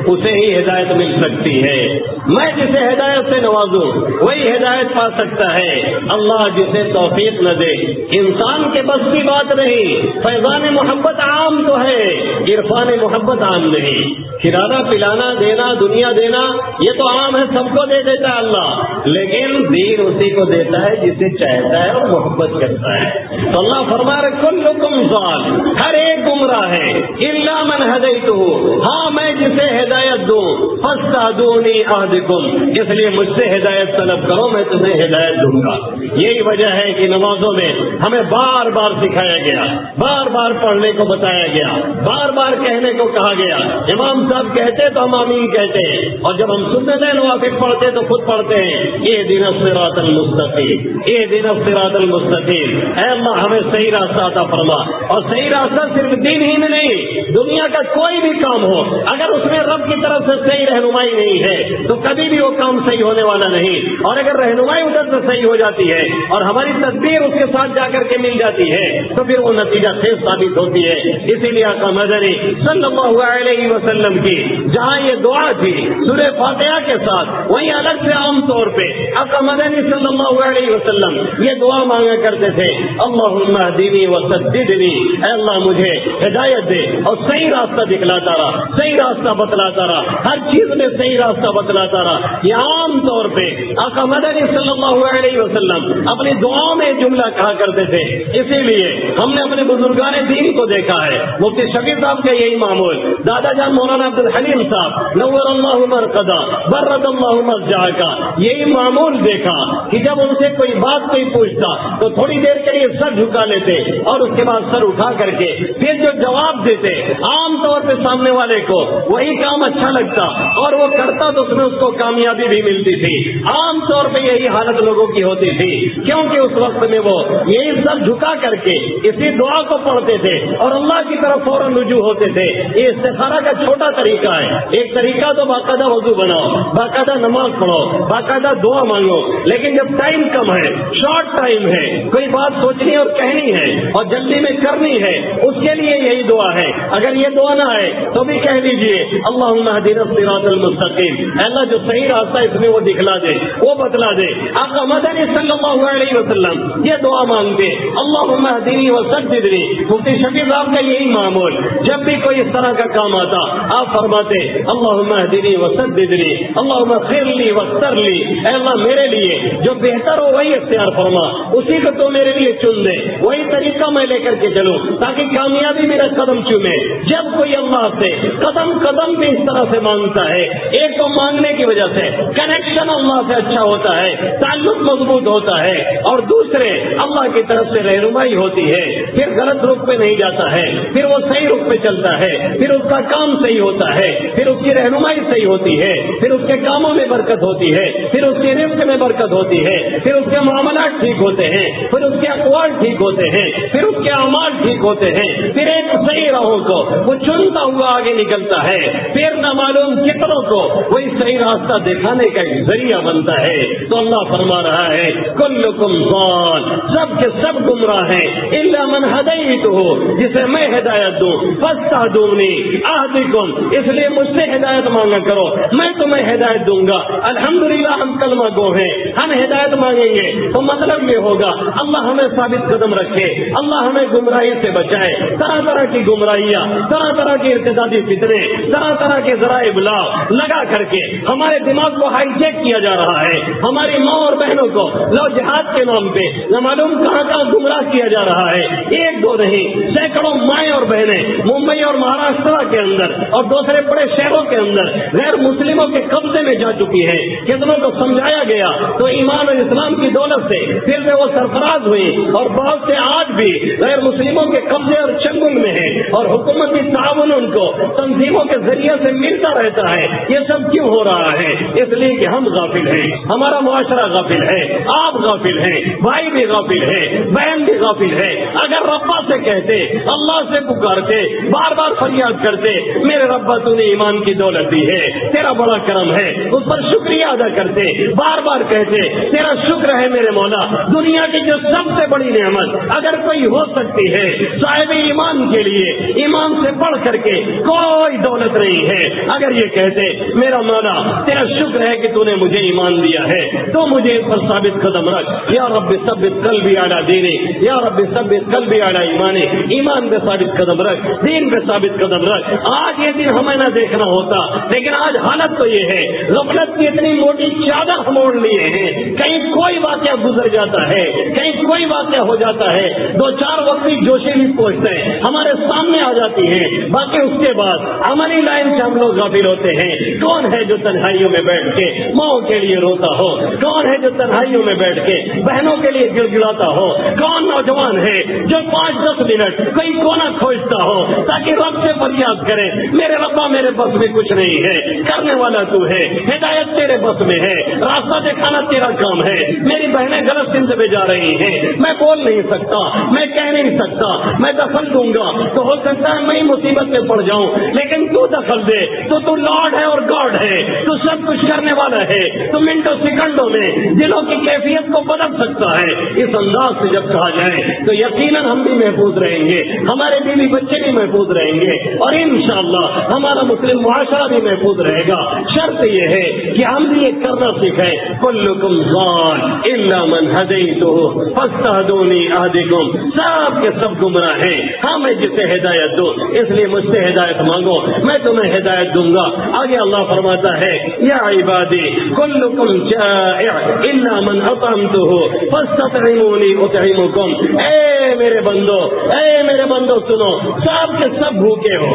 اسے ہی ہدایت مل سکتی ہے، میں جسے ہدایت سے نوازوں وہی ہدایت پا سکتا ہے. اللہ جسے توفیق نہ دے انسان کے بس کی بات نہیں. فیضان محبت عام تو ہے، عرفان محبت عام نہیں. کھلانا پلانا دینا دنیا دینا یہ تو عام ہے، سب کو دے دیتا ہے اللہ، لیکن دین اسی کو دیتا ہے جسے چاہتا ہے اور محبت کرتا ہے. تو اللہ فرما رہے کلکم ضال، ہر ایک گمراہ ہے الا من ہدیتہ، ہاں میں جسے ہدایت دوں، فاستہدونی اہدکم، اس لیے مجھ سے ہدایت طلب کرو، میں تمہیں ہدایت دوں گا۔ یہی وجہ ہے کہ نمازوں میں ہمیں بار بار سکھایا گیا، بار بار پڑھنے کو بتایا گیا، بار بار کہنے کو کہا گیا۔ امام صاحب کہتے تو ہم آمین کہتے ہیں، اور جب ہم سنت نوافل پڑھتے تو خود پڑھتے ہیں اہدنا الصراط المستقیم، اہدنا الصراط المستقیم، اے اللہ ہمیں صحیح راستہ عطا فرما۔ اور صحیح راستہ صرف دین ہی میں نہیں، دنیا کا کوئی بھی کام ہو، اگر اس میں رب کی طرف سے صحیح رہنمائی نہیں ہے تو کبھی بھی وہ کام صحیح ہونے والا نہیں۔ اور اگر رہنمائی ادھر سے صحیح ہو جاتی ہے اور ہماری تدبیر اس کے ساتھ جا کر کے مل جاتی ہے تو پھر وہ نتیجہ خیز ثابت ہوتی ہے۔ اسی لیے آقا مدنی صلی اللہ علیہ وسلم کی جہاں یہ دعا تھی سورہ فاتحہ کے ساتھ، وہیں الگ سے عام طور پہ آقا مدنی صلی اللہ علیہ وسلم یہ دعا مانگا کرتے تھے، اللہم اہدنی وسددنی، اے اللہ مجھے ہدایت دے اور صحیح راستہ دکھلاتا رہا، صحیح راستہ بتلاتا رہا، ہر چیز میں صحیح راستہ بتلاتا رہا۔ یہ عام طور پہ آقا مدنی صلی اللہ علیہ وسلم اپنی دعاؤں میں جملہ کہا کرتے تھے۔ اسی لیے ہم نے اپنے بزرگان دین کو دیکھا ہے، مفتی شفیع صاحب کا یہی معمول، دادا جان مولانا عبد الحلیم صاحب نور اللہ مرقدہ برد اللہ مرجع کا یہی معمول دیکھا کہ جب ان سے کوئی بات کوئی پوچھتا تو تھوڑی دیر کے لیے سر جھکا لیتے اور اس کے بعد سر اٹھا کر کے پھر جو جواب دیتے عام طور پہ سامنے والے کو وہی کام اچھا لگتا اور وہ کرتا تو اس میں اس کو کامیابی بھی ملتی تھی۔ عام طور پہ یہی حالت لوگوں کی ہوتی تھی، کیونکہ اس وقت میں وہ یہی سر جھکا کر کے اسی دعا کو پڑھتے تھے اور اللہ کی طرف فوراً رجوع ہوتے تھے۔ یہ استخارہ کا چھوٹا طریقہ ہے، ایک طریقہ تو باقاعدہ وضو بناؤ، باقاعدہ نماز پڑھو، باقاعدہ دعا مانگو، لیکن جب ٹائم کم ہے، شارٹ ٹائم ہے، کوئی بات سوچنی اور کہنی ہے اور جلدی میں کرنی ہے، اس کے لیے یہی دعا ہے۔ اگر یہ دعا نہ ہے تو بھی کہہ دیجئے اللہم اہدنا الصراط المستقیم، اے اللہ جو صحیح راستہ اس میں وہ دکھلا دے، وہ بتلا دے۔ آقا مدنی صلی اللہ علیہ وسلم یہ دعا مانگتے اللہم اہدنی وسددنی۔ مفتی شفیع صاحب کا یہی معمول، جب بھی کوئی اس طرح کا کام آتا آپ فرماتے اللہم اہدنی وسددنی، اللہم اغفر لی واغفر لی، اے اللہ میرے لیے جو بہتر ہو وہی اختیار فرما، اسی کو تو میرے لیے چن دے، وہی طریقہ میں لے کر کے چلوں تاکہ کامیابی میرا قدم چومے۔ جب کوئی اللہ سے قدم قدم بھی اس طرح سے مانگتا ہے، ایک تو مانگنے کی وجہ سے کنیکشن اللہ سے اچھا ہوتا ہے، تعلق مضبوط ہوتا ہے، اور دوسرے اللہ کی طرف سے رہنمائی ہوتی ہے، پھر غلط رخ پہ نہیں جاتا ہے، پھر وہ صحیح رخ پہ چلتا ہے، پھر اس کا کام صحیح ہوتا ہے، پھر اس کی رہنمائی صحیح ہوتی ہے، پھر اس کے کاموں میں برکت ہوتی ہے، پھر اس کے رزق میں برکت ہوتی ہے، پھر اس کے معاملات ٹھیک ہوتے ہیں، پھر اس کے اقوال ٹھیک ہوتے ہیں، پھر اس کے اعمال ٹھیک ہوتے ہیں، پھر ایک صحیح راہوں کو وہ چنتا ہوا آگے نکلتا ہے، پھر نہ معلوم کتنوں کو وہی صحیح راستہ دکھانے کا ایک ذریعہ بنتا ہے۔ تو اللہ فرما رہا ہے کلکم ضال، سب کے سب گمراہ ہیں، الا من ہدیتہ، جسے میں ہدایت دوں، فاستہدونی اہدکم، اس لیے مجھ سے ہدایت مانگا کرو، میں تمہیں ہدایت دوں گا۔ الحمدللہ ہم کلمہ گو ہیں، ہم ہدایت مانگیں گے تو مطلب یہ ہوگا اللہ ہمیں ثابت قدم رکھے، اللہ ہمیں گمراہی سے بچائے، طرح طرح کی گمراہیاں، طرح طرح کے ارتدادی فتنے، طرح طرح کے ذرائع ابلاغ لگا کر کے ہمارے دماغ کو ہائی جیک کیا جا رہا ہے، ہماری ماں اور بہنوں کو لو جہاد کے نام پہ نہ معلوم کہاں کہاں گمراہ کیا جا رہا ہے۔ ایک دو نہیں، سینکڑوں مائیں اور بہنیں ممبئی اور مہاراشٹر کے اندر اور دوسرے بڑے شہروں کے اندر غیر مسلموں کے قبضے میں جا چکی ہے۔ کتنوں کو سمجھایا گیا تو ایمان اور اسلام کی دولت سے پھر سے وہ سرفراز ہوئی، اور بہت سے آج بھی غیر مسلموں کے قبضے اور چنگل میں ہیں، اور حکومتی تعاون ان کو تنظیموں کے ذریعے سے ملتا رہتا ہے۔ یہ سب کیوں ہو رہا ہے؟ اس لیے کہ ہم غافل ہیں، ہمارا معاشرہ غافل ہے، آپ غافل ہیں، بھائی بھی غافل ہے، بہن بھی غافل ہے۔ اگر ربا سے کہتے، اللہ سے پکارتے، بار بار فریاد کرتے میرے ربا تو نے ایمان کی دولت دی ہے، تیرا بڑا کرم ہے، اس پر شکریہ ادا کرتے، بار بار کہتے تیرا شکر ہے میرے مولا، دنیا کی جو سب سے بڑی نعمت اگر کوئی ہو سکتی ہے صاحب ایمان کے لیے، ایمان سے بڑھ کر کے کوئی دولت نہیں ہے۔ اگر یہ کہتے میرا مولا تیرا شکر ہے کہ تو نے مجھے ایمان دیا ہے، تو مجھے اس پر ثابت قدم رکھ، یا رب ثبت قلبی علی دینی، یا رب ثبت قلبی علی ایمانی، ایمان پہ ثابت قدم رکھ، دین پہ ثابت قدم رکھ۔ آج یہ دن ہمیں نہ دیکھنا ہوتا، لیکن آج حالت تو یہ ہے، غفلت کی اتنی موٹی چادر ہم اوڑھ لیے ہیں، کہیں کوئی واقعہ گزر جاتا ہے، کہیں کوئی واقعہ ہو جاتا ہے، دو چار وقتی جوشے بھی پہنچتے ہیں ہمارے سامنے آ جاتی ہیں، باقی اس کے بعد عملی لائن سے ہم لوگ غافل ہوتے ہیں۔ کون ہے جو تنہائیوں میں بیٹھ کے ماؤں کے لیے روتا ہو؟ کون ہے جو تنہائیوں میں بیٹھ کے بہنوں کے لیے گڑ گڑاتا ہو؟ کون نوجوان ہے جو 5-10 منٹ کوئی کونا کھوجتا ہو تاکہ رب سے فریاد کرے، میرے ربا میرے بس میں کچھ نہیں ہے، کرنے والا تو ہے، ہدایت تیرے بس میں ہے، راستہ دکھانا تیرا کام ہے۔ میری بہنیں غلط سمت پہ جا رہی ہیں، میں بول نہیں سکتا، میں کہہ نہیں سکتا، میں دخل دوں گا تو ہو سکتا ہے میں مصیبت میں پڑ جاؤں، لیکن تو دخل دے تو لارڈ ہے اور گاڈ ہے، تو سب کچھ کرنے والا ہے، تو منٹوں سیکنڈوں میں دلوں کی کیفیت کو بدل سکتا ہے۔ اس انداز سے جب کہا جائے تو یقیناً ہم بھی محفوظ رہیں گے، ہمارے بیوی بچے بھی محفوظ رہیں گے، اور انشاءاللہ ہمارا مسلم معاشرہ بھی محفوظ رہے گا۔ شرط یہ ہے کہ ہم بھی یہ کرنا سیکھیں، کلکم ضال الا من ہدیتہ فاستہدونی اہدکم، سب کے سب گمراہ ہیں، ہاں میں جسے ہدایت دوں، اس لیے مجھ سے ہدایت مانگو، میں تمہیں ہدایت دوں گا۔ آگے اللہ فرماتا ہے یا عبادی کلکم جائع الا من اطعمتہ فاستطعمونی اطعمکم، اے میرے بندو سنو، سب کے سب بھوکے ہو،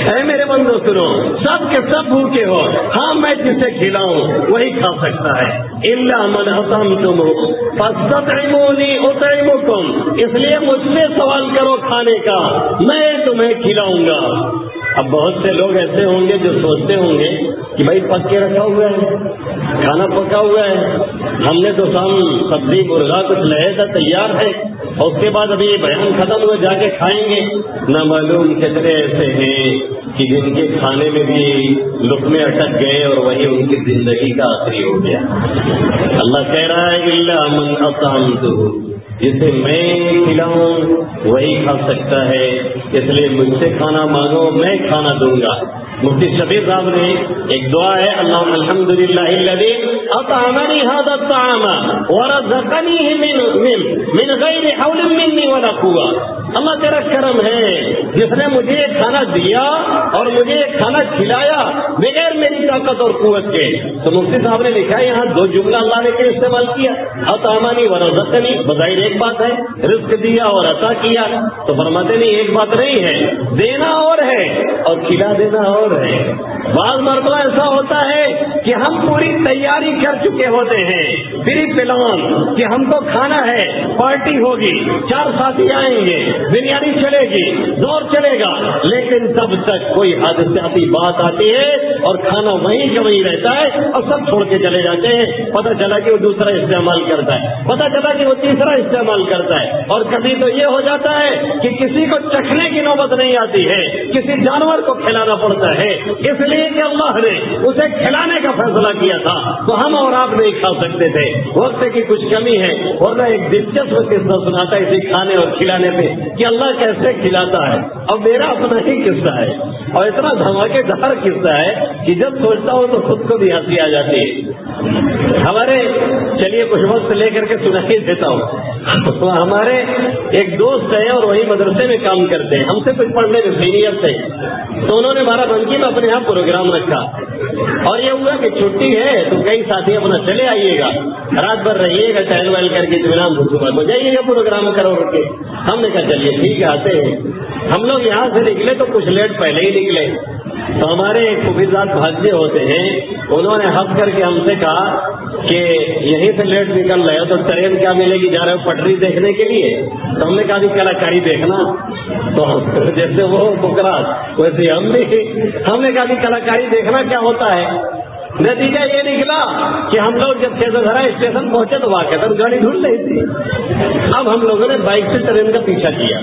اے میرے بندو سنو، سب کے سب بھوکے ہو، ہاں میں جسے کھلاؤں وہی کھا سکتا ہے، الا من اطعمتم فاستطعمونی اطعمکم، اس لیے مجھ سے سوال کرو کھانے کا، میں تمہیں کھلاؤں گا۔ اب بہت سے لوگ ایسے ہوں گے جو سوچتے ہوں گے کہ بھائی پک کے رکھا ہوا ہے، کھانا پکا ہوا ہے، ہم نے تو سبزی مرغا کچھ لہے تھا تیار ہے، اور اس کے بعد ابھی یہ بیان ختم ہوئے جا کے کھائیں گے۔ نہ معلوم کتنے ایسے ہیں کہ جن کے کھانے میں بھی لقمے اٹک گئے اور وہی ان کی زندگی کا آخری ہو گیا۔ اللہ کہہ رہا ہے الا من اطعمتہ، جسے میں کھلاؤں وہی کھا سکتا ہے، اس لیے مجھ سے کھانا مانگو، میں کھانا دوں گا۔ مفتی شئیر صاحب نے ایک دعا ہے، اللہم الحمدللہ الذی اطعمنی ھذا الطعام ورزقنیہ من غیر حول منی ولا قوہ، اللہ تیرا کرم ہے جس نے مجھے یہ کھانا دیا اور مجھے یہ کھانا کھلایا بغیر میری طاقت اور قوت کے۔ تو مفتی صاحب نے لکھا یہاں دو جملہ اللہ نے کیوں استعمال کیا، اطعمنی ورزقنی، بظاہر ایک بات ہے رزق دیا اور عطا کیا، تو فرماتے نہیں ایک بات نہیں ہے، دینا اور ہے اور کھلا دینا اور ہے۔ بعض مرتبہ ایسا ہوتا ہے کہ ہم پوری تیاری کر چکے ہوتے ہیں، پھر پلان کہ ہم کو کھانا ہے، پارٹی ہوگی، 4 ساتھی آئیں گے، بریانی چلے گی، زور چلے گا، لیکن تب تک کوئی حادثاتی بات آتی ہے اور کھانا وہیں کا وہیں رہتا ہے اور سب چھوڑ کے چلے جاتے ہیں، پتہ چلا کہ وہ دوسرا استعمال کرتا ہے، پتہ چلا کہ وہ تیسرا استعمال کرتا ہے، اور کبھی تو یہ ہو جاتا ہے کہ کسی کو چکھنے کی نوبت نہیں آتی ہے، کسی جانور کو کھلانا پڑتا ہے، اس لیے کہ اللہ نے اسے کھلانے کا فیصلہ کیا تھا، تو ہم اور آپ نہیں کھا سکتے تھے، وقت کی کچھ کمی ہے۔ ورنہ ایک دلچسپ قصہ سناتا ہے اسی کھانے اور کھلانے پہ کہ اللہ کیسے کھلاتا ہے، اور میرا اپنا ہی قصہ ہے، اور اتنا دھماکے دار قصہ ہے کہ جب سوچتا ہوں تو خود کو بھی ہنسی آ جاتی ہے۔ ہمارے چلیے کچھ وقت لے کر کے سنا ہی دیتا ہوں، ہمارے ایک دوست ہے اور وہی مدرسے میں کام کرتے ہیں، ہم سے کچھ پڑھنے کے سینئر تھے، تو انہوں نے ہمارا بنکی میں اپنے یہاں پروگرام رکھا، اور یہ ہوا کہ چھٹی ہے تو کئی ساتھی اپنا چلے آئیے گا، رات بھر رہیے گا، ٹہل وہل کر کے اطمینان ہو جائیے گا پروگرام کرو کے۔ ہم نے کہا چلیے ٹھیک ہے آتے ہیں۔ ہم لوگ یہاں سے نکلے تو کچھ لیٹ پہلے ہی نکلے، تو ہمارے حفیظات بھاجے ہوتے ہیں، انہوں نے ہنس کر کے ہم سے کہا کہ یہیں سے لیٹ نکل رہے ہو تو ٹرین کیا ملے گی، جا رہے ہو پٹری دیکھنے کے لیے؟ تو ہم نے کہا کلاکاری دیکھنا، تو جیسے وہ بکرات ویسے ہم نے کہا کلاکاری دیکھنا کیا ہوتا ہے۔ نتیجہ یہ نکلا کہ ہم لوگ جب کیسا اسٹیشن پہنچے تو واقعہ گاڑی ڈھونڈ رہی تھی۔ اب ہم لوگوں نے بائک سے ٹرین کا پیچھا کیا،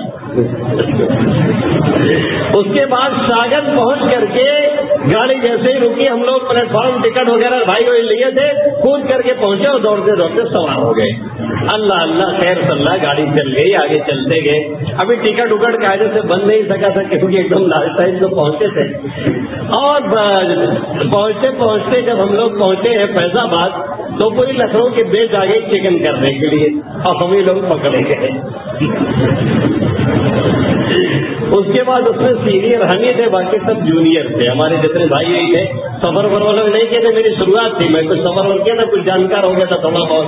اس کے بعد شاگرد پہنچ کر کے گاڑی جیسے ہی رکی ہم لوگ پلیٹ فارم ٹکٹ وغیرہ بھائی وہی لیے تھے, کود کر کے پہنچے اور دوڑتے دوڑتے سوار ہو گئے. اللہ اللہ خیر صلی اللہ, گاڑی چل گئی, آگے چلتے گئے. ابھی ٹکٹ وکٹ قاعدے سے بن نہیں سکا تھا کیونکہ ایک دم لال سائز تو پہنچے تھے. اور پہنچتے پہنچتے جب ہم لوگ پہنچے ہیں فیض آباد تو پوری لکھنؤ کے بیچ آ گئی چکن کرنے کے لیے اور ہم ہی لوگ پکڑے گئے. اس کے بعد اس میں سینئر ہم ہی تھے, باقی سب جونیئر تھے. ہمارے جتنے بھائی ہوئی تھے سفر والے نہیں کہتے, میری شروعات تھی, میں کچھ سفر اور کیا تھا, کچھ جانکار ہو گیا تھا تھوڑا بہت.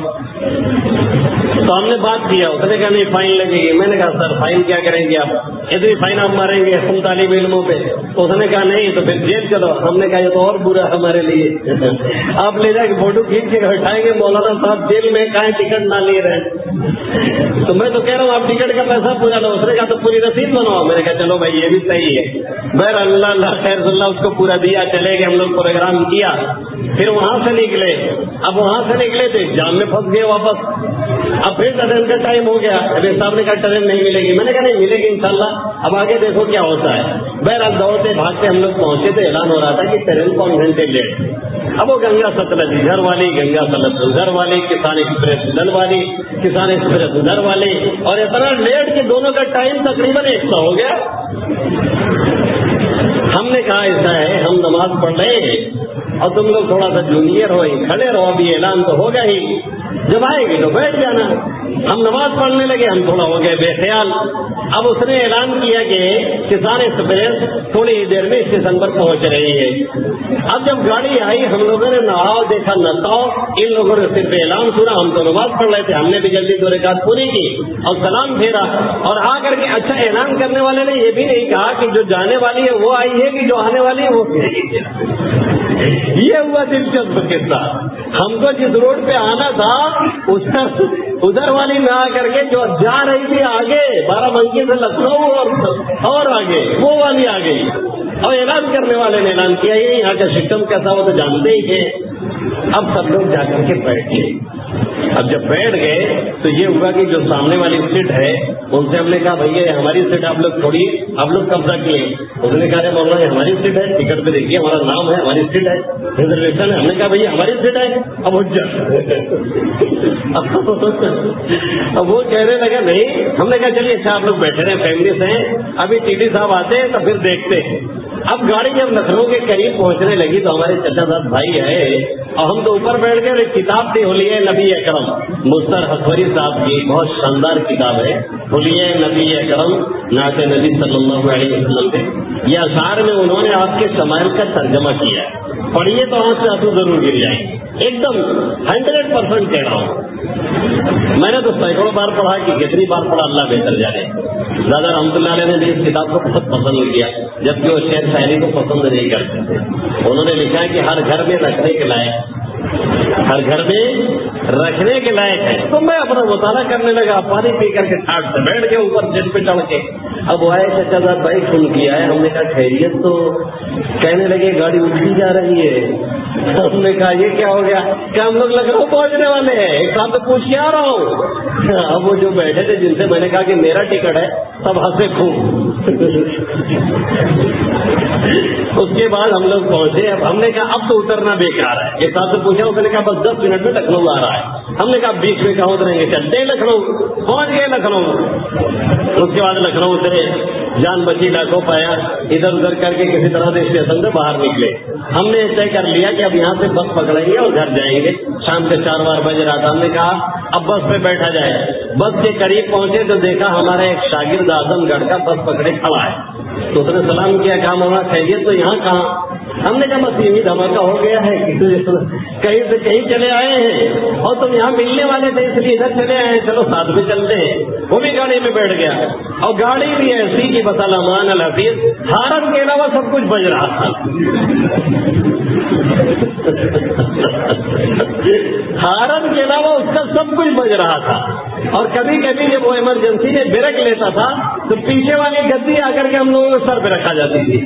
تو ہم نے بات کیا, اس نے کہا نہیں فائن لگے گی. میں نے کہا سر فائن کیا کریں گے آپ, اتنی فائن آپ ماریں گے ہم طالب علموں پہ. اس نے کہا نہیں تو پھر جیل چلو. ہم نے کہا یہ تو اور برا ہمارے لیے, آپ لے جا کے فوٹو کھینچ کے اٹھائیں گے مولانا صاحب جیل میں, کہیں ٹکٹ نہ لے رہے. تو میں تو کہہ رہا ہوں آپ ٹکٹ کا پیسہ پورا لو. اس نے کہا تو پوری رسید بنواؤ. میں نے کہا چلو بھائی یہ بھی صحیح ہے. بہر اللہ اللہ خیر اللہ اس کو پورا دیا, چلے گئے. ہم لوگ پروگرام کیا, پھر وہاں سے نکلے. اب وہاں سے نکلے تو جام میں پھنس گئے واپس. اب پھر ٹرین کا ٹائم ہو گیا. ابھی صاحب نے کہا ٹرین نہیں ملے گی. میں نے کہا نہیں ملے گی انشاءاللہ, اب آگے دیکھو کیا ہوتا ہے. بہرحال دوڑتے بھاگتے ہم لوگ پہنچے تو اعلان ہو رہا تھا کہ ٹرین 5 گھنٹے لیٹ. اب وہ گنگا ستلج ادھر والی, گنگا ستلج ادھر والی, کسان ایکسپریس ادھر والی, کسان ایکسپریس ادھر والی, اور اتنا لیٹ کہ دونوں کا ٹائم تقریباً 100 ہو گیا. ہم نے کہا ایسا ہے ہم نماز پڑھ رہے ہیں اور تم لوگ تھوڑا سا جونیئر ہو, کھڑے رہو, ابھی اعلان تو ہوگا ہی, جب آئے گی تو بیٹھ جانا. ہم نماز پڑھنے لگے, ہم تھوڑا ہو گئے بے خیال. اب اس نے اعلان کیا کہ کسان ایکسپریس تھوڑی ہی دیر میں اسٹیشن پر پہنچ رہی ہے. اب جب گاڑی آئی ہم لوگوں نے نہاؤ دیکھا نتاؤ, ان لوگوں نے صرف اعلان سنا, ہم تو نماز پڑھ رہے تھے. ہم نے بھی جلدی 2 رکعت پوری کی اور سلام پھیرا اور آ کر کے اچھا اعلان کرنے والے نے یہ بھی نہیں کہا کہ جو جانے والی ہے وہ آئی ہے کہ جو آنے والی ہے وہ پھیری. یہ ہوا دلچسپ قصہ. ہم کو جس روڈ پہ آنا تھا ادھر والی میں آ کر کے جو جا رہی تھی آگے 12 بنکی سے لکھنؤ اور آگے وہ والی آ گئی. اور اعلان کرنے والے نے اعلان کیا یہ یہاں کا سسٹم کیسا ہو تو جانتے ہی تھے. اب سب لوگ جا کر کے بیٹھ گئے. اب جب بیٹھ گئے تو یہ ہوا کہ جو سامنے والی سیٹ ہے ان سے ہم نے کہا بھیا ہماری سیٹ آپ لوگ چھوڑیے, آپ لوگ قبضہ کیے. اس نے کہا مولانا یہ ہماری سیٹ ہے, ٹکٹ پہ دیکھیے ہمارا نام ہے, ہماری سیٹ ہے, ریزرویشن ہے. ہم نے کہا بھیا ہماری سیٹ ہے. اب اب وہ کہنے لگا نہیں. ہم نے کہا چلیے اچھا آپ لوگ بیٹھے رہے, فیملی سے ہیں, ابھی ٹی ٹی صاحب آتے ہیں تو پھر دیکھتے ہیں. اب گاڑی جب لکھنؤ کے قریب پہنچنے لگی تو ہمارے چچا صاحب بھائی آئے اور ہم تو اوپر بیٹھ گئے. ایک کتاب تھی حلیہ نبی اکرم, مستر حسوری صاحب کی بہت شاندار کتاب ہے حلیہ نبی اکرم نعت نبی صلی اللہ علیہ وسلم پہ. یہ اشعار میں انہوں نے آپ کے شمائل کا ترجمہ کیا ہے. پڑھیے تو آنکھ سے آنسو ضرور گر جائیں گے. ایک دم 100% کہہ رہا ہوں. میں نے تو سینکڑوں بار پڑھا کہ کتنی بار پڑھا اللہ بہتر جانے. دادا رحمۃ اللہ علیہ نے بھی اس کتاب کو بہت پسند کیا, جبکہ وہ شعر شاعری کو پسند نہیں کرتے تھے. انہوں نے لکھا ہے کہ ہر گھر میں رکھنے کے لائق, ہر گھر میں رکھنے کے لائق ہے. تو میں اپنا مطالعہ کرنے لگا, پانی پی کر کے ٹھاٹ سے بیٹھ کے اوپر جیٹ پہ چڑھ کے. اب وہ آئے چچا صاحب بھائی فون کیا ہے. ہم نے کہا خیریت, تو کہنے لگے گاڑی اٹھتی جا رہی ہے. ہم نے کہا یہ کیا ہو گیا, کہ ہم لوگ لکھنؤ پہنچنے والے ہیں, ایک ساتھ تو پوچھ کے آ رہا ہوں. اب وہ جو بیٹھے تھے جن سے میں نے کہا کہ میرا ٹکٹ ہے, سب ہنسے خوب. اس کے بعد ہم لوگ پہنچے. اب ہم نے کہا اب تو اترنا بیکار ہے. ایک ساتھ سے پوچھا, اس نے کہا بس 10 منٹ میں لکھنؤ آ رہا ہے. ہم نے کہا 20 میں کہاں اتریں گے, چلتے ہیں لکھنؤ. پہنچ گئے لکھنؤ. اس کے بعد لکھنؤ اترے, جان بچی لاکھوں پایا, ادھر ادھر کر کے کسی طرح سے اسٹیشن سے باہر نکلے. ہم نے طے کر لیا کہ اب یہاں سے بس پکڑیں گے اور گھر جائیں گے. شام کے 4 بج رہا تھا. ہم نے کہا اب بس پہ بیٹھا جائے. بس کے قریب پہنچے تو دیکھا ہمارا ایک شاگرد اعظم گڑھ کا بس پکڑے کھڑا ہے. تو اس نے سلام کیا, کہا مولانا خیریت, تو یہاں کہاں. ہم نے کہا بس یہی دھماکہ ہو گیا ہے, کہیں سے کہیں چلے آئے ہیں اور تم یہاں ملنے والے تھے اس لیے ادھر چلے آئے ہیں, چلو ساتھ میں چلتے ہیں. وہ بھی گاڑی میں بیٹھ گیا اور گاڑی بھی ایسی کہ بس الامان الحفیظ, ہارن کے علاوہ سب کچھ بج رہا تھا. ہارن کے علاوہ اس کا سب کچھ بج رہا تھا. اور کبھی کبھی جب وہ ایمرجنسی میں بریک لیتا تھا تو پیچھے والی گدی آ کر کے ہم لوگوں کو سر پہ رکھا جاتی تھی.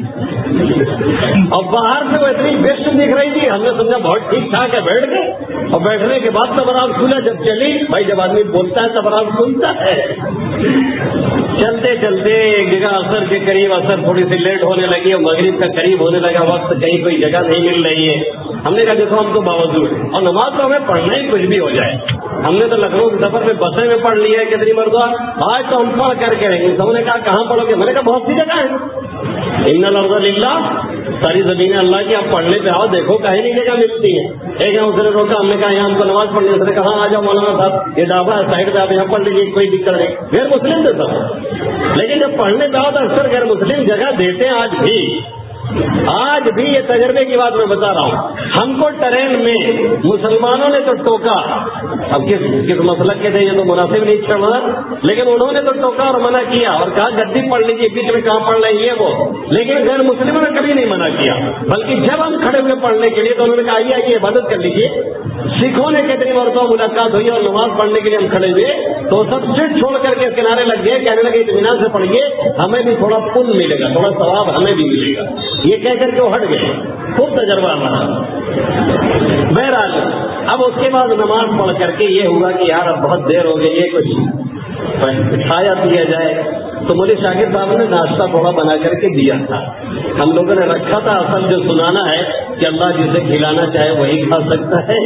اور باہر سے وہ اتنی بیسٹ دکھ رہی تھی, ہم نے سمجھا بہت ٹھیک ٹھاک ہے, بیٹھ گئے. اور بیٹھنے کے بعد تب آواز کھلا جب چلی. بھائی جب آدمی بولتا ہے تب آواز سنتا ہے. چلتے چلتے ایک جگہ عصر کے قریب، عصر تھوڑی سی لیٹ ہونے لگی اور مغرب کا قریب ہونے لگا وقت، کہیں کوئی جگہ نہیں مل رہی ہے. ہم نے کہا دیکھو ہم تو باوجود اور نماز تو ہمیں پڑھنا ہی کچھ بھی ہو جائے. ہم نے تو لکھنؤ کے سفر میں بسیں میں پڑھ لی ہے کتنی مرتبہ، آج تو ہم پڑھ کر کے رہیں گے. سب نے کہا کہاں پڑھو گے؟ میں نے کہا بہت سی جگہ ہے. ان الارض للہ، ساری زمینیں اللہ کی، آپ پڑھنے پہ آؤ دیکھو کہیں نہیں جگہ ملتی ہے. ایک یہاں اس نے روکا، ہم نے کہا یہاں ہم کو نماز پڑھنی ہے. اس نے کہا آ جاؤ مولانا صاحب یہ ڈھابا ہے سائڈ پہ، آپ یہاں پڑھ لیجیے کوئی دقت نہیں. غیر مسلم تھے سب، لیکن جب پڑھنے پہ آؤ تو اکثر غیر مسلم جگہ دیتے ہیں. آج بھی یہ تجربے کی بات میں بتا رہا ہوں. ہم کو ٹرین میں مسلمانوں نے تو ٹوکا، اب کس مسلک کے تھے یہ تو مناسب نہیں چھڑ رہا، لیکن انہوں نے تو ٹوکا اور منع کیا اور کہا گدی پڑھ لیجیے، بیچ میں کہاں پڑھ رہے ہیں یہ وہ. لیکن غیر مسلموں نے کبھی نہیں منع کیا، بلکہ جب ہم کھڑے ہوئے پڑھنے کے لیے تو انہوں نے کہا آئیے آئیے عبادت کر لیجیے. سکھوں نے کتنی مرتبہ ملاقات ہوئی اور نماز پڑھنے کے لیے ہم کھڑے ہوئے تو سب سیٹ چھوڑ کر کے کنارے لگ گئے، کہنے لگے اطمینان سے پڑھیے، ہمیں بھی تھوڑا پن ملے گا، تھوڑا ثواب ہمیں بھی ملے گا. یہ کہہ کر کے وہ ہٹ گئے. خوب تجربہ ہمارا. بہرحال اب اس کے بعد نماز پڑھ کر کے یہ ہوا کہ یار اب بہت دیر ہو گئی ہے، کچھ کھایا پیا جائے. تو مجھے شاگرد صاحب نے ناشتہ تھوڑا بنا کر کے دیا تھا. ہم لوگوں نے رکھا تھا. اصل جو سنانا ہے کہ اللہ جسے کھلانا چاہے وہی کھا سکتا ہے،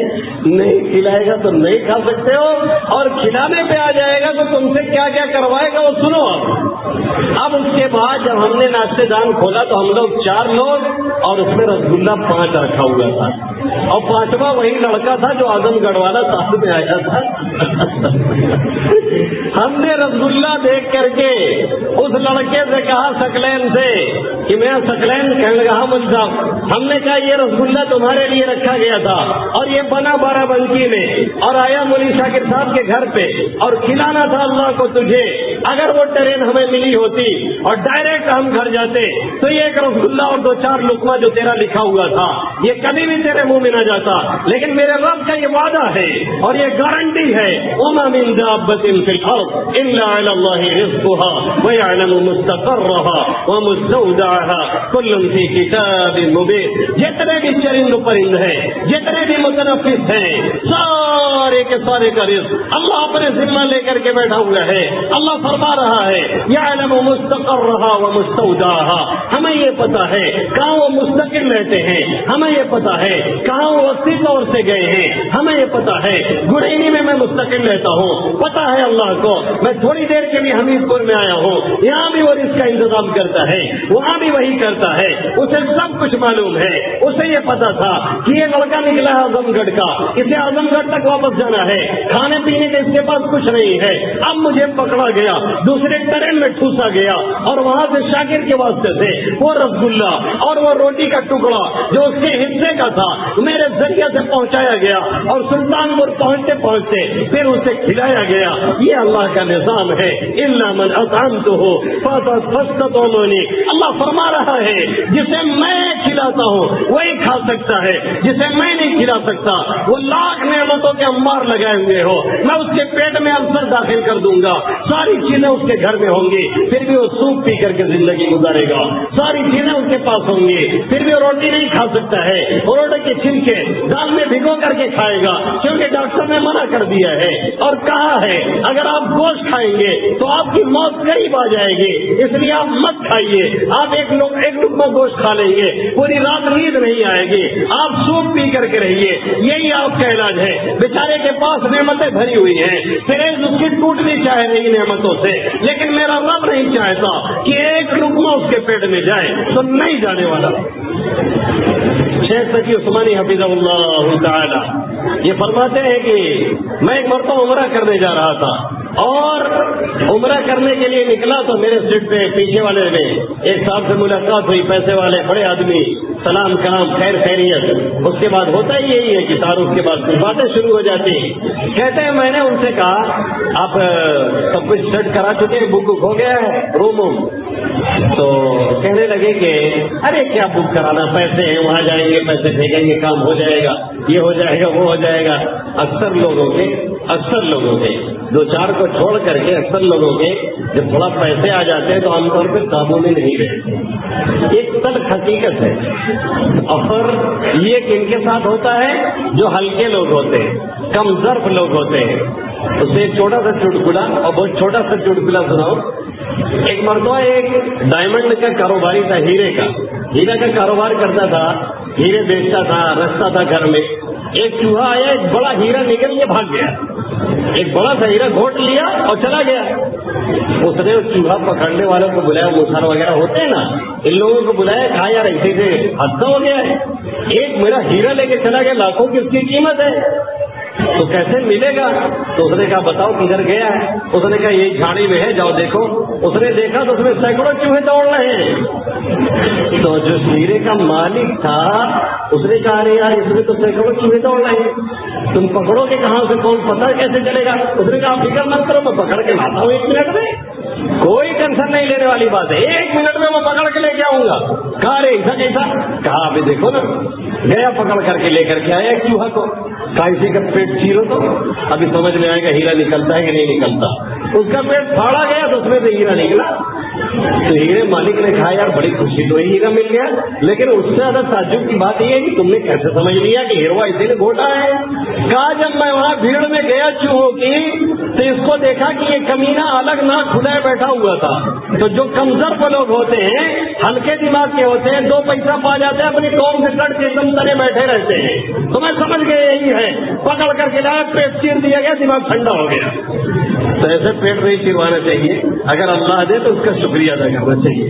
نہیں کھلائے گا تو نہیں کھا سکتے ہو، اور کھلانے پہ آ جائے گا تو تم سے کیا کیا کروائے گا وہ سنو. اب اس کے بعد جب ہم نے ناشتے دان کھولا تو ہم لوگ 4 لوگ اور اس میں رسگلہ 5 رکھا ہوا تھا، اور 5واں وہی لڑکا تھا جو اعظم گڑھ والا ساتھ میں آیا تھا. ہم نے رسگلہ دیکھ کر کے اس لڑکے سے کہا سکلین سے کہ میں سکلین، کہنے لگا ہاں مجھ صاحب. ہم نے کہا یہ رسگلہ تمہارے لیے رکھا گیا تھا اور یہ بنا 12 بنکی میں اور آیا مولوی شاکر صاحب کے گھر پہ اور کھلانا تھا اللہ کو تجھے. اگر وہ ٹرین ہمیں ملی ہوتی اور ڈائریکٹ ہم گھر جاتے تو یہ ایک رسگلہ اور 2-4 لقمہ جو تیرا لکھا ہوا تھا یہ کبھی بھی تیرے منہ میں نہ جاتا. لیکن میرے رب کا یہ وعدہ ہے اور یہ گارنٹی ہے وما من دابۃ فی الارض الا علی اللہ رزقها ويعلم مستقرها ومستودعها كل في كتاب مبين. جتنے بھی چرند و پرند ہیں، جتنے بھی متنفس ہیں، سارے کے سارے کا رزق اللہ اپنے ذمہ لے کر کے بیٹھا ہوا ہے. اللہ فرما رہا ہے يعلم مستقرها ومستودعها. ہمیں یہ پتا ہے کہاں وہ مستقل رہتے ہیں، ہمیں یہ پتا ہے کہاں وہ وسیع طور سے گئے ہیں، ہمیں یہ پتا ہے گڑینی میں میں مستقل رہتا ہوں. پتا ہے اللہ کو میں تھوڑی دیر کے لیے حمید پور میں آیا ہوں، یہاں بھی وہ رزق کا انتظام کرتا ہے، وہاں بھی وہی کرتا ہے. اسے سب کچھ معلوم ہے. اسے یہ پتا تھا کہ یہ لڑکا نکلا ہے اعظم گڑھ کا، اسے اعظم گڑھ تک واپس جانا ہے، کھانے پینے کے اس کے پاس کچھ نہیں ہے. اب مجھے پکڑا گیا، دوسرے ٹرین میں ٹھوسا گیا اور وہاں سے شاکر کے واسطے سے وہ رسگلہ اور وہ روٹی کا ٹکڑا جو اس کے حصے کا تھا میرے ذریعے سے پہنچایا گیا اور سلطان پور پہنچتے پہنچتے پھر اسے کھلایا گیا. یہ اللہ کا نظام ہے. الا من اطعمته فاستطعمني. اللہ فرما رہا ہے جسے میں کھلاتا ہوں وہی کھا سکتا ہے، جسے میں نہیں کھلا سکتا وہ لاکھ نعمتوں کے انبار لگائے ہوئے ہو، میں اس کے پیٹ میں السر داخل کر دوں گا، ساری چیزیں اس کے گھر میں ہوں گی پھر بھی وہ سوپ پی کر کے زندگی گزارے گا. ساری چیزیں اس کے پاس ہوں گی پھر بھی وہ روٹی نہیں کھا سکتا ہے. روٹی کے چھلکے دال میں بھگو کر کے کھائے گا کیونکہ ڈاکٹر نے منع کر دیا ہے اور کہا ہے اگر آپ گوشت کھائیں گے تو آپ کی موت قریب آ جائے گی، اس لیے آپ مت کھائیے. آپ ایک لقمہ گوشت کھا لیں گے پوری رات نیند نہیں آئے گی، آپ سوپ پی کر کے رہیے، یہی آپ کا علاج ہے. بیچارے کے پاس نعمتیں بھری ہوئی ہیں، فریج اس کی ٹوٹنی چاہے رہی نعمتوں سے، لیکن میرا رب نہیں چاہتا کہ ایک لقمہ اس کے پیٹ میں جائے تو نہیں جانے والا. شیخ سچی عثمانی حفظ اللہ تعالی یہ فرماتے ہیں کہ میں ایک مرتبہ عمرہ کرنے جا رہا تھا اور عمرہ کرنے کے لیے نکلا تو میرے سیٹ پہ پیچھے والے میں ایک صاحب سے ملاقات ہوئی، پیسے والے بڑے آدمی، سلام کلام خیر خیریت. اس کے بعد ہوتا ہی یہی ہے کہ تعارف کے بعد کچھ باتیں شروع ہو جاتی ہیں. کہتے ہیں میں نے ان سے کہا آپ سب کچھ سیٹ کرا چکے ہیں، بک ہو گیا ہے روم؟ تو کہنے لگے کہ ارے کیا بک کرانا، پیسے ہیں وہاں جائیں گے پیسے پھینکیں گے کام ہو جائے گا، یہ ہو جائے گا وہ ہو جائے گا. اکثر لوگوں کے دو چار کو چھوڑ کر کے اکثر لوگوں کے جب تھوڑا پیسے آ جاتے ہیں تو عام طور پہ قابو میں نہیں رہتے. ایک تلخ حقیقت ہے. اور یہ کن کے ساتھ ہوتا ہے؟ جو ہلکے لوگ ہوتے ہیں, کم ظرف لوگ ہوتے ہیں. اس سے ایک چھوٹا سا چٹکلا اور بہت چھوٹا سا چٹکلا سناؤ. ایک مرتبہ ایک ڈائمنڈ کا کاروباری تھا, ہیرے کا کاروبار کرتا تھا, ہیرے بیچتا تھا, رکھتا تھا گھر میں. ایک چوہا آیا, ایک بڑا ہیرا نکل کے بھاگ گیا. ایک بڑا سا ہیرا گھونٹ لیا اور چلا گیا. اس نے اس چوہا پکڑنے والوں کو بلایا, مسار وغیرہ ہوتے ہیں نا, ان لوگوں کو بلایا, کہا یار ایسے سے حادثہ ہو گیا ہے, ایک میرا ہیرا لے کے چلا گیا, لاکھوں کی اس کی قیمت ہے, تو کیسے ملے گا؟ تو اس نے کہا بتاؤ کدھر گیا ہے؟ اس نے کہا یہ جھاڑی میں ہے, جاؤ دیکھو. اس نے دیکھا تو اس میں سینکڑوں چوہے دوڑ رہے ہیں. تو جو ہیرے کا مالک تھا اس نے کہا ارے یار اس میں تو سینکڑوں چوہے دوڑ رہے ہیں, تم پکڑو گے کہاں سے, کون پتہ کیسے چلے گا؟ اس نے کہا فکر مت کرو, میں پکڑ کے لاتا ہوں 1 منٹ میں, کوئی ٹینشن نہیں لینے والی بات ہے, 1 منٹ میں پکڑ کے لے کے آؤں گا. کہا ارے ایسا کیسا؟ کہا ابھی دیکھو نا, گیا پکڑ کر کے لے کر کے آیا ایک چوہا کو. کہا اسی کا پیٹ چیرو تو ابھی سمجھ میں آئے گا ہیرا نکلتا ہے کہ نہیں نکلتا. اس کا پیٹ پھاڑا گیا تو اس میں سے ہیرا نکلا. تو ہیرے مالک نے کہا یار بڑی خوشی تو ہیرا مل گیا, لیکن اس سے زیادہ تعجب کی بات یہ ہے کہ تم نے کیسے سمجھ لیا کہ ہیروا اسی نے گھونٹا ہے؟ کہا جب میں وہاں بھیڑ میں گیا چوہوں کی تو اس کو دیکھا کہ یہ کمینہ الگ نہ کھلائے بیٹھا ہوا تھا. تو جو کمزور لوگ ہوتے ہیں, ہلکے دماغ کے ہوتے ہیں, 2 پیسہ پا جاتے ہیں, اپنی قوم سے کٹ کے دم تنے بیٹھے رہتے ہیں. تو میں سمجھ گیا یہی ہے, پکڑ کر کے لایا, پیٹ چیر دیا گیا, دماغ ٹھنڈا ہو گیا. تو ایسے پیٹ نہیں چروانا چاہیے. اگر اللہ دے تو اس کا شکریہ ادا کرنا چاہیے,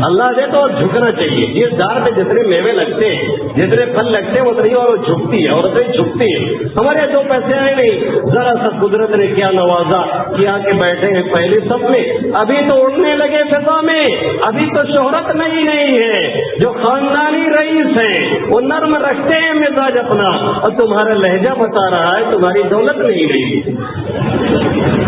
اللہ دے تو اور جھکنا چاہیے. جس دار میں جتنے میوے لگتے ہیں, جتنے پھل لگتے ہیں, اتنی اور جھکتی ہے, عورتیں جھکتی ہے. ہمارے 2 پیسے آئے نہیں, ذرا سا قدرت نے کیا نوازا کہ آ کے بیٹھے ہیں پہلے سب میں, ابھی تو اڑنے لگے فضا میں, ابھی تو شہرت نہیں ہے. جو خاندانی رئیس ہیں وہ نرم رکھتے ہیں مزاج اپنا, اور تمہارا لہجہ بتا رہا ہے تمہاری دولت نہیں رہی.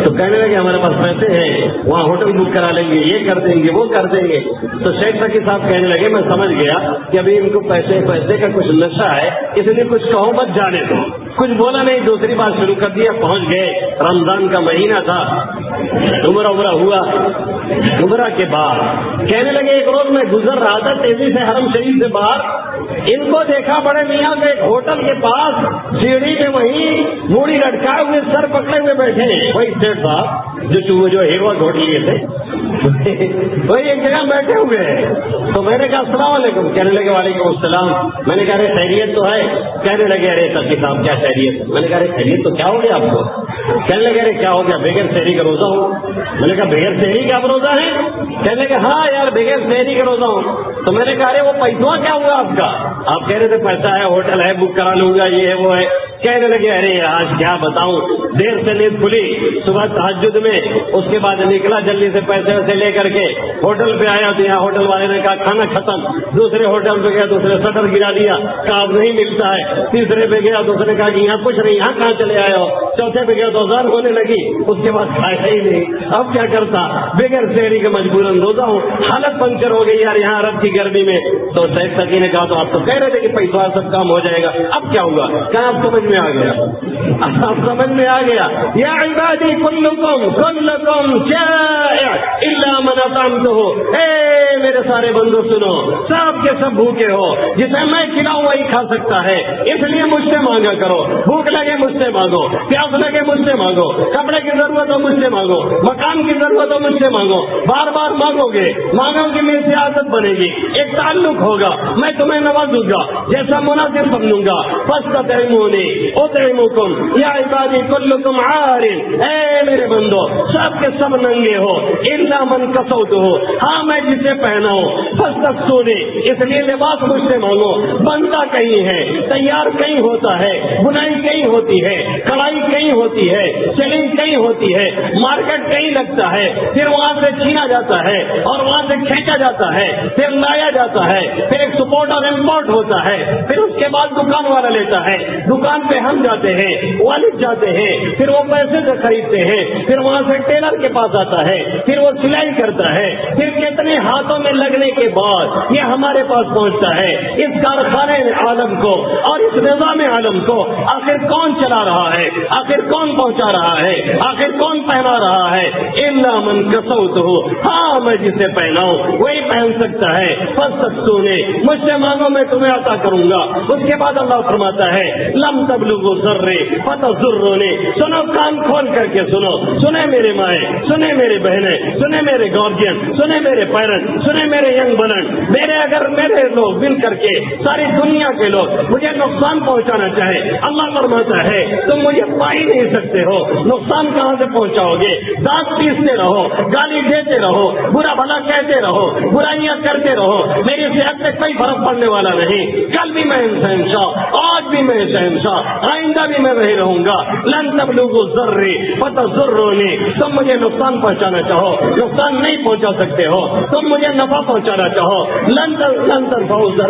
تو کہنے لگے ہمارے پاس پیسے ہیں, وہاں ہوٹل بک کرا لیں گے, یہ کر دیں گے, وہ کر دیں گے. تو شیخ سکی صاحب کہنے لگے میں سمجھ گیا کہ ابھی ان کو پیسے کا کچھ نشہ ہے, اس لیے کچھ کہو مت, جانے دو. کچھ بولا نہیں, دوسری بات شروع کر دیا. پہنچ گئے, رمضان کا مہینہ تھا, عمرہ ہوا. عمرہ کے بعد کہنے لگے ایک روز میں گزر رہا تھا تیزی سے حرم شریف سے باہر, ان کو دیکھا بڑے میاں کے ایک ہوٹل کے پاس سیڑھی میں وہیں موڑی لٹکائے ہوئے, سر پکڑے ہوئے بیٹھے ہیں. وہی سیٹ صاحب جو ہیروا گھوٹ لیے تھے وہی ایک جگہ بیٹھے ہوئے ہیں. تو میں نے کہا السلام علیکم. کہنے لگے وعلیکم السلام. میں نے کہا ارے خیریت تو ہے؟ کہنے لگے ارے سر صاحب کیا خیریت؟ میں نے کہا ارے خیریت تو کیا ہو گیا آپ کو؟ کہنے لگے ارے کیا ہو گیا, بغیر شہری کا روزہ ہوں. میں نے کہا بغیر شہری کا آپ روزہ ہے؟ کہنے لگے ہاں یار بغیر شہری کا روزہ ہوں. تو میں نے کہا ارے وہ پیسہ کیا ہوا آپ کا؟ آپ کہہ رہے تھے پیسہ ہے, ہوٹل ہے, بک کرا لوں گا, یہ ہے وہ ہے. کہنے لگے ارے آج کیا بتاؤں, دیر سے نیند کھلی, صبح تہجد میں, اس کے بعد نکلا جلدی سے پیسے ویسے لے کر کے, ہوٹل پہ آیا تو یہاں ہوٹل والے نے کہا کھانا ختم. دوسرے ہوٹل پہ گیا, دوسرے شٹر گرا دیا, کہا اب نہیں ملتا ہے. تیسرے پہ گیا, دوسرے کہا کہ یہاں کچھ نہیں, یہاں کہاں چلے آئے ہو. چوتھے پہ گیا تو ازان ہونے لگی, اس کے بعد کھایا ہی نہیں. اب کیا کرتا, بغیر شہری کا مجبوراً روزہ ہوں. حالت پنکچر ہو گئی یار یہاں عرب کی گرمی میں. تو شیخ سکی نے کہا تو آپ تو کہہ رہے تھے کہ پیسہ سب کام ہو جائے گا, اب کیا ہوگا؟ کہاں آپ سمجھ میں آ گیا, اب سمجھ میں آ گیا. یا عبادی کلکم جائع الا من اطعمتہ, اے میرے سارے بندو سنو, سب کے سب بھوکے ہو, جسے میں کھلاؤں وہی کھا سکتا ہے, اس لیے مجھ سے مانگا کرو. بھوک لگے مجھ سے مانگو, پیاس لگے مجھ سے مانگو, کپڑے کی ضرورت ہو مجھ سے مانگو, مکان کی ضرورت ہو مجھ سے مانگو. بار بار مانگو گے, مانگو گے میرے سے عادت بنے گی, ایک تعلق ہوگا, میں تمہیں نوازوں گا جیسا مناسب سمجھوں گا. فاستطعمونی اطعمکم یا عبادی کلکم عار, اے میرے بندو سب کے سب ننگے ہو, الا من کسوت ہو, ہاں میں جسے پہنا ہوں. فاستکسونی, اس لیے لباس مجھ سے مانگو. بنتا کہیں ہے, تیار کہیں ہوتا ہے, بنائی کہیں ہوتی ہے, کڑھائی کہیں ہوتی ہے, سیلنگ کہیں ہوتی ہے, مارکیٹ کہیں لگتا ہے, پھر وہاں سے چھینا جاتا ہے اور وہاں سے کھینچا جاتا ہے, پھر لایا جاتا ہے, پھر ایک سپورٹ اور امپورٹ ہوتا ہے, پھر اس کے بعد دکان والا لیتا ہے, دکان پہ ہم جاتے ہیں, والد جاتے ہیں, پھر وہ پیسے سے خریدتے ہیں, پھر وہاں سے ٹیلر کے پاس آتا ہے, پھر وہ سلائی کرتا ہے, پھر کتنے ہاتھوں میں لگنے کے بعد یہ ہمارے پاس پہنچتا ہے. اس کارخانے عالم کو اور اس نظام عالم کو آخر کون چلا رہا ہے, آخر کون پہنچا رہا ہے, آخر کون من کسوتہ، ہاں میں جسے پہناؤں وہی پہن سکتا ہے. فاستفتونی، مجھ سے مانگو میں تمہیں عطا کروں گا. اس کے بعد اللہ فرماتا ہے لم تبلغوا ضرری فتضرونی. سنو، کان کھول کر کے سنو، سنے میرے مائیں، سنے میرے بہنیں، سنے میرے گارجین، سنے میرے پیرنٹ، سنے میرے ینگ بلنٹ. اگر میرے لوگ مل کر کے ساری دنیا کے لوگ مجھے نقصان پہنچانا چاہے، اللہ فرماتا ہے تم مجھے پا ہی نہیں سکتے ہو. نقصان کہاں سے پہنچاؤ گے؟ دانت پیستے رہو، گالی دیتے رہو، برا بھلا کہتے رہو، برائیاں کرتے رہو، میری صحت سے کوئی فرق پڑنے والا نہیں. کل بھی میں شہنشاہ، آج بھی میں شہنشاہ، آئندہ بھی میں وہی رہوں گا. لن تبلغوا ضرری فتضرونی. تم مجھے نقصان پہنچانا چاہو، نقصان نہیں پہنچا سکتے ہو. تم مجھے نفع پہنچانا چاہو، لن تنفعوا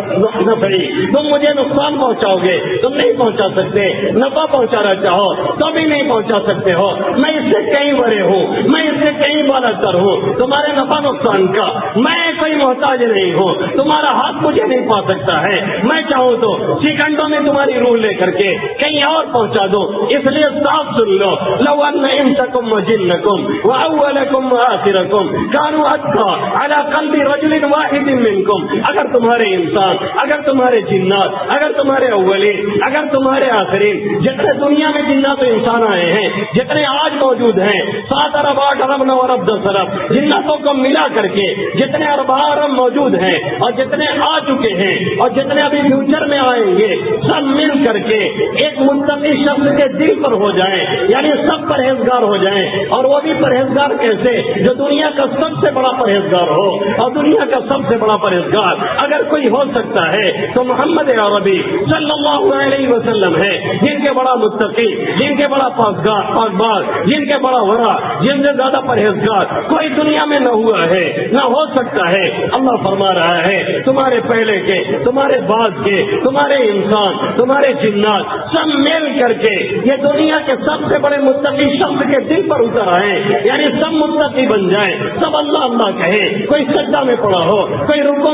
نفعی. تم مجھے نقصان پہنچاؤ گے، تم نہیں پہنچا سکتے. نفع پہنچانا چاہو تو بھی نہیں پہنچا سکتے ہو. میں اس سے کہیں بڑے ہوں، میں اس سے کہیں بالا تر ہوں. تمہارے نفع نقصان کا میں کوئی محتاج نہیں ہوں. تمہارا ہاتھ مجھے نہیں پا سکتا ہے. میں چاہوں تو سیکنڈوں میں تمہاری روح لے کر کے کہیں اور پہنچا دو. اس لیے صاف سن لو، لو ان انسکم وجنکم واولکم وآخرکم كانوا اتقى على قلب رجل واحد منکم. اگر تمہارے انسان، اگر تمہارے جنات، اگر تمہارے اولین، اگر تمہارے آخرین، جتنے دنیا میں جنات و انسان آئے ہیں، جتنے آج موجود ہیں، 7 ارب 8 ارب 9 ارب 10 ارب جناتوں کو ملا کر کے جتنے ارب ارب موجود ہیں، اور جتنے آ چکے ہیں اور جتنے ابھی فیوچر میں آئیں گے، سب مل کر کے ایک متقی شخص کے دل پر ہو جائیں، یعنی سب پرہیزگار ہو جائیں. اور وہ بھی پرہیزگار کیسے؟ جو دنیا کا سب سے بڑا پرہیزگار ہو. اور دنیا کا سب سے بڑا پرہیزگار اگر کوئی ہو سکتا ہے تو محمد عربی صلی اللہ علیہ وسلم ہے، جن کے بڑا متقی، جن کے بڑا پاکباز، جن کے بڑا ورع، جن سے زیادہ پرہیزگار کوئی دنیا میں نہ ہوا ہے، نہ ہو سکتا ہے. اللہ فرما رہا ہے تمہارے پہلے کے، تمہارے بعد کے، تمہارے انسان، تمہارے جنات سب مل کر کے یہ دنیا کے سب سے بڑے متقی شخص کے دل پر اتر آئے، یعنی سب متقی بن جائیں، سب اللہ اللہ کہیں. کوئی سجدہ میں پڑا ہو، کوئی رکوع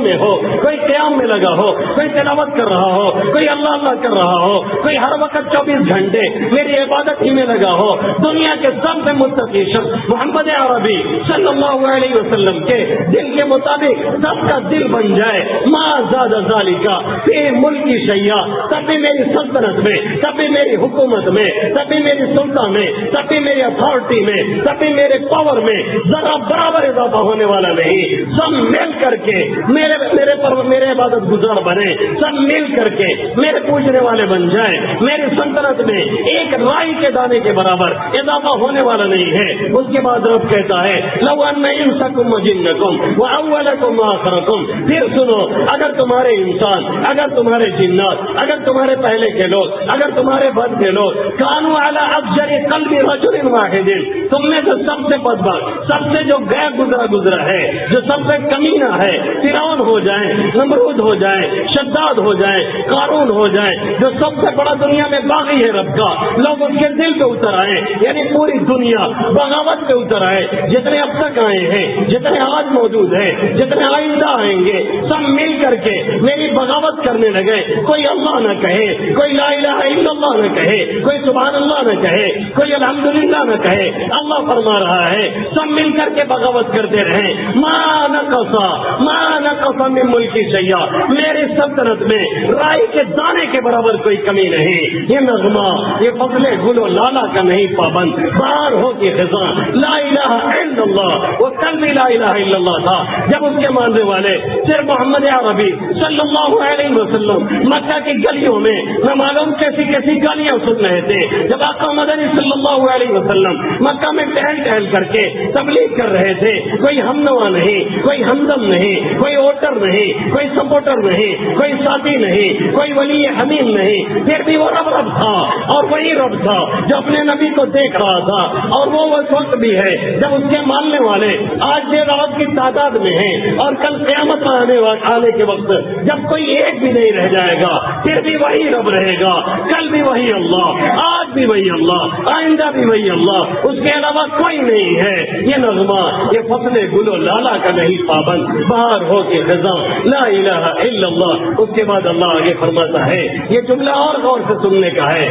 میں ہو، کوئی قیام میں لگا ہو، کوئی تلاوت کر رہا ہو، کوئی اللہ اللہ کر رہا ہو، کوئی ہر وقت 24 گھنٹے میری عبادت ہی میں لگا ہو. دنیا کے سب سے متقی شخص محمد عربی صلی اللہ علیہ وسلم کے دل کے مطابق سب کا دل بن جائے. ما زاد ذالک فی ملکی شیئا. تب بھی میری سلطنت میں، تب بھی میری حکومت میں، تب بھی میری سلطان میں، تب بھی میری اتھارٹی میں، تب بھی میرے پاور میں ذرا برابر اضافہ ہونے والا نہیں. سب مل کر کے میرے عبادت گزار بنے، سب مل کر کے میرے پوچھنے والے بن جائیں. میری سلطنت میں ایک رائی کے دانے کے برابر اضافہ ہونے والا نہیں ہے. اس کے بعد رب کہتا ہے لو ان انسکم وجنکم واولکم وآخرکم. پھر سنو، اگر تمہارے انسان، اگر تمہارے جنات، اگر تمہارے پہلے کے لوگ، اگر تمہارے بعد کے لوگ کانوا علی افجر قلب رجل واحد، تم میں سے سب سے بدبخت، سب سے جو غیر گزرا ہے، جو سب سے کمینہ ہے، فرعون ہو جائیں، نمرود ہو جائیں، شداد ہو جائیں، قارون ہو جائیں، جو سب سے بڑا دنیا میں باغی ہے رب کا، لوگ اس کے دل پہ اتر آئے، یعنی پوری دنیا بغاوت پہ اتر آئے. جتنے اب تک آئے ہیں، جتنے آج موجود ہیں، جتنے آئندہ آئیں گے، سب مل کر کے میری بغاوت کرنے لگے. کوئی اللہ نہ کہے، کوئی لا الہ الا اللہ نہ کہے، کوئی سبحان اللہ نہ کہے، کوئی الحمدللہ نہ کہے. اللہ فرما رہا ہے سب مل کر کے بغاوت کرتے رہیں. ما نقص من ملکی شیئا. میری سلطنت میں رائی کے دانے کے برابر کوئی کمی نہیں. یہ نغمہ، یہ فضل گل و لالا کا نہیں پابند. باہر ہو کی خزاں لا الہ الا اللہ. وہ کل بھی لا الہ الا اللہ تھا جب اس کے ماننے والے صرف محمد عربی صلی اللہ علیہ وسلم مکہ کی گلیوں میں نہ معلوم کیسی کیسی گالیاں سن رہے تھے. جب آقا مدنی صلی اللہ علیہ وسلم مکہ میں ٹہل کر کے تبلیغ کر رہے تھے، کوئی ہمنوا نہیں، کوئی ہمدم نہیں، کوئی ووٹر نہیں، کوئی سپورٹر نہیں، کوئی ساتھی نہیں، کوئی ولی حمیم نہیں. پھر بھی وہ رب تھا، اور وہی رب تھا جو اپنے نبی کو دیکھ رہا تھا. اور وہ وقت بھی ہے جب اس کے ماننے والے آج دیر رات کی تعداد میں ہیں، اور کل قیامت آنے کے وقت جب کوئی ایک بھی نہیں رہ جائے گا، پھر بھی وہی رب رہے گا. کل بھی وہی اللہ، آج بھی وہی اللہ، آئندہ بھی وہی اللہ، اس کے علاوہ کوئی نہیں ہے. یہ نغمہ، یہ فصل گل و لالا کا نہیں پابند. باہر ہو کے خزاں لا الہ الا اللہ. اس کے بعد اللہ آگے فرماتا ہے، یہ جملہ اور غور سے سننے کا ہے.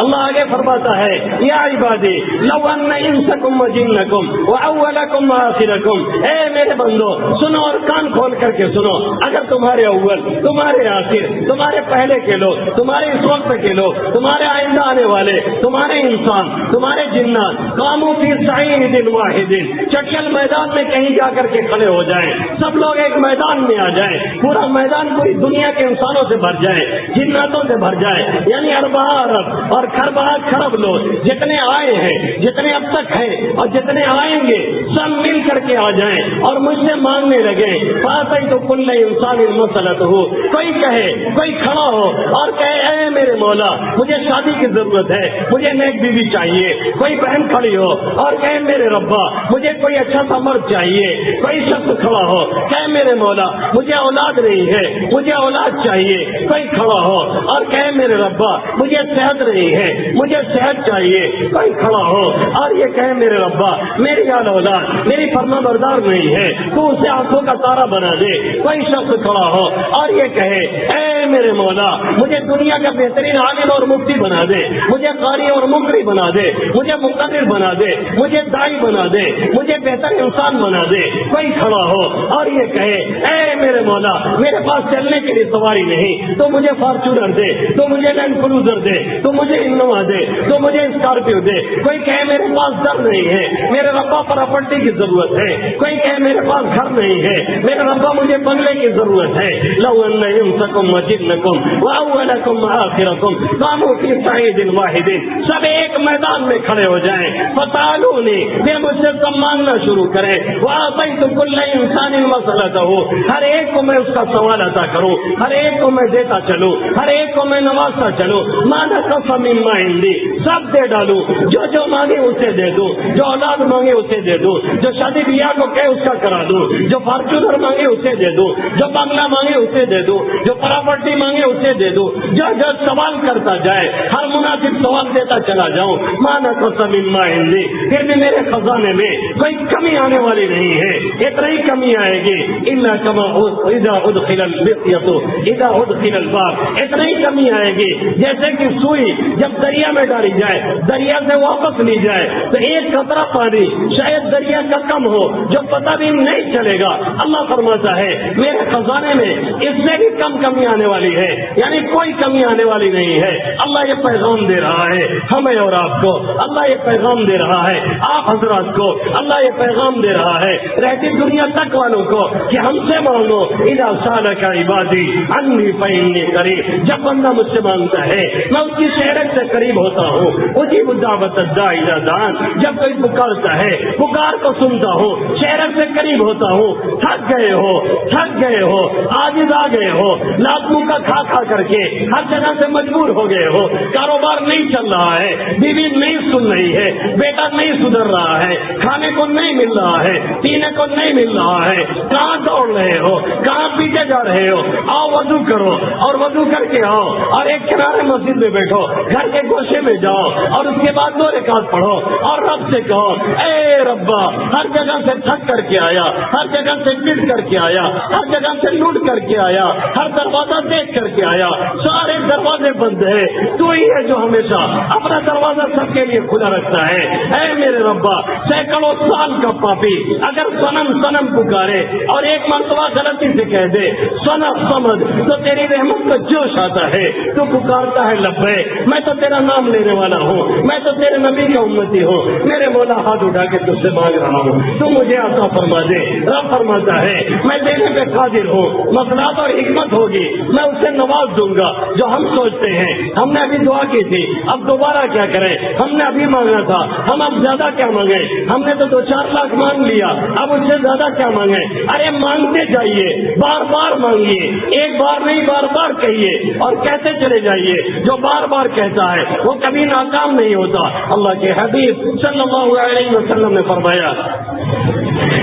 اللہ آگے فرماتا ہے یا عبادی لو ان انسکم وجنکم واولکم وآخرکم، اے میرے بندو سنو اور کان کھول کر کے سنو، اگر تمہارے اول، تمہارے آخر، تمہارے پہلے کے لوگ، تمہارے اس وقت کے لوگ، تمہارے آئندہ آنے والے، تمہارے انسان، تمہارے جنات، قاموا فی صعید واحد، چٹیل میدان میں کہیں جا کر کے کھڑے ہو جائیں، سب لوگ ایک میدان میں آ جائیں، پورا میدان پوری دنیا کے انسانوں سے بھر جائے، جناتوں سے بھر جائے، یعنی اربع ارب اور خربہ خرب لوگ جتنے آئے ہیں، جتنے اب تک ہیں اور جتنے آئیں گے، سب مل کر کے آ جائیں اور مجھ سے مانگنے لگے، فَأَتَيْتُ كُلَّ إِنسَانٍ مَسْأَلَتَهُ، کوئی کہے، کوئی کھڑا ہو اور کہے اے میرے مولا مجھے شادی کی ضرورت ہے، مجھے نیک بیوی چاہیے، کوئی بہن کھڑی ہو اور کہے میرے ربا مجھے کوئی اچھا سا مرد چاہیے، کوئی شخص کھڑا ہو کہے میرے مولا مجھے اولاد نہیں ہے، مجھے اولاد چاہیے، کوئی کھڑا ہو اور کہے میرے ربا مجھے صحت نہیں ہے، مجھے صحت چاہیے، کوئی کھڑا ہو اور یہ کہے میرے ربا میری اولاد میری فرما بردار نہیں ہے، تو اسے آنکھوں کا تارا بنا دے، کوئی شخص کھڑا ہو اور یہ کہے اے میرے مولا مجھے دنیا کا بہترین عالم اور مفتی بنا دے، مجھے قاری اور مقرر بنا دے، مجھے مقرر بنا دے، مجھے داعی بنا دے، مجھے بہتر انسان بنا دے، کوئی کھڑا ہو اور یہ کہے اے میرے مولا میرے پاس چلنے کے لیے سواری نہیں، تو مجھے فارچونر دے، تو مجھے لینڈ کروزر دے، تو مجھے انووا دے، تو مجھے اسکارپیو دے، کوئی کہے میرے پاس در نہیں ہے، میرے ربا پراپرٹی کی ضرورت ہے، کوئی کہے میرے پاس گھر نہیں ہے، میرے ربا مجھے بنگلے کی ضرورت ہے، لو ان انسکم وجنکم واولکم وآخرکم قاموا فی صعید واحد، سب ایک میدان میں کھڑے ہو جائیں، فسألونی، پھر مجھ سے سب مانگنا شروع کریں، وآتیت کل انسان مسألتہ، ہر ایک کو میں اس کا سوال عطا کروں، ہر ایک کو میں دیتا چلوں، ہر ایک کو میں نوازتا چلوں، ما نقص مما عندی، سب دے ڈالوں، جو جو مانگے اسے دے دوں، جو اولاد مانگے اسے دے دوں، جو شادی بیاہ کو کہے اس کا کرا دوں، جو فارچونر مانگے اسے دے دوں، جو بنگلہ مانگے اسے دے دوں، جو پراپرٹی مانگے اسے دے دوں، جو جو سوال کرتا جائے ہر مناسب سوال دیتا چلا جاؤں، ما نقص مما عندی، پھر بھی میرے خزانے میں کوئی کمی آنے والی نہیں ہے، اتنا ہی کمی آئے گی، الا کما اذا ادخل المسیۃ اذا ادخل الباب، اتنا ہی کمی آئے گی جیسے کہ سوئی جب دریا میں ڈالی جائے، دریا سے واپس لی جائے تو ایک قطرہ پانی شاید دریا کا کم ہو جو پتہ بھی نہیں چلے گا، اللہ فرماتا ہے میرے خزانے میں اس سے بھی کم کمی آنے والی ہے، یعنی کوئی کمی آنے والی نہیں ہے۔ اللہ یہ پیغام دے رہا ہے ہمیں اور آپ کو، اللہ یہ پیغام دے رہا ہے آپ حضرات کو، اللہ یہ پیغام دے رہا ہے رہتی دنیا تک والوں کو کہ ہم سے مانگو، اذا سالک عبادی انی فانی قریب، جب بندہ مجھ سے مانگتا ہے میں اس کی شہرت سے قریب ہوتا ہوں، اجیب دعوت الداعی اذا دعان، جب کوئی پکارتا ہے پکار کو سنتا ہوں، شہرت سے قریب ہوتا ہوں۔ تھک گئے ہو، تھک گئے ہو، عاجز آ گئے ہو، لازموں کا کھا کھا کر کے ہر جگہ سے مجبور ہو گئے ہو، کاروبار نہیں چل رہا ہے، بیوی نہیں سن رہی ہے، بیٹا نہیں سدھر رہا ہے، کھانے کو نہیں مل رہا ہے، پینے کو نہیں مل رہا ہے، کہاں دوڑ رہے ہو، کہاں پیچھے جا رہے ہو؟ آؤ وضو کرو اور وضو کر کے آؤ اور ایک کنارے مسجد میں بیٹھو، گھر کے گوشے میں جاؤ اور اس کے بعد 2 رکعت پڑھو اور رب سے کہو اے ربا ہر جگہ سے تھک کر کے آیا، ہر جگہ سے پٹ کر کے آیا، ہر جگہ سے لوٹ کر کے آیا، ہر دروازہ دیکھ کر کے آیا، سارے دروازے بند ہیں، تو ہی ہے جو ہمیشہ اپنا دروازہ سب کے لیے کھلا رکھتا ہے۔ اے میرے ربا سینکڑوں سال کا پاپی اگر صنم صنم پکارے اور ایک مرتبہ غلطی سے کہہ دے صنم سمجھ تو تیری رحمت کو جوش آتا ہے، تو پکارتا ہے لبیک، میں تو تیرا نام لینے والا ہوں، میں تو تیرے نبی کا امتی ہوں، میرے مولا ہاتھ اٹھا کے تجھ سے مانگ رہا ہوں، تو مجھے عطا فرما دے۔ رب فرماتا ہے میں دینے پہ قادر ہوں، مصلحت اور حکمت ہوگی میں اسے نواز دوں گا۔ جو ہم سوچتے ہیں ہم نے ابھی دعا کی تھی اب دوبارہ کیا کریں، ہم نے ابھی مانگنا تھا ہم اب زیادہ کیا مانگے، ہم نے تو 2-4 لاکھ مانگ لیا اب اس سے زیادہ کیا مانگے؟ ارے مانگتے جائیے، بار بار مانگیے، ایک بار نہیں بار بار کہیے اور کہتے چلے جائیے، جو بار بار کہتا ہے وہ کبھی ناکام نہیں ہوتا۔ اللہ کے حبیب صلی اللہ علیہ وسلم نے فرمایا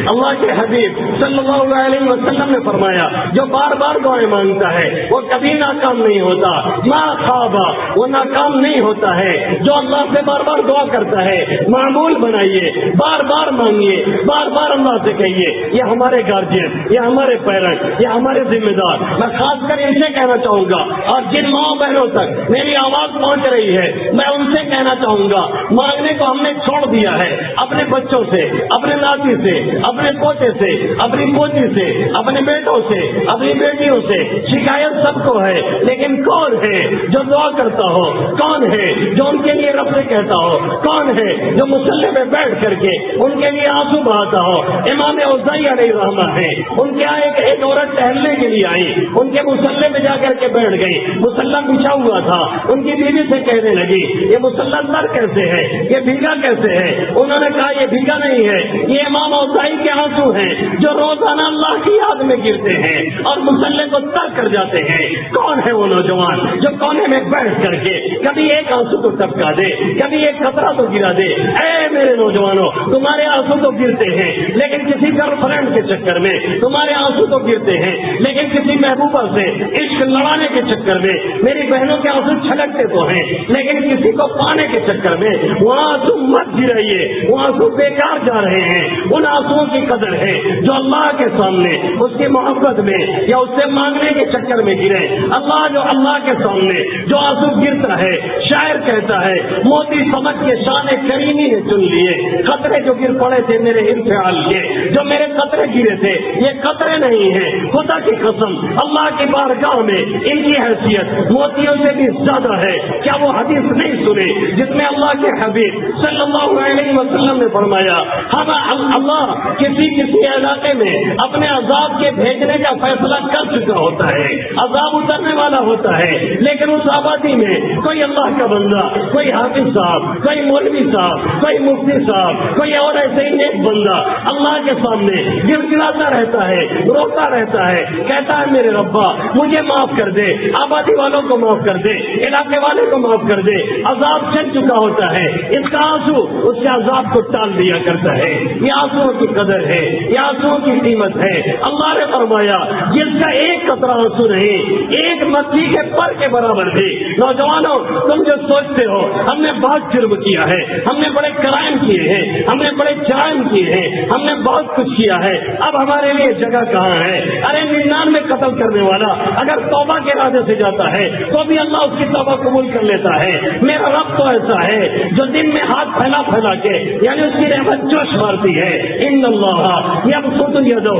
اللہ کے حبیب صلی اللہ علیہ وسلم نے فرمایا جو بار بار دعائیں مانگتا ہے وہ کبھی ناکام نہیں ہوتا، ما خوابا وہ ناکام نہیں ہوتا ہے۔ جو اللہ سے بار بار دعا کرتا ہے معمول بنائیے، بار بار مانگیے، بار بار اللہ سے کہیے۔ یہ ہمارے گارجین، یہ ہمارے پیرنٹ، یہ ہمارے ذمہ دار، میں خاص کر ان سے کہنا چاہوں گا اور جن ماں بہنوں تک میری آواز پہنچ رہی ہے میں ان سے کہنا چاہوں گا، مانگنے کو ہم نے چھوڑ دیا ہے۔ اپنے بچوں سے، اپنے ناتی سے، اپنے پوتے سے، اپنی پوتی سے، اپنے بیٹوں سے، اپنی بیٹیوں سے شکایت سب کو ہے، لیکن کون ہے جو دعا کرتا ہو؟ کون ہے جو ان کے لیے رب سے کہتا ہو؟ کون ہے جو مصلی میں بیٹھ کر کے ان کے لیے آنسو بہاتا ہو؟ امام اوزاعی علیہ الرحمہ ہے، ان کے یہاں ایک عورت ٹہلنے کے لیے آئی، ان کے مصلی میں جا کر کے بیٹھ گئی، مصلی بچھا ہوا تھا، ان کی بیوی سے کہنے لگی یہ مصلی تر کیسے ہے، یہ بھیگا کیسے ہے؟ انہوں نے کہا یہ بھیگا نہیں ہے، یہ امام اوزاعی کے آنسو ہیں جو روزانہ اللہ کی یاد میں گرتے ہیں اور مصلی کو تر کر جاتے ہیں۔ کون ہے وہ نوجوان جو کونے میں بیٹھ کر کے کبھی ایک آنسو کو ٹپکا دے، کبھی ایک قطرہ تو گرا دے؟ اے میرے نوجوانوں، تمہارے آنسو تو گرتے ہیں لیکن کسی گرل فرینڈ کے چکر میں، تمہارے آنسو تو گرتے ہیں لیکن کسی محبوبہ سے عشق لڑانے کے چکر میں، میری بہنوں کے آنسو چھلکتے تو ہیں لیکن کسی کو پانے کے چکر میں وہاں آنسو مت گرائیے، وہ آنسو بیکار جا رہے ہیں۔ ان آنسوؤں کی قدر ہے جو اللہ کے سامنے اس کی محبت میں یا اس سے مانگنے کے چکر میں گرے۔ اللہ کے سامنے جو آنسو گرتا ہے، شاعر کہتا ہے موتی سمجھ کے شان کریمی نے چن لیے، قطرے جو گر پڑے تھے میرے انفعال کے، جو میرے قطرے گرے تھے یہ قطرے نہیں ہیں، خدا کی قسم اللہ کی بارگاہ میں ان کی حیثیت موتیوں سے بھی زیادہ ہے۔ کیا وہ حدیث نہیں سنی جس میں اللہ کے حبیب صلی اللہ علیہ وسلم نے فرمایا ہم اللہ کسی علاقے میں اپنے عذاب کے بھیجنے کا فیصلہ کر چکا ہوتا ہے، عذاب اترنے والا ہوتا ہے، لیکن اس آبادی میں کوئی اللہ کا بندہ، کوئی حافظ صاحب، کوئی مولوی صاحب، کوئی مفتی صاحب، کوئی اور ایسے ہی ایک بندہ اللہ کے سامنے گر گراتا رہتا ہے، روتا رہتا ہے، کہتا ہے میرے ربا مجھے معاف کر دے، آبادی والوں کو معاف کر دے، علاقے والے کو معاف کر دے۔ عذاب چل چکا ہوتا ہے، اس کا آنسو اس کے عذاب کو ٹال دیا کرتا ہے۔ یہ آنسوؤں کی قدر ہے، یہ آنسوؤں کی قیمت ہے۔ اللہ نے فرمایا جس کا ایک قطرہ آنسو نہیں، ایک مچھلی کے پر کے برابر بھی۔ نوجوانوں تم جو سوچتے ہو ہم نے بہت جرم کیا ہے، ہم نے بڑے کرائم کیے ہیں، ہم نے بڑے جرائم کیے ہیں، ہم نے بہت کچھ کیا ہے، اب ہمارے لیے جگہ کہاں ہے؟ ارے 99 قتل کرنے والا اگر توبہ کے ارادے سے جاتا ہے تو بھی اللہ اس کی توبہ قبول کر لیتا ہے۔ میرا رب تو ایسا ہے جو دن میں ہاتھ پھیلا پھیلا کے یعنی اس کی رحمت جوش مارتی ہے۔ ان اللہ یبسط یدہ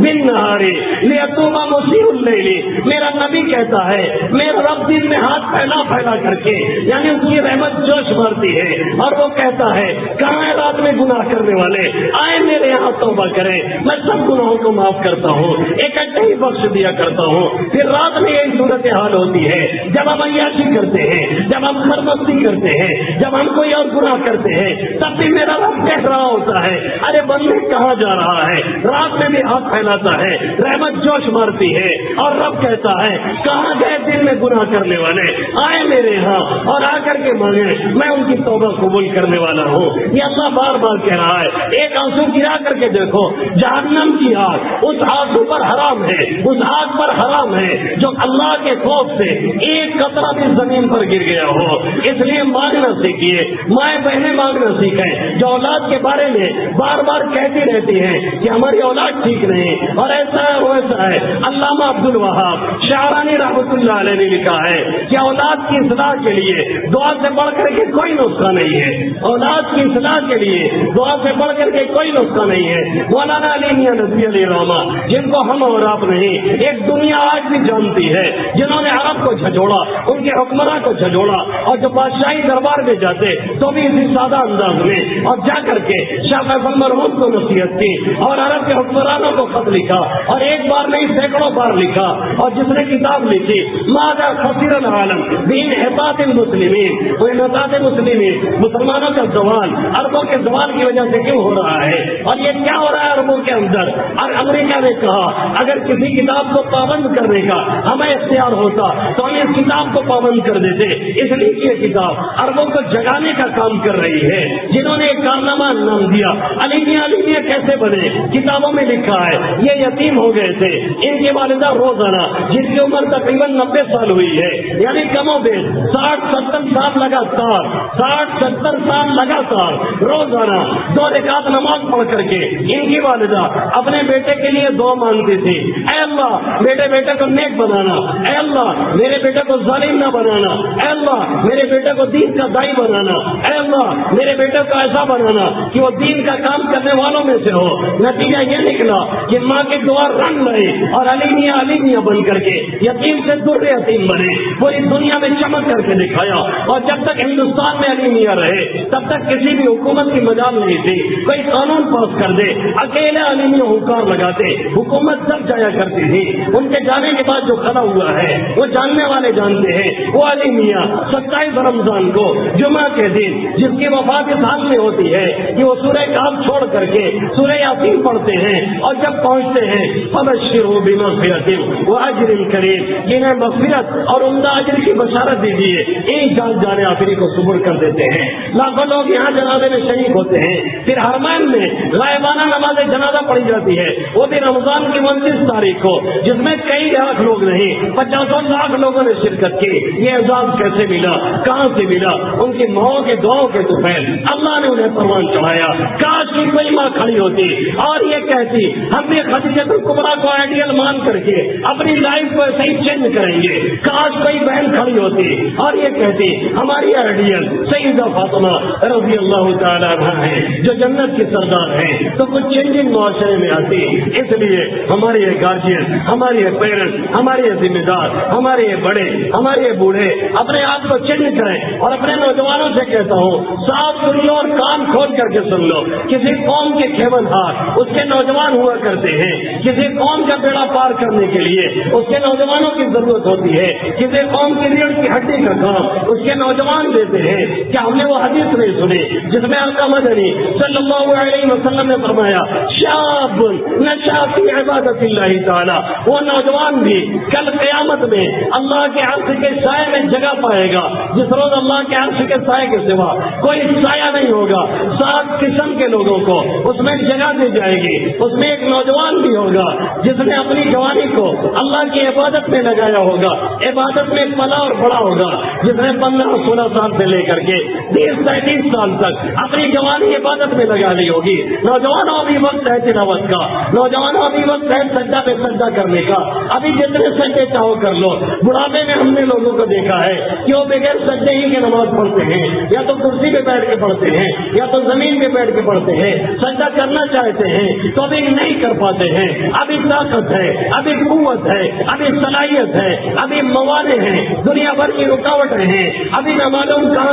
بالنہار لیتوب مسیء اللیل، میرا نبی کہتا ہے میرا رب دن میں ہاتھ پھیلا پھیلا کر کے یعنی اس کی رحمت جوش مارتی ہے اور وہ کہتا ہے کہاں ہے رات میں گناہ کرنے والے، آئے میرے یہاں توبہ کریں، میں سب گناہوں کو معاف کرتا ہوں، اکٹھے ہی بخش دیا کرتا ہوں۔ پھر رات میں یہی صورت حال ہوتی ہے جب ہم عیاشی کرتے ہیں، جب ہم خرمستی کرتے ہیں، جب ہم کوئی اور گناہ کرتے ہیں، تب بھی میرا رب کہہ رہا ہوتا ہے ارے بندے کہاں جا رہا ہے، رات میں بھی ہاتھ پھیلاتا ہے، رحمت جوش مارتی ہے اور رب کہتا ہے کہاں گئے دن میں گناہ کرنے والے، آئے میرے یہاں اور آ کر کے مانگے، میں ان کی توبہ قبول کرنے والا ہوں۔ یہ اللہ بار بار کہہ رہا ہے۔ ایک آنسو گرا کر کے دیکھو، جہنم کی آگ اس آنسو پر حرام ہے، اس آگ پر حرام ہے جو اللہ کے خوف سے ایک قطرہ بھی زمین پر گر گیا ہو۔ اس لیے مانگنا سیکھیے، مائیں بہنیں مانگنا سیکھیں جو اولاد کے بارے میں بار بار کہتی رہتی ہیں کہ ہماری اولاد ٹھیک نہیں اور ایسا ہے ویسا ہے۔ علامہ عبد الوہاب شعرانی رحمۃ اللہ علیہ نے لکھا ہے کہ اولاد کی اصلاح کے لیے دعا سے بڑھ کر کے کوئی نسخہ نہیں ہے، اولاد کی اصلاح کے لیے دعا سے بڑھ کر کے کوئی نسخہ نہیں ہے۔ مولانا علی میاں نبی علیہ رحمہ جن کو ہم اور آپ نہیں ایک دنیا آج بھی جانتی ہے، جنہوں نے عرب کو جھجوڑا، ان کے حکمراں کو جھجوڑا اور جو بادشاہی دربار میں جاتے تو بھی اسی سادہ انداز میں اور جا کر کے شاہ فیصل مرحوم کو نصیحت کی اور عرب کے حکمرانوں کو خط لکھا اور ایک بار نہیں سینکڑوں بار لکھا، اور جس نے کتاب لکھی ماذا خسر العالم بانحطاط المسلمین، وہ انحطاط مسلمین مسلمانوں کا زوال، عربوں کے زوال کی وجہ سے کیوں ہو رہا ہے اور یہ کیا ہو رہا ہے عربوں کے اندر۔ اور امریکہ نے کہا اگر کسی کتاب کو پابند کرنے کا ہمیں اختیار ہوتا تو ہم اس کتاب کو پابند کر دیتے، اس لیے یہ کتاب عربوں کو جگانے کا کام کام کر رہی ہے، جنہوں نے ایک کارنامہ نام دیا علیمیہ کیسے بنے، کتابوں میں لکھا ہے یہ یتیم ہو گئے تھے، ان کی والدہ روزانہ جن کی عمر تقریباً 90 سال ہوئی ہے، یعنی کم و بیش 60-70 سال لگاتار 60-70 سال لگاتار روزانہ 2 رکعت نماز پڑھ کر کے ان کی والدہ اپنے بیٹے کے لیے دعا مانگتی تھی، اے اللہ میرے بیٹے کو نیک بنانا، اے اللہ میرے بیٹے کو ظالم نہ بنانا، اے اللہ میرے بیٹے کو دین کا دائی بنانا، اے اللہ میرے بیٹے کو ایسا بنانا کہ وہ دین کا کام کرنے والوں میں سے ہو۔ نتیجہ یہ نکلا کہ ماں کی دعا رنگ لائے اور علیمیہ بن کر کے یتیم سے در یتیم بنے، پوری دنیا میں چمک کر کے دکھایا۔ اور جب تک ہندوستان میں علیمیہ رہے تب تک کسی بھی حکومت کی مجال نہیں تھی، کوئی قانون پاس کر دے اکیلے علیمیہ حکار لگاتے، حکومت سب جایا کرتی تھی، ان کے جانے کے بعد جو کھڑا ہوا ہے وہ جاننے والے جانتے ہیں، وہ علیمیہ 27 رمضان کو جمعہ کے دن جس کی وفات اس حال میں ہوتی ہے کہ وہ سورہ کہف چھوڑ کر کے سورہ یاسین پڑھتے ہیں، اور جب پہنچتے ہیں فبشروا بمغفرۃ واجر کریم، انہیں مغفرت اور عمدہ اجر کی بشارت دیجیے، ایک جان جانے آخری کو صبر کر دیتے ہیں۔ لاکھوں لوگ یہاں جنازے میں شریک ہوتے ہیں، پھر حرمین میں غائبانہ نماز جنازہ پڑھی جاتی ہے، وہ بھی رمضان کی 29 تاریخ کو، جس میں کئی لاکھ لوگ نہیں 50 لاکھ لوگوں نے شرکت کی۔ یہ اعزاز کیسے ملا، کہاں سے ملا؟ ان کی ماؤں کے دعاؤں کے طفیل اللہ نے انہیں پروان چڑھایا۔ کاش کی کوئی ماں کھڑی ہوتی اور یہ کہتی ہم بھی خدیجہ الکبریٰ کو آئیڈیل مان کر کے اپنی لائف کو ایسے ہی چینج کریں گے۔ کاش کوئی بہن کھڑی ہوتی اور یہ کہتی ہماری آئیڈیل سیدہ فاطمہ رضی اللہ تعالیٰ عنہا ہے جو جنت کی سردار ہیں، تو کچھ چینجنگ معاشرے میں آتی۔ اس لیے ہمارے یہ گارجین، ہمارے یہ پیرنٹس، ہمارے یہ ذمہ دار، ہمارے یہ بڑے، ہمارے یہ بوڑھے اپنے آپ کو چینج کریں۔ اور اپنے نوجوانوں سے کہتا ہوں صاف سن لو اور کان کھول کر کے سن لو، کسی قوم کے کھیون ہار اس کے نوجوان ہوا کرتے ہیں، کسی قوم کا بیڑا پار کرنے کے لیے اس کے نوجوانوں کی ضرورت ہوتی ہے، کسی قوم کی ریڑھ کی ہڈی کا کام اس کے نوجوان دیتے ہیں۔ کیا ہم نے وہ حدیث نہیں سنی جس میں آقا مدنی صلی اللہ علیہ وسلم نے فرمایا شاب نشأ فی عبادت اللہ تعالی، وہ نوجوان بھی کل قیامت میں اللہ کے عرش کے سائے میں جگہ پائے گا جس روز اللہ کے عرش کے سائے کے سوا کوئی سایہ نہیں ہوگا۔ 7 قسم کے لوگوں کو اس میں جگہ دی جائے گی، اس میں ایک نوجوان بھی ہوگا جس نے اپنی جوانی کو اللہ کی عبادت میں لگایا ہوگا، عبادت میں پلا اور بڑا ہوگا، جس نے 15-16 سال سے لے کر کے 30-35 سال تک اپنی جوانی عبادت میں لگا لی ہوگی۔ نوجوانوں ابھی وقت ہے تلاوت کا، نوجوانوں ابھی وقت ہے سجدہ پہ سجدہ کرنے کا، ابھی جتنے سجدے چاہو کر لو۔ بڑھاپے میں ہم نے لوگوں کو دیکھا ہے کہ وہ بغیر سجدے ہی کے نماز پڑھتے ہیں، یا تو کرسی پہ بیٹھ کے پڑھتے ہیں یا تو زمین پہ بیٹھ کے پڑھتے ہیں، سجدہ کرنا چاہتے ہیں تو ابھی نہیں کر پاتے ہیں۔ ابھی طاقت ہے، ابھی قوت ہے، ابھی صلاحیت ہے، ابھی موانع ہیں، دنیا بھر کی رکاوٹیں ہیں، ابھی نہ معلوم کہاں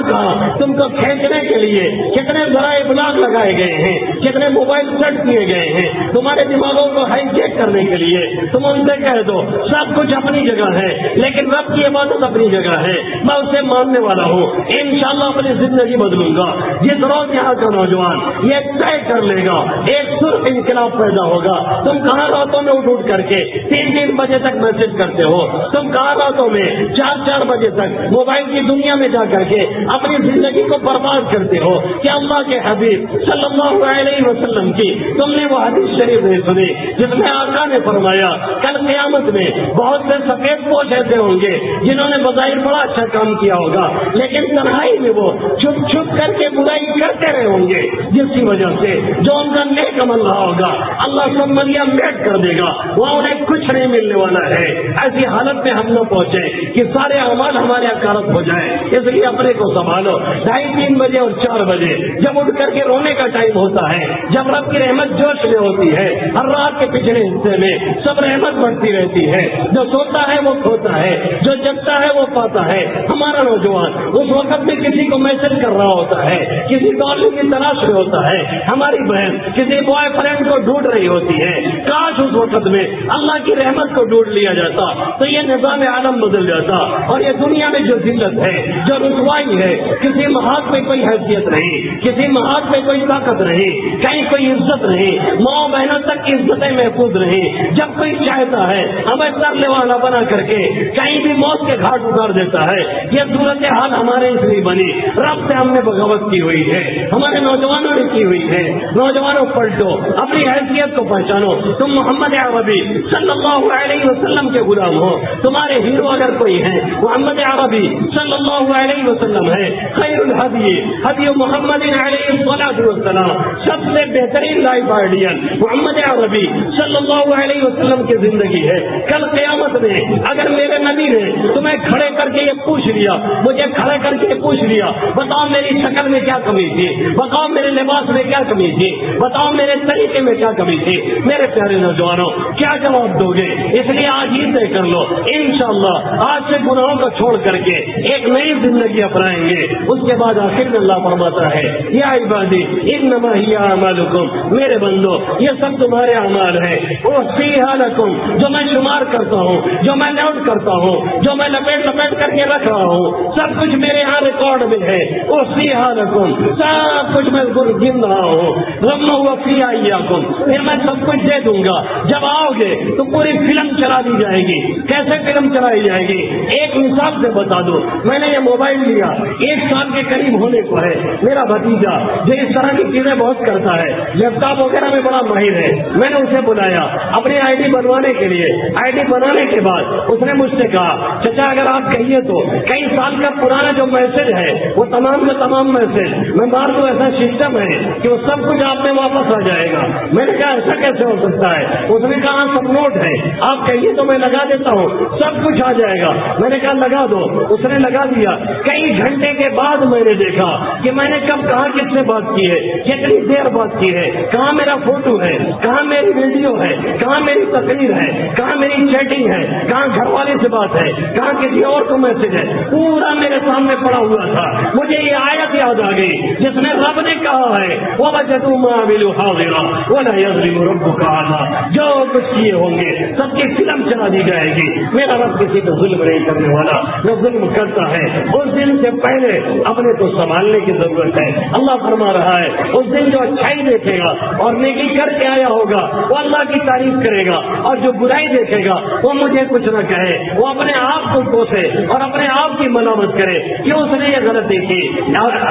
تم کو کھینچنے کے لیے کتنے ذرائع ابلاغ لگائے گئے ہیں، کتنے موبائل سیٹ کیے گئے ہیں تمہارے دماغوں کو ہائی جیک کرنے کے لیے۔ تم ان سے کہہ دو سب کچھ اپنی جگہ ہے لیکن رب کی عبادت اپنی جگہ ہے، میں اسے ماننے والا ہوں، انشاءاللہ اپنی زندگی بدلوں گا۔ جس روز یہاں کا نوجوان یہ طے کر لے گا ایک صرف انقلاب پیدا ہوگا۔ تم کہاں راتوں میں اٹھ کر کے 3 بجے تک میسج کرتے ہو، تم کہاں راتوں میں 4 بجے تک موبائل کی دنیا میں جا کر کے اپنی زندگی کو برباد کرتے ہو؟ کیا اللہ کے حبیب صلی اللہ علیہ وسلم کی تم نے وہ حدیث شریف نہیں سنی جس میں آقا نے فرمایا کل قیامت میں بہت سے سفید پوش ایسے ہوں گے جنہوں نے بظاہر بڑا اچھا کام کیا ہوگا لیکن تنہائی میں وہ چھپ چھپ کر کے برائی کرتے رہے ہوں گے، جس کی وجہ سے جو ان کا نیک عمل رہا ہوگا اللہ سب مریا میٹ کر دے گا، وہاں انہیں کچھ نہیں ملنے والا ہے۔ ایسی حالت میں ہم نہ پہنچے کہ سارے اعمال ہمارے اکارت ہو جائیں، اس لیے اپنے کو سنبھالو۔ 2:30-3 بجے اور 4 بجے جب اٹھ کر کے رونے کا ٹائم ہوتا ہے، جب رب کی رحمت جوش میں ہوتی ہے، ہر رات کے پچھلے حصے میں سب رحمت بڑھتی رہتی ہے، جو سوتا ہے وہ کھوتا ہے، جو جگتا ہے وہ پاتا ہے۔ ہمارا نوجوان اس وقت میں کسی کو میسج کر رہا ہوتا ہے، کسی ڈالر کی تلاش میں ہوتا ہے، ہماری بہن کسی بوائے فرینڈ کو ڈھونڈ رہی ہوتی ہے۔ کاش اس وقت میں اللہ کی رحمت کو ڈھونڈ لیا جاتا تو یہ نظام عالم بدل جاتا، اور یہ دنیا میں جو ذلت ہے، جو رسوائی ہے، کسی ہاتھ میں کوئی حیثیت نہیں، کسی ہاتھ میں کوئی طاقت نہیں، کہیں کوئی عزت نہیں، ماں بہنوں تک کی عزتیں محفوظ نہیں۔ جب کوئی چاہتا ہے ہمیں ترلے والا بنا کر کے کہیں بھی موت کے گھاٹ اتار دیتا ہے۔ یہ صورت حال ہمارے اس لیے بنی، رب سے ہم نے بغاوت محبت کی ہوئی ہے، ہمارے نوجوانوں نے کی ہوئی ہے۔ نوجوانوں پلٹو، اپنی حیثیت کو پہچانو، تم محمد عربی صلی اللہ علیہ وسلم کے غلام ہو۔ تمہارے ہیرو اگر کوئی ہے محمد عربی صلی اللہ علیہ وسلم ہے۔ خیر الحدی حدی محمد علیہ الصلوۃ والسلام، سب سے بہترین لائف آئیڈیل محمد عربی صلی اللہ علیہ وسلم کی زندگی ہے۔ کل قیامت میں اگر میرے نبی نے تمہیں کھڑے کر کے یہ پوچھ لیا، مجھے کھڑے کر کے پوچھ لیا، بتاؤ میری شکل میں کیا کمی تھی، بتاؤ میرے لباس میں کیا کمی تھی، بتاؤ میرے طریقے میں کیا کمی تھی، میرے پیارے نوجوانوں کیا جواب دو گے؟ اس لیے آج ہی طے کر لو، انشاءاللہ آج سے گناہوں کو چھوڑ کر کے ایک نئی زندگی اپنائیں گے۔ اس کے بعد آخر میں اللہ فرماتا ہے یا عبادی انما ہی اعمالکم، میرے بندو یہ سب تمہارے اعمال ہیں، احصیھا لکم، جو میں شمار کرتا ہوں، جو میں نوٹ کرتا ہوں، جو میں لپیٹ کر کے رکھ رہا ہوں، سب کچھ میرے ہاں ریکارڈ میں ہے۔ احصیھا لکم، سب کچھ میں گن رہا ہوں۔ ثم اوفی ایاکم، پھر میں سب کچھ دے دوں گا۔ جب آؤ گے تو پوری فلم چلا دی جائے گی۔ کیسے فلم چلائی جائے گی؟ ایک مثال سے بتا دو، میں نے یہ موبائل لیا 1 سال کے قریب ہونے کو ہے، میرا بھتیجا جو اس طرح کی چیزیں بہت کرتا ہے، لیپ ٹاپ وغیرہ میں بڑا ماہر ہے، میں نے اسے بلایا اپنی آئی ڈی بنوانے کے لیے۔ آئی ڈی بنانے کے بعد اس نے مجھ سے کہا چچا اگر آپ کہیے تو کئی سال کا پرانا جو میسج ہے وہ تمام کا تمام میسج میں مار دوں، ایسا سسٹم ہے کہ وہ سب کچھ آپ میں واپس آ جائے گا۔ میں نے کہا ایسا کیسے ہو سکتا ہے؟ اس نے کہا سب نوٹ ہے، آپ کہیے تو میں لگا دیتا ہوں، سب کچھ آ جائے گا۔ میں نے کہا لگا دو، اس نے لگا دیا۔ کئی گھنٹے کے بعد میں نے دیکھا کہ میں نے کب کہاں کس سے بات کی ہے، کتنی دیر بات کی ہے، کہاں میرا فوٹو ہے، کہاں میری ویڈیو ہے، کہاں میری تقریر ہے، کہاں میری چیٹنگ ہے، کہاں گھر والے سے بات ہے، کہاں کسی اور کو میسج ہے، پورا میرے سامنے پڑا ہوا تھا۔ مجھے یہ آیت یاد آ گئی جس میں رب نے کہا ہے وَوَجَدُوا مَا عَمِلُوا حَاضِرًا وَلَا يَظْلِمُ رَبُّكَ أَحَدًا، جو کچھ کیے ہوں گے سب کی فلم چلا دی جائے گی۔ میرا رب کسی کو ظلم نہیں کرنے والا، جو ظلم کرتا ہے اس دن سے پہلے اپنے کو سنبھالنے کی ضرورت ہے۔ اللہ فرما رہا ہے اس دن جو اچھائی دیکھے گا اور نیکی کر کے آیا ہوگا وہ اللہ کی تعریف کرے گا، اور جو برائی دیکھے گا وہ مجھے کچھ نہ کہے، وہ اپنے آپ کو کوسے اور اپنے آپ کی ملامت کرے کہ اس نے یہ غلطی کی۔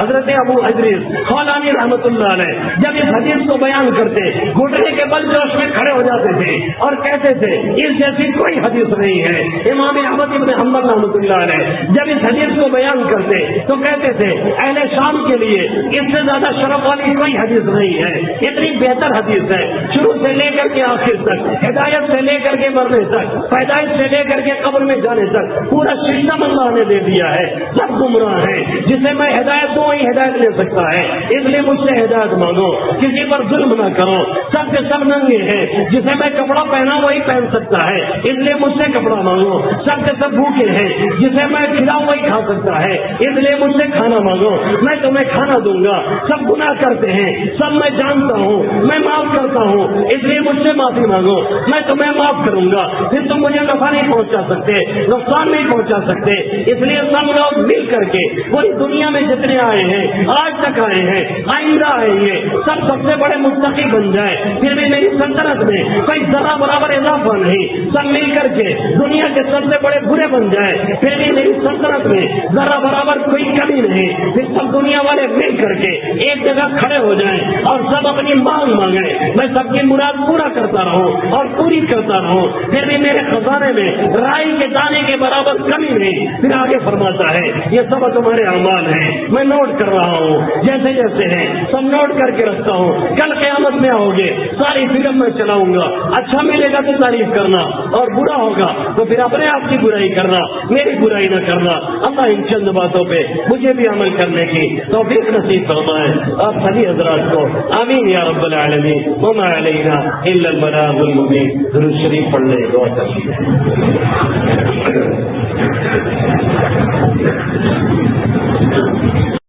حضرت ابو حدیث خولانی رحمۃ اللہ علیہ جب اس حدیث کو بیان کرتے گھٹنے کے بل جوش میں کھڑے ہو جاتے تھے اور کہتے تھے اس جیسی کوئی حدیث نہیں ہے۔ امام احمد ابن حنبل رحمۃ اللہ علیہ جب اس حدیث کو بیان کرتے تو کہتے تھے اہل شام کے لیے اس سے زیادہ شرف والی کوئی حدیث نہیں ہے، اتنی بہتر حدیث ہے، شروع سے لے کر کے آخر تک، ہدایت سے لے کر کے مرنے تک، پیدائش سے لے کر کے قبر میں جانے تک پورا سسٹم اللہ نے دے دیا ہے۔ سب گمراہ ہیں، جسے میں ہدایت دوں وہی ہدایت لے سکتا ہے، اس لیے مجھ سے ہدایت مانگو، کسی پر ظلم نہ کرو۔ سب کے سب ننگے ہیں، جسے میں کپڑا پہنا وہی پہن سکتا ہے، اس لیے مجھ سے کپڑا مانگو۔ سب کے سب بھوکے ہیں، جسے میں کھلاؤں وہی کھا سکتا ہے، اس لیے مجھ سے کھانا مانگو، میں تمہیں کھانا دوں گا۔ سب گناہ کرتے ہیں، سب میں جانتا ہوں، میں معاف کرتا ہوں، اس لیے مجھ سے معافی مانگو، میں تمہیں معاف کروں گا۔ پھر تم مجھے نفع نہیں پہنچا سکتے، نقصان نہیں پہنچا سکتے، اس لیے سب لوگ مل کر کے پوری دنیا میں جتنے آئے ہیں، آج تک آئے ہیں، آئندہ آئیں گے، سب سے بڑے متقی بن جائے، پھر بھی میری سلطنت میں کوئی ذرا برابر اضافہ نہیں، سب مل کر کے دنیا کے سب سے بڑے برے بن جائے، پھر بھی میری سلطنت میں ذرا برابر کوئی کمی نہیں، پھر سب دنیا والے مل کر کے ایک جگہ کھڑے ہو جائیں اور سب اپنی مانگ مانگیں، میں سب کی مراد پورا کرتا رہوں اور پوری کرتا رہوں، پھر بھی میرے خزانے میں رائی کے دانے کے برابر کمی نہیں۔ پھر آگے فرماتا ہے یہ سب تمہارے اعمال ہیں، میں نوٹ کر رہا ہوں، جیسے جیسے ہیں سب نوٹ کر کے رکھتا ہوں، کل قیامت میں آؤ گے ساری فلم میں چلاؤں گا، اچھا ملے گا تو تعریف کرنا اور برا ہوگا تو پھر اپنے آپ کی برائی کرنا، میری برائی نہ کرنا۔ اللہ ان چند باتوں پہ مجھے بھی عمل کرنے کی توفیق نصیب فرمائے، آپ سبھی حضرات کو آمین یا رب العالمین۔ وما علینا الا البلاغ المبین۔ درود شریف پڑھ لیں، دعا کر لیں۔